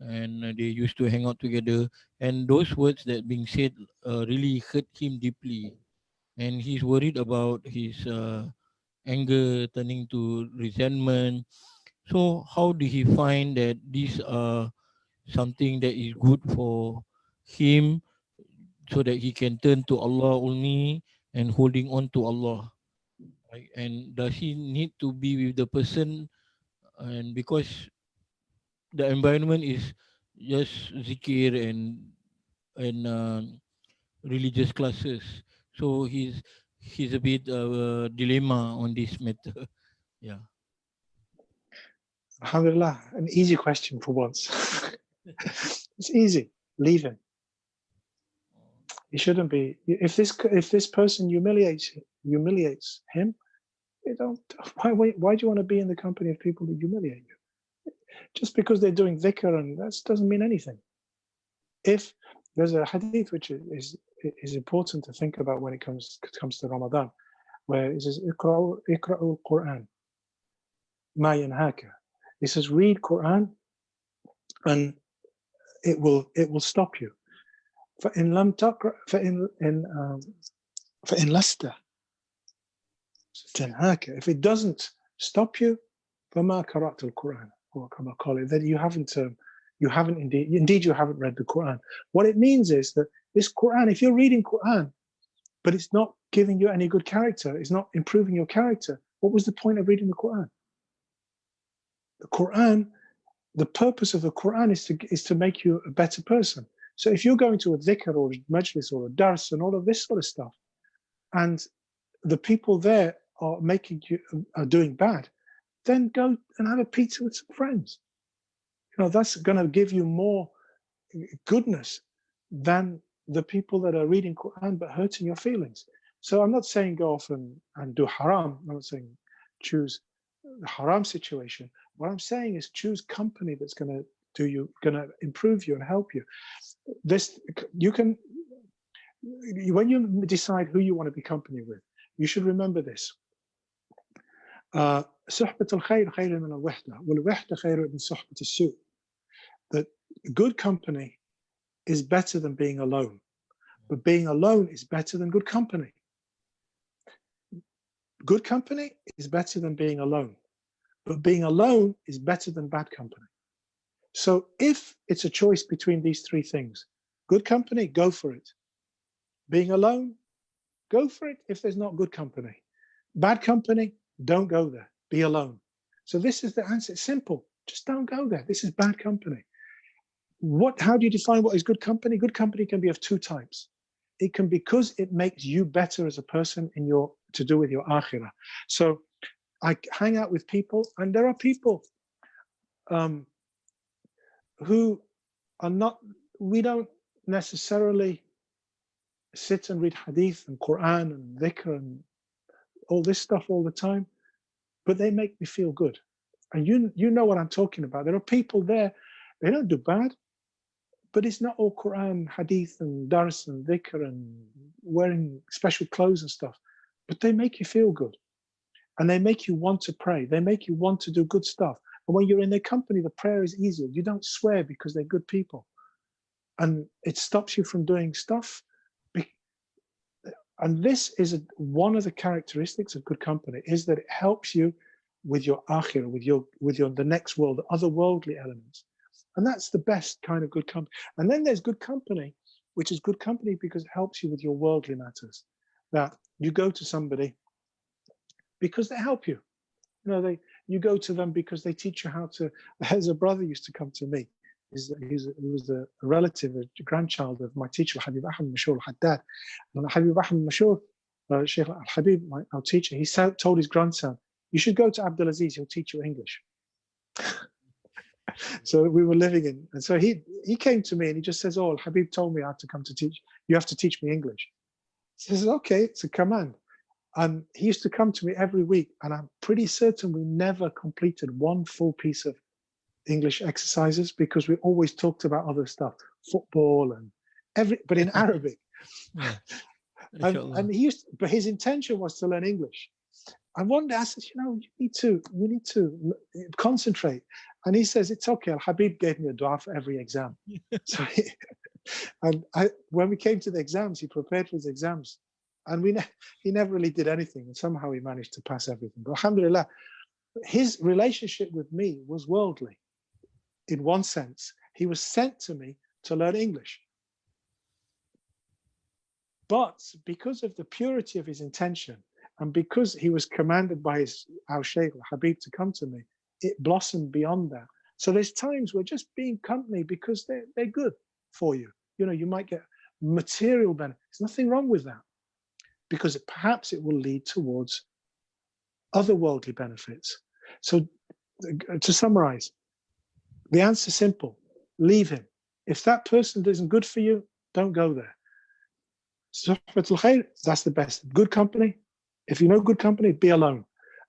S1: and they used to hang out together. And those words that being said really hurt him deeply, and he's worried about his anger turning to resentment. So how do he find that these are something that is good for him, so that he can turn to Allah only and holding on to Allah, right? And does he need to be with the person and because the environment is just zikir and religious classes, so he's a bit dilemma on this matter. Yeah.
S3: Alhamdulillah, an easy question for once. It's easy. Leave him. He shouldn't be. If this person humiliates him, you don't. Why do you want to be in the company of people that humiliate you? Just because they're doing dhikr, and that doesn't mean anything. If there's a hadith which is important to think about when it comes to Ramadan, where it says iqra'u al-Quran ma yanhaka. It says read Quran, and it will stop you. فإن لم تقرأ فإن لست تنهاك. If it doesn't stop you, فما قرأت القرآن, or كما قال it, then you haven't indeed you haven't read the Quran. What it means is that this Quran, if you're reading Quran, but it's not giving you any good character, it's not improving your character, what was the point of reading the Quran? The Quran, the purpose of the Quran is to make you a better person. So if you're going to a dhikr or a majlis or a dars and all of this sort of stuff, and the people there are doing bad, then go and have a pizza with some friends. You know, that's going to give you more goodness than the people that are reading Quran but hurting your feelings. So I'm not saying go off and do haram. I'm not saying choose the haram situation. What I'm saying is choose company that's going to improve you and help you. When you decide who you want to be company with, you should remember this. صحبة الخير خير من الوحدة والوحدة خير من صحبة السوء. That good company is better than being alone, but being alone is better than good company. Good company is better than being alone, but being alone is better than bad company. So if it's a choice between these three things, good company, go for it. Being alone, go for it if there's not good company. Bad company, don't go there. Be alone. So this is the answer. It's simple. Just don't go there. This is bad company. How do you define what is good company? Good company can be of two types. It can be because it makes you better as a person to do with your akhirah. So I hang out with people, and there are people who are not, we don't necessarily sit and read hadith and Quran and dhikr and all this stuff all the time, but they make me feel good. And you know what I'm talking about. There are people there, they don't do bad, but it's not all Quran, hadith and dars and dhikr and wearing special clothes and stuff, but they make you feel good. And they make you want to pray. They make you want to do good stuff. And when you're in their company, the prayer is easier. You don't swear because they're good people. And it stops you from doing stuff. And this is one of the characteristics of good company, is that it helps you with your akhirah, with the next world, the otherworldly elements. And that's the best kind of good company. And then there's good company, which is good company because it helps you with your worldly matters. That you go to somebody because they help you. You know, you go to them because they teach you how to. There's a brother used to come to me. He was a relative, a grandchild of my teacher, Habib Ahmed Mashur al-Haddad. And Habib Ahmed Mashur, Shaykh al-Habib, our teacher, he told his grandson, you should go to Abdul Aziz, he'll teach you English. So we were living in, and so he came to me and he just says, oh, Habib told me I have to come to teach, you have to teach me English. He says, okay, it's a command. And he used to come to me every week, and I'm pretty certain we never completed one full piece of English exercises because we always talked about other stuff, football and but in Arabic.
S1: Yeah.
S3: and but his intention was to learn English. And one day I said, you need to concentrate. And he says, it's okay. Al-Habib gave me a dua for every exam. So when we came to the exams, he prepared for his exams. And he never really did anything. And somehow he managed to pass everything. But alhamdulillah, his relationship with me was worldly. In one sense, he was sent to me to learn English. But because of the purity of his intention, and because he was commanded by our Shaykh Habib to come to me, it blossomed beyond that. So there's times where just being company because they're good for you. You know, you might get material benefit. There's nothing wrong with that, because perhaps it will lead towards other worldly benefits. So to summarize, the answer is simple: leave him. If that person isn't good for you, don't go there. Suhbatul khair, that's the best. Good company. If you know good company, be alone.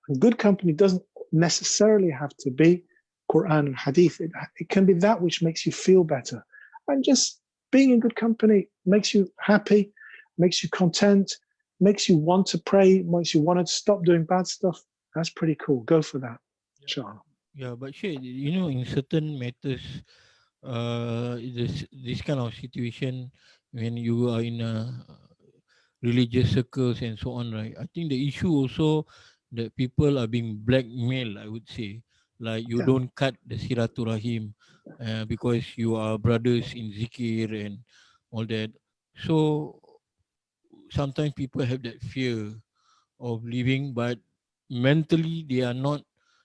S3: And good company doesn't necessarily have to be Quran and Hadith. It can be that which makes you feel better. And just being in good company makes you happy, makes you content, makes you want to pray, makes you want to stop doing bad stuff. That's pretty cool. Go for that, inshallah.
S1: Yeah, but Shaykh, you know, in certain matters, this kind of situation, when you are in a religious circles and so on, right? I think the issue also that people are being blackmailed, I would say. Like you
S3: Yeah.
S1: don't cut the Siraturahim because you are brothers in zikir and all that. So sometimes people have that fear of leaving, but mentally they are not,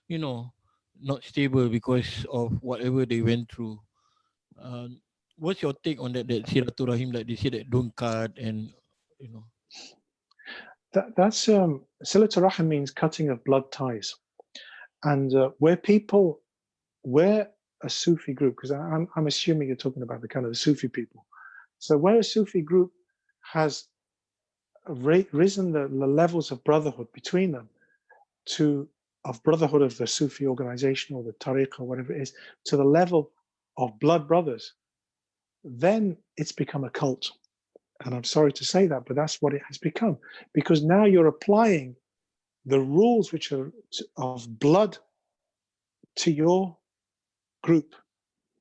S1: you know, not stable because of whatever they went through. Um, what's your take on that? That Siraturahim, like they say that don't cut and you know.
S3: That's Silatul Rahim means cutting of blood ties. And where a Sufi group, because I'm assuming you're talking about the kind of the Sufi people. So where a Sufi group has risen the levels of brotherhood between them of brotherhood of the Sufi organization or the tariq or whatever it is, to the level of blood brothers, then it's become a cult. And I'm sorry to say that, but that's what it has become. Because now you're applying the rules which are of blood to your group.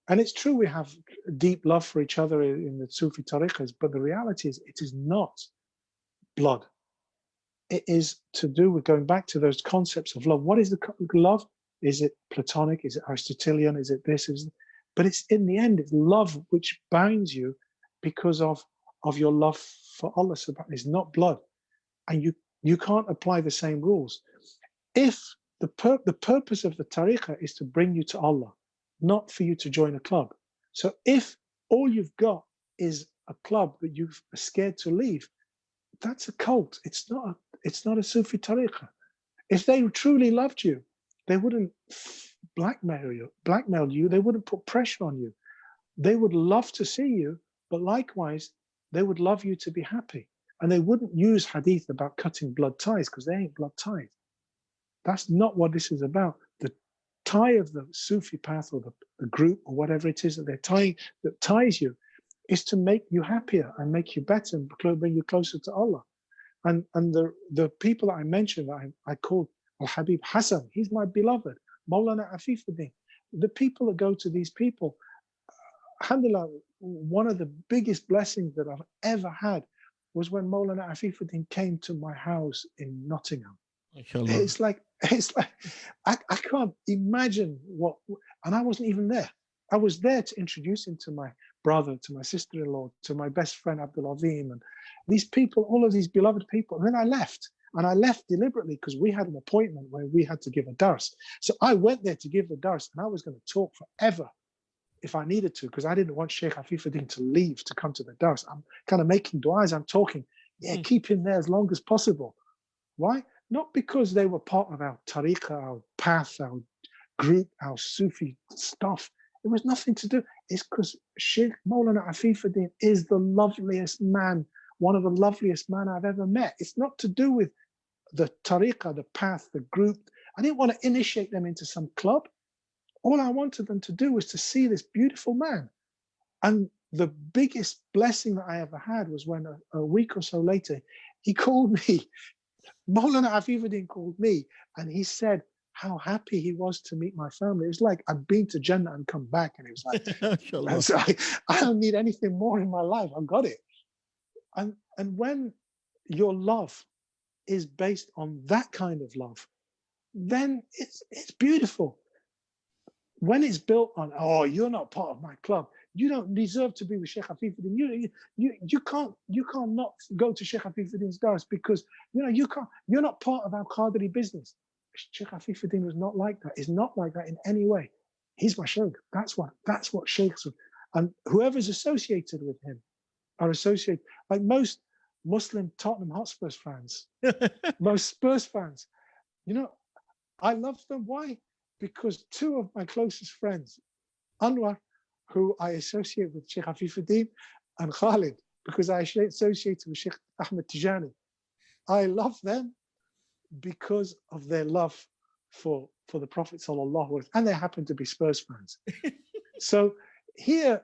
S3: And it's true we have deep love for each other in the Sufi tariqas, but the reality is it is not blood. It is to do with going back to those concepts of love. What is the love? Is it Platonic? Is it Aristotelian? Is it this? But it's in the end, it's love which binds you because of your love for Allah. It's not blood. And you can't apply the same rules. If the purpose of the tariqah is to bring you to Allah, not for you to join a club. So if all you've got is a club that you're scared to leave, that's a cult. It's not a Sufi tariqah. If they truly loved you, they wouldn't blackmail you. They wouldn't put pressure on you. They would love to see you, but likewise, they would love you to be happy. And they wouldn't use hadith about cutting blood ties because they ain't blood ties. That's not what this is about. The tie of the Sufi path or the group or whatever it is that they're tying, that ties you, is to make you happier and make you better and bring you closer to Allah. And the people that I mentioned, I called Al-Habib Hassan, he's my beloved, Maulana Afifuddin. The people that go to these people, alhamdulillah, one of the biggest blessings that I've ever had was when Maulana Afifuddin came to my house in Nottingham.
S1: Inshallah.
S3: It's like I can't imagine what, and I wasn't even there. I was there to introduce him to my brother, to my sister-in-law, to my best friend Abdul, and these people, all of these beloved people. And then I left, and I left deliberately because we had an appointment where we had to give a dars. So I went there to give the dars, and I was going to talk forever if I needed to, because I didn't want Shaykh Afifuddin to leave to come to the dars. I'm kind of making du'as, I'm talking, keep him there as long as possible. Why? Not because they were part of our tariqah, our path, our group, our Sufi stuff. It was nothing to do. It's because Shaykh Maulana Afifuddin is the loveliest man, one of the loveliest men I've ever met. It's not to do with the tariqah, the path, the group. I didn't want to initiate them into some club. All I wanted them to do was to see this beautiful man. And the biggest blessing that I ever had was when a week or so later, he called me. Maulana Afifuddin called me and he said how happy he was to meet my family. It was like I'd been to Jannah and come back, and it was like, I don't need anything more in my life. I've got it. And when your love is based on that kind of love, then it's beautiful. When it's built on, oh, you're not part of my club, you don't deserve to be with Shaykh Afifuddin. You can't not go to Shaykh Afifuddin's dars because you're not part of our Qadri business. Shaykh Afifuddin was not like that. Is not like that in any way. He's my Shaykh. That's what Shaykhs would. And whoever's associated with him are associated, like most Muslim Tottenham Hotspurs fans, most Spurs fans. You know, I love them. Why? Because two of my closest friends, Anwar, who I associate with Shaykh Afifuddin, and Khalid, because I associate with Shaykh Ahmed Tijani. I love them because of their love for the Prophet sallallahu alaihi wasallam, and they happen to be Spurs fans. So here,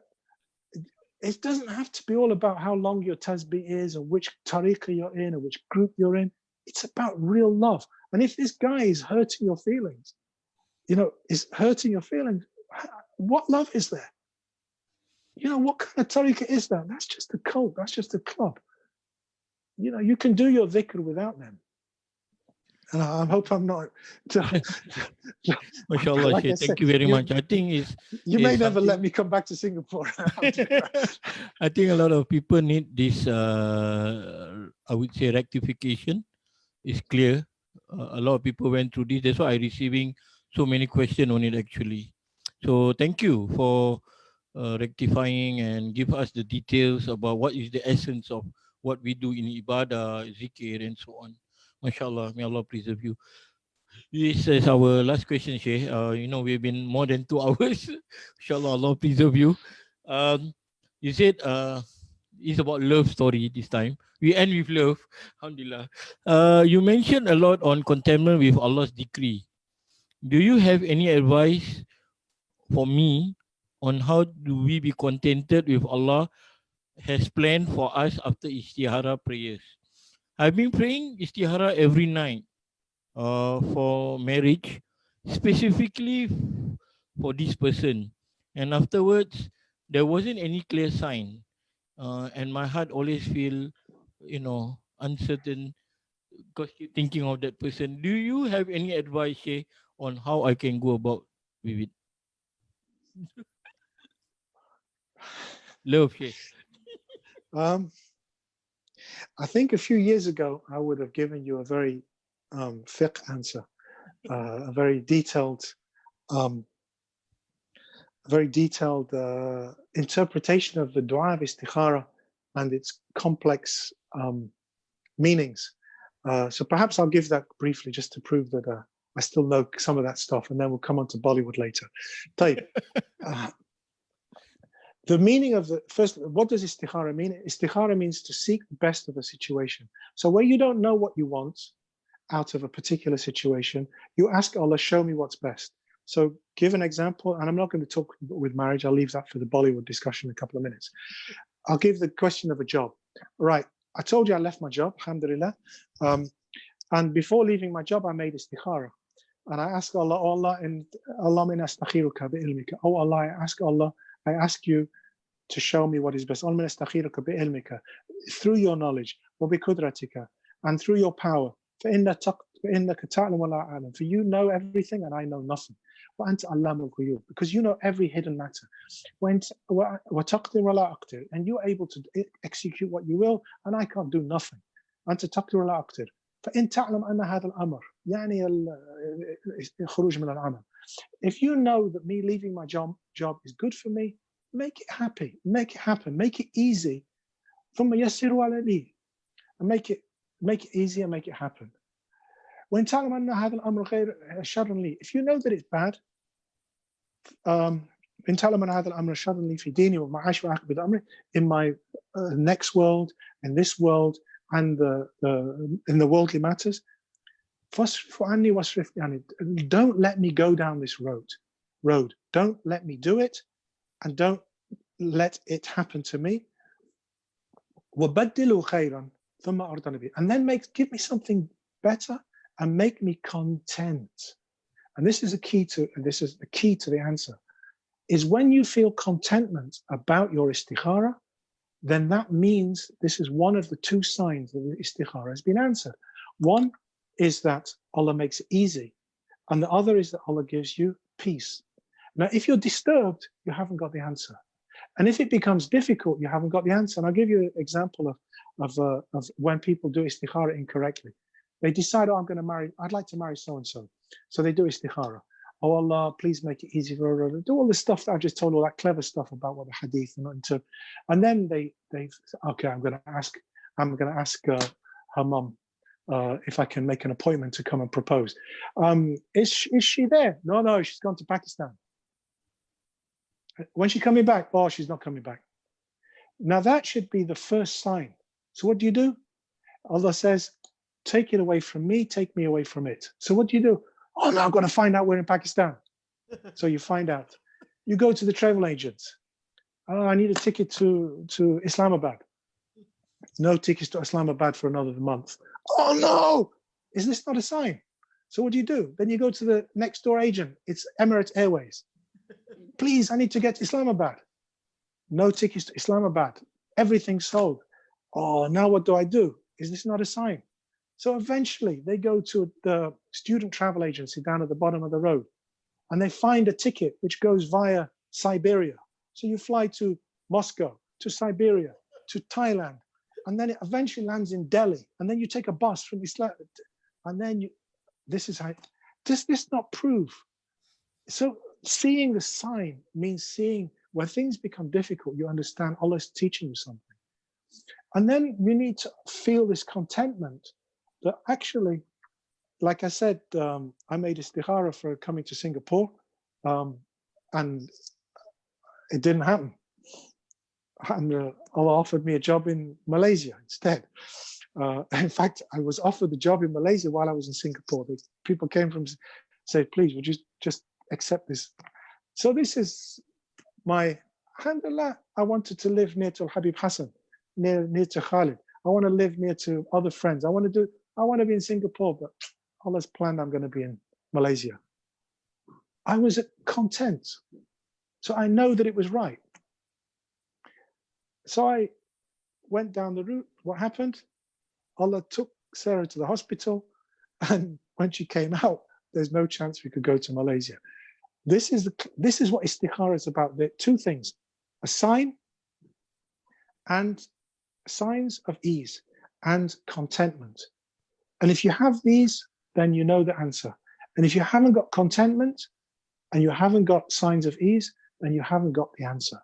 S3: it doesn't have to be all about how long your tasbih is or which tariqah you're in or which group you're in. It's about real love. And if this guy is hurting your feelings, you know, is hurting your feelings, what love is there? You know, what kind of tariqah is that? That's just a cult. That's just a club. You know, you can do your dhikr without them. And I hope I'm not.
S1: MashaAllah,
S3: Like I
S1: Shaykh,
S3: said,
S1: thank you very much. I think
S3: you may never
S1: something-
S3: let me come back to Singapore.
S1: I think a lot of people need this, I would say, rectification. It's clear. A lot of people went through this. That's why I'm receiving so many questions on it, actually. So thank you for rectifying and give us the details about what is the essence of what we do in ibadah, zikir, and so on. MashaAllah, may Allah preserve you. This is our last question, Shaykh. You know, we've been more than 2 hours. Inshallah, Allah preserve you. You said it's about love story this time. We end with love. Alhamdulillah. You mentioned a lot on contentment with Allah's decree. Do you have any advice for me on how do we be contented with Allah has planned for us after istihara prayers? I've been praying istihara every night for marriage, specifically for this person. And afterwards, there wasn't any clear sign. And my heart always feel, you know, uncertain because keep thinking of that person. Do you have any advice, Shaykh, on how I can go about with it? Love, Shaykh.
S3: I think a few years ago, I would have given you a very fiqh answer, a very detailed interpretation of the dua of istikhara and its complex meanings. So perhaps I'll give that briefly just to prove that I still know some of that stuff, and then we'll come on to Bollywood later. The meaning of the first, what does istikhara mean? Istikhara means to seek the best of a situation. So where you don't know what you want out of a particular situation, you ask Allah, show me what's best. So give an example, and I'm not going to talk with marriage. I'll leave that for the Bollywood discussion in a couple of minutes. I'll give the question of a job. Right, I told you I left my job, alhamdulillah. And before leaving my job, I made istikhara. And I asked Allah, oh Allah, and Allah min astakhiruka bi'ilmika. Oh Allah, I ask you to show me what is best. Allah min astakhiruka bi'ilmika. Through your knowledge, wa biqudratika, and through your power. فإنك تعلم ولا أعلم. For you know everything and I know nothing. وأنت علام الغيوب. Because you know every hidden matter. وتقدر ولا أقدر. And you're able to execute what you will, and I can't do nothing. أنت تقدر ولا أقدر. فإن تعلم أن هذا الأمر يعني الخروج من العمل. If you know that me leaving my job is good for me, make it happy, make it happen, make it easy. ثم يسر علي. And make it easy and make it happen. When تعلم أن هذا الأمر غير شر لي. If you know that it's bad, إن تعلم أن هذا الأمر شر لي في ديني ومعاشي وعاقبة أمري, in my next world, in this world, and in the worldly matters, don't let me go down this road. Don't let me do it, and don't let it happen to me. وَبَدِّلُوا خَيْرًا ثُمَّ أَرْضَنِ بِهِ. And then give me something better and make me content. And this is the key to the answer, is when you feel contentment about your istikhara, then that means this is one of the two signs that the istikhara has been answered. One is that Allah makes it easy, and the other is that Allah gives you peace. Now, if you're disturbed, you haven't got the answer. And if it becomes difficult, you haven't got the answer. And I'll give you an example of when people do istikhara incorrectly. They decide, oh, I'd like to marry so-and-so. So they do istikhara. Oh Allah, please make it easy for her. Do all the stuff that I just told, all that clever stuff about what the hadith and then they okay, I'm going to ask her mum if I can make an appointment to come and propose. Is she there? No, she's gone to Pakistan. When's she coming back? Oh, she's not coming back. Now that should be the first sign. So what do? Allah says, take it away from me, take me away from it. So what do? Oh no, I've got to find out we're in Pakistan. So you find out. You go to the travel agents. Oh, I need a ticket to Islamabad. No tickets to Islamabad for another month. Oh no! Is this not a sign? So what do? Then you go to the next door agent. It's Emirates Airways. Please, I need to get to Islamabad. No tickets to Islamabad. Everything's sold. Oh, now what do? Is this not a sign? So eventually they go to the student travel agency down at the bottom of the road and they find a ticket which goes via Siberia. So you fly to Moscow, to Siberia, to Thailand, and then it eventually lands in Delhi. And then you take a bus from Islam. And then this is how, does this not prove? So seeing the sign means seeing when things become difficult, you understand Allah is teaching you something. And then you need to feel this contentment that actually, like I said, I made istikhara for coming to Singapore and it didn't happen. And Allah offered me a job in Malaysia instead. In fact, I was offered the job in Malaysia while I was in Singapore. The people came from, said, please, would you just accept this? So this is my, alhamdulillah, I wanted to live near to Habib Hassan, near to Khalid. I want to live near to other friends. I want to be in Singapore, but Allah's planned I'm going to be in Malaysia. I was content. So I know that it was right. So I went down the route. What happened? Allah took Sarah to the hospital, and when she came out, there's no chance we could go to Malaysia. This is what istikhara is about. There are two things: a sign and signs of ease and contentment. And if you have these, then you know the answer. And if you haven't got contentment and you haven't got signs of ease, then you haven't got the answer.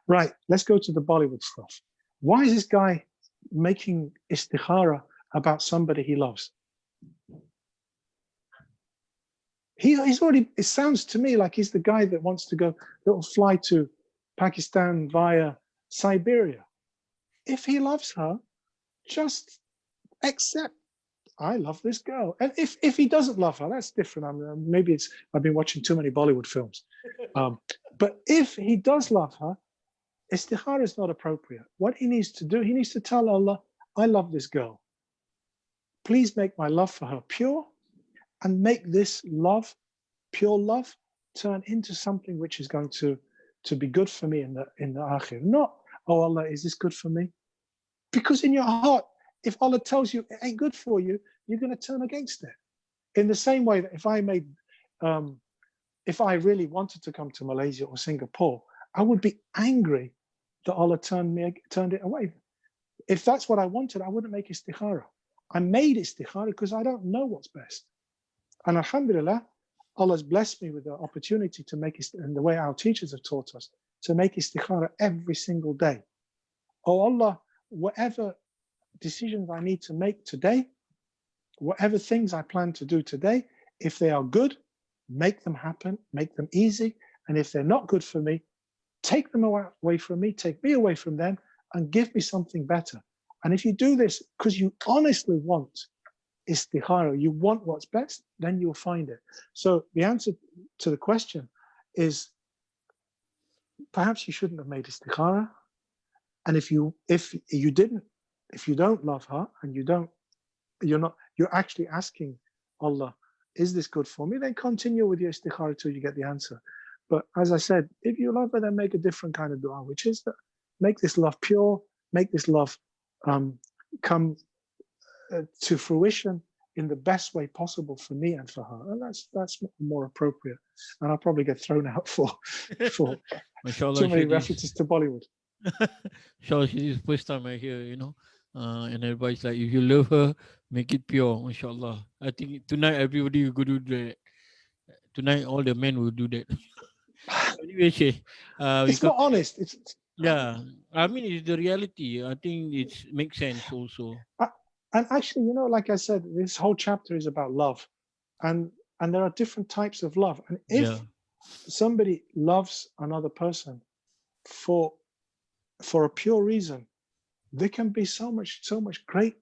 S3: Right, let's go to the Bollywood stuff. Why is this guy making istikhara about somebody he loves? He's already, it sounds to me like he's the guy that wants to go, that will fly to Pakistan via Siberia. If he loves her, just accept, I love this girl. And if he doesn't love her, that's different. Maybe I've been watching too many Bollywood films. But if he does love her, istikhara is not appropriate. What he needs to do, he needs to tell Allah, I love this girl. Please make my love for her pure and make this love, pure love, turn into something which is going to be good for me in the akhir. Not, oh Allah, is this good for me? Because in your heart, if Allah tells you it ain't good for you, you're going to turn against it. In the same way that if I really wanted to come to Malaysia or Singapore, I would be angry that Allah turned it away. If that's what I wanted, I wouldn't make istikhara. I made istikhara because I don't know what's best. And alhamdulillah, Allah's blessed me with the opportunity to make it, and the way our teachers have taught us, to make istikhara every single day. Oh Allah, whatever decisions I need to make today, whatever things I plan to do today, if they are good, make them happen, make them easy. And if they're not good for me, take them away from me, take me away from them, and give me something better. And if you do this because you honestly want istikhara, you want what's best, then you'll find it. So the answer to the question is, perhaps you shouldn't have made istikhara. And if you don't love her and you're actually asking Allah, is this good for me? Then continue with your istikhara till you get the answer. But as I said, if you love her, then make a different kind of dua, which is that make this love pure, make this love come to fruition in the best way possible for me and for her. And that's more appropriate. And I'll probably get thrown out for too many references to Bollywood.
S1: Inshallah, this is the first time I hear, and everybody's like, if you love her, Make it pure, mashallah. I think tonight everybody will go do that. Tonight all the men will do that. Anyway, Sheikh, we
S3: It's
S1: come.
S3: not honest.
S1: Yeah, I mean it's the reality. I think it makes sense also.
S3: I, and actually, you know, like I said, this whole chapter is about love, and there are different types of love. And
S1: Yeah,
S3: if somebody loves another person for a pure reason, there can be so much great.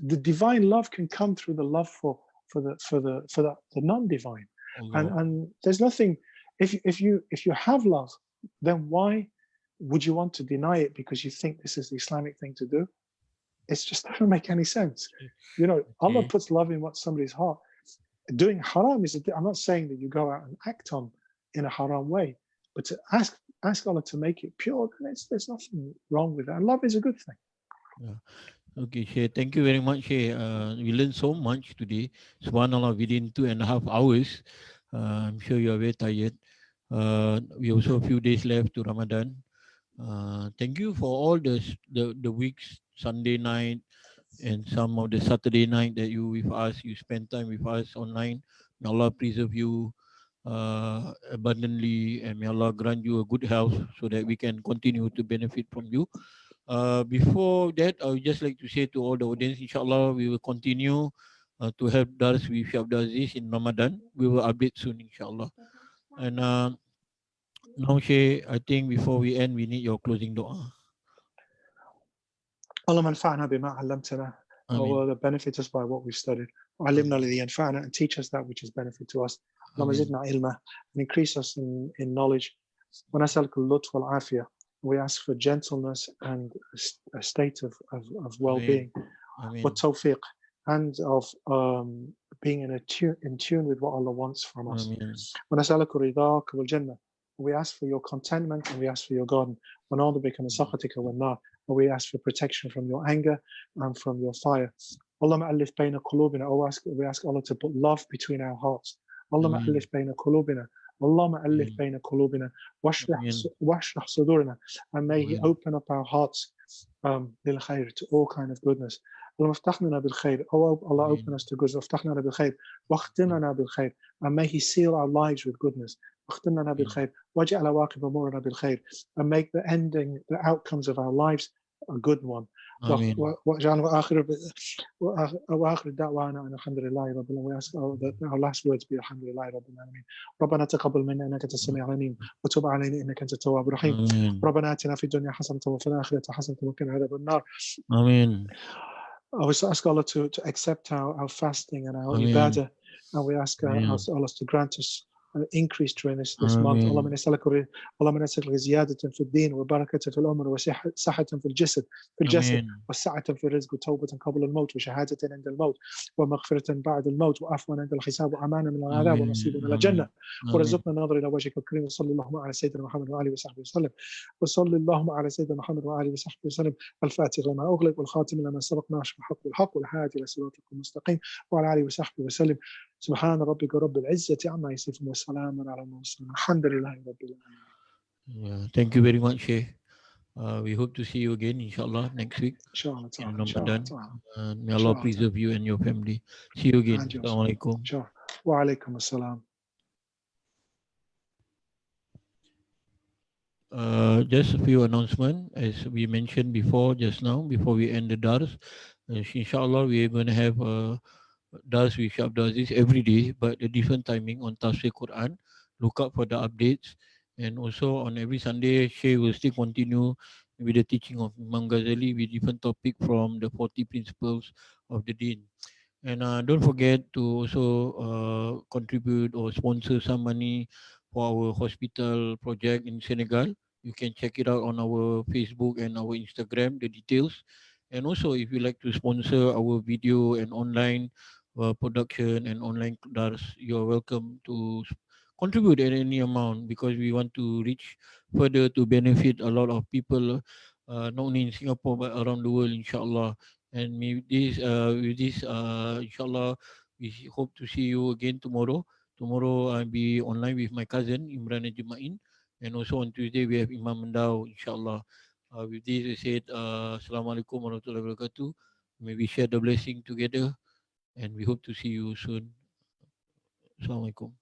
S3: The divine love can come through the love for the non-divine,
S1: Allah.
S3: and there's nothing. If you have love, then why would you want to deny it because you think this is the Islamic thing to do? It just doesn't make any sense. You know, Allah
S1: Okay.
S3: puts love in what's somebody's heart. Doing haram is, I'm not saying that you go out and act on in a haram way, but to ask Allah to make it pure, then there's nothing wrong with that. And love is a good thing.
S1: Yeah. Okay, Sheikh. Thank you very much, Sheikh. We learned so much today. Subhanallah, within 2.5 hours. I'm sure you are very tired. We also a few days left to Ramadan. Thank you for all the weeks, Sunday night and some of the Saturday night that you with us, you spend time with us online. May Allah preserve you abundantly, and may Allah grant you a good health so that we can continue to benefit from you. Before that, I would just like to say to all the audience, inshallah, we will continue to have Dars with Shaykh Aziz in Ramadan. We will update soon, inshallah. And now, Shaykh, I think before we end, we need your closing dua.
S3: اللهم انفعنا بما علمتنا.
S1: Ameen.
S3: Allah benefit us by what we've studied. وعلمنا الذي ينفعنا, and teach us that which is benefit to us. اللهم
S1: Ameen.
S3: زدنا علما, and increase us in knowledge. ونسألك اللطف والعافية. We ask for gentleness and a state of well-being.
S1: Ameen.
S3: والتوفيق, and of being in tune with what Allah wants from us.
S1: Ameen.
S3: ونسألك رضاك والجنة. We ask for your contentment and we ask for your garden. ونعوذ بك من سخطك والنار. And we ask for protection from your anger and from your fire. اللهم ألف بين قلوبنا. We ask Allah to put love between our hearts. اللهم ألف بين قلوبنا. اللهم ألف بين قلوبنا. واشرح صدورنا. And may He open up our hearts للخير, to all kind of goodness. اللهم افتح لنا بالخير. Oh Allah, open us to goodness. افتح لنا بالخير. واختم لنا بالخير. And may He seal our lives with goodness. واختم لنا بالخير. واجعل عواقب أمورنا بالخير. And make the ending, the outcomes of our lives a good one. واجعل آخر دعوانا أن الحمد لله رب العالمين. We ask our last words be الحمد لله رب العالمين. ربنا تقبل منا إنك أنت السميع العليم وتب علينا إنك أنت التواب الرحيم. ربنا آتنا في الدنيا حسنة وفي الآخرة حسنة وقنا عذاب النار.
S1: Amen.
S3: I wish to ask Allah to accept our fasting and our ibadah, and we ask Allah to grant us an increase during this month. اللهم نسألك زيادة في الدين وبركة في العمر وصحة في الجسد والسعة في الرزق وتوبة قبل الموت وشهادة عند الموت ومغفرة بعد الموت وعفوا عند الحساب وأمانة من العذاب ونصيب من الجنة ورزقنا النظر إلى وجهك الكريم. وصلى اللهم على سيدنا محمد وآله وصحبه وسلم. وصلى اللهم على سيدنا محمد وآله وصحبه وسلم. الفاتح لما أغلق والخاتم لما سبق ناصر الحق والهادي إلى صراطك المستقيم وعلى آله وصحبه وسلم. سبحان ربك رب العزة عما يصفون وسلام على المرسلين الحمد لله رب العالمين.
S1: Thank you very much, Sheikh. We hope to see you again, inshallah, next week.
S3: Inshallah.
S1: In Ramadan. May Allah preserve you and your family. See you again. Assalamu alaikum.
S3: Wa alaikum assalam.
S1: Just a few announcements, as we mentioned before, just now, before we end the Dars. Inshallah, we are going to have Dars with Shaykh Aziz every day, but a different timing on Tafsir Quran. Look out for the updates. And also on every Sunday, Shaykh will still continue with the teaching of Imam Ghazali with different topic from the 40 principles of the Deen. And don't forget to also contribute or sponsor some money for our hospital project in Senegal. You can check it out on our Facebook and our Instagram, the details. And also, if you like to sponsor our video and online production and online dars, you're welcome to contribute at any amount, because we want to reach further to benefit a lot of people, not only in Singapore but around the world, inshallah. And with this, inshallah, we hope to see you again tomorrow. Tomorrow I'll be online with my cousin Imran and Jumain, and also on Tuesday we have Imam Mandau, inshallah. With this, I said, Assalamualaikum warahmatullahi wabarakatuh. May we share the blessing together, and we hope to see you soon. Assalamualaikum.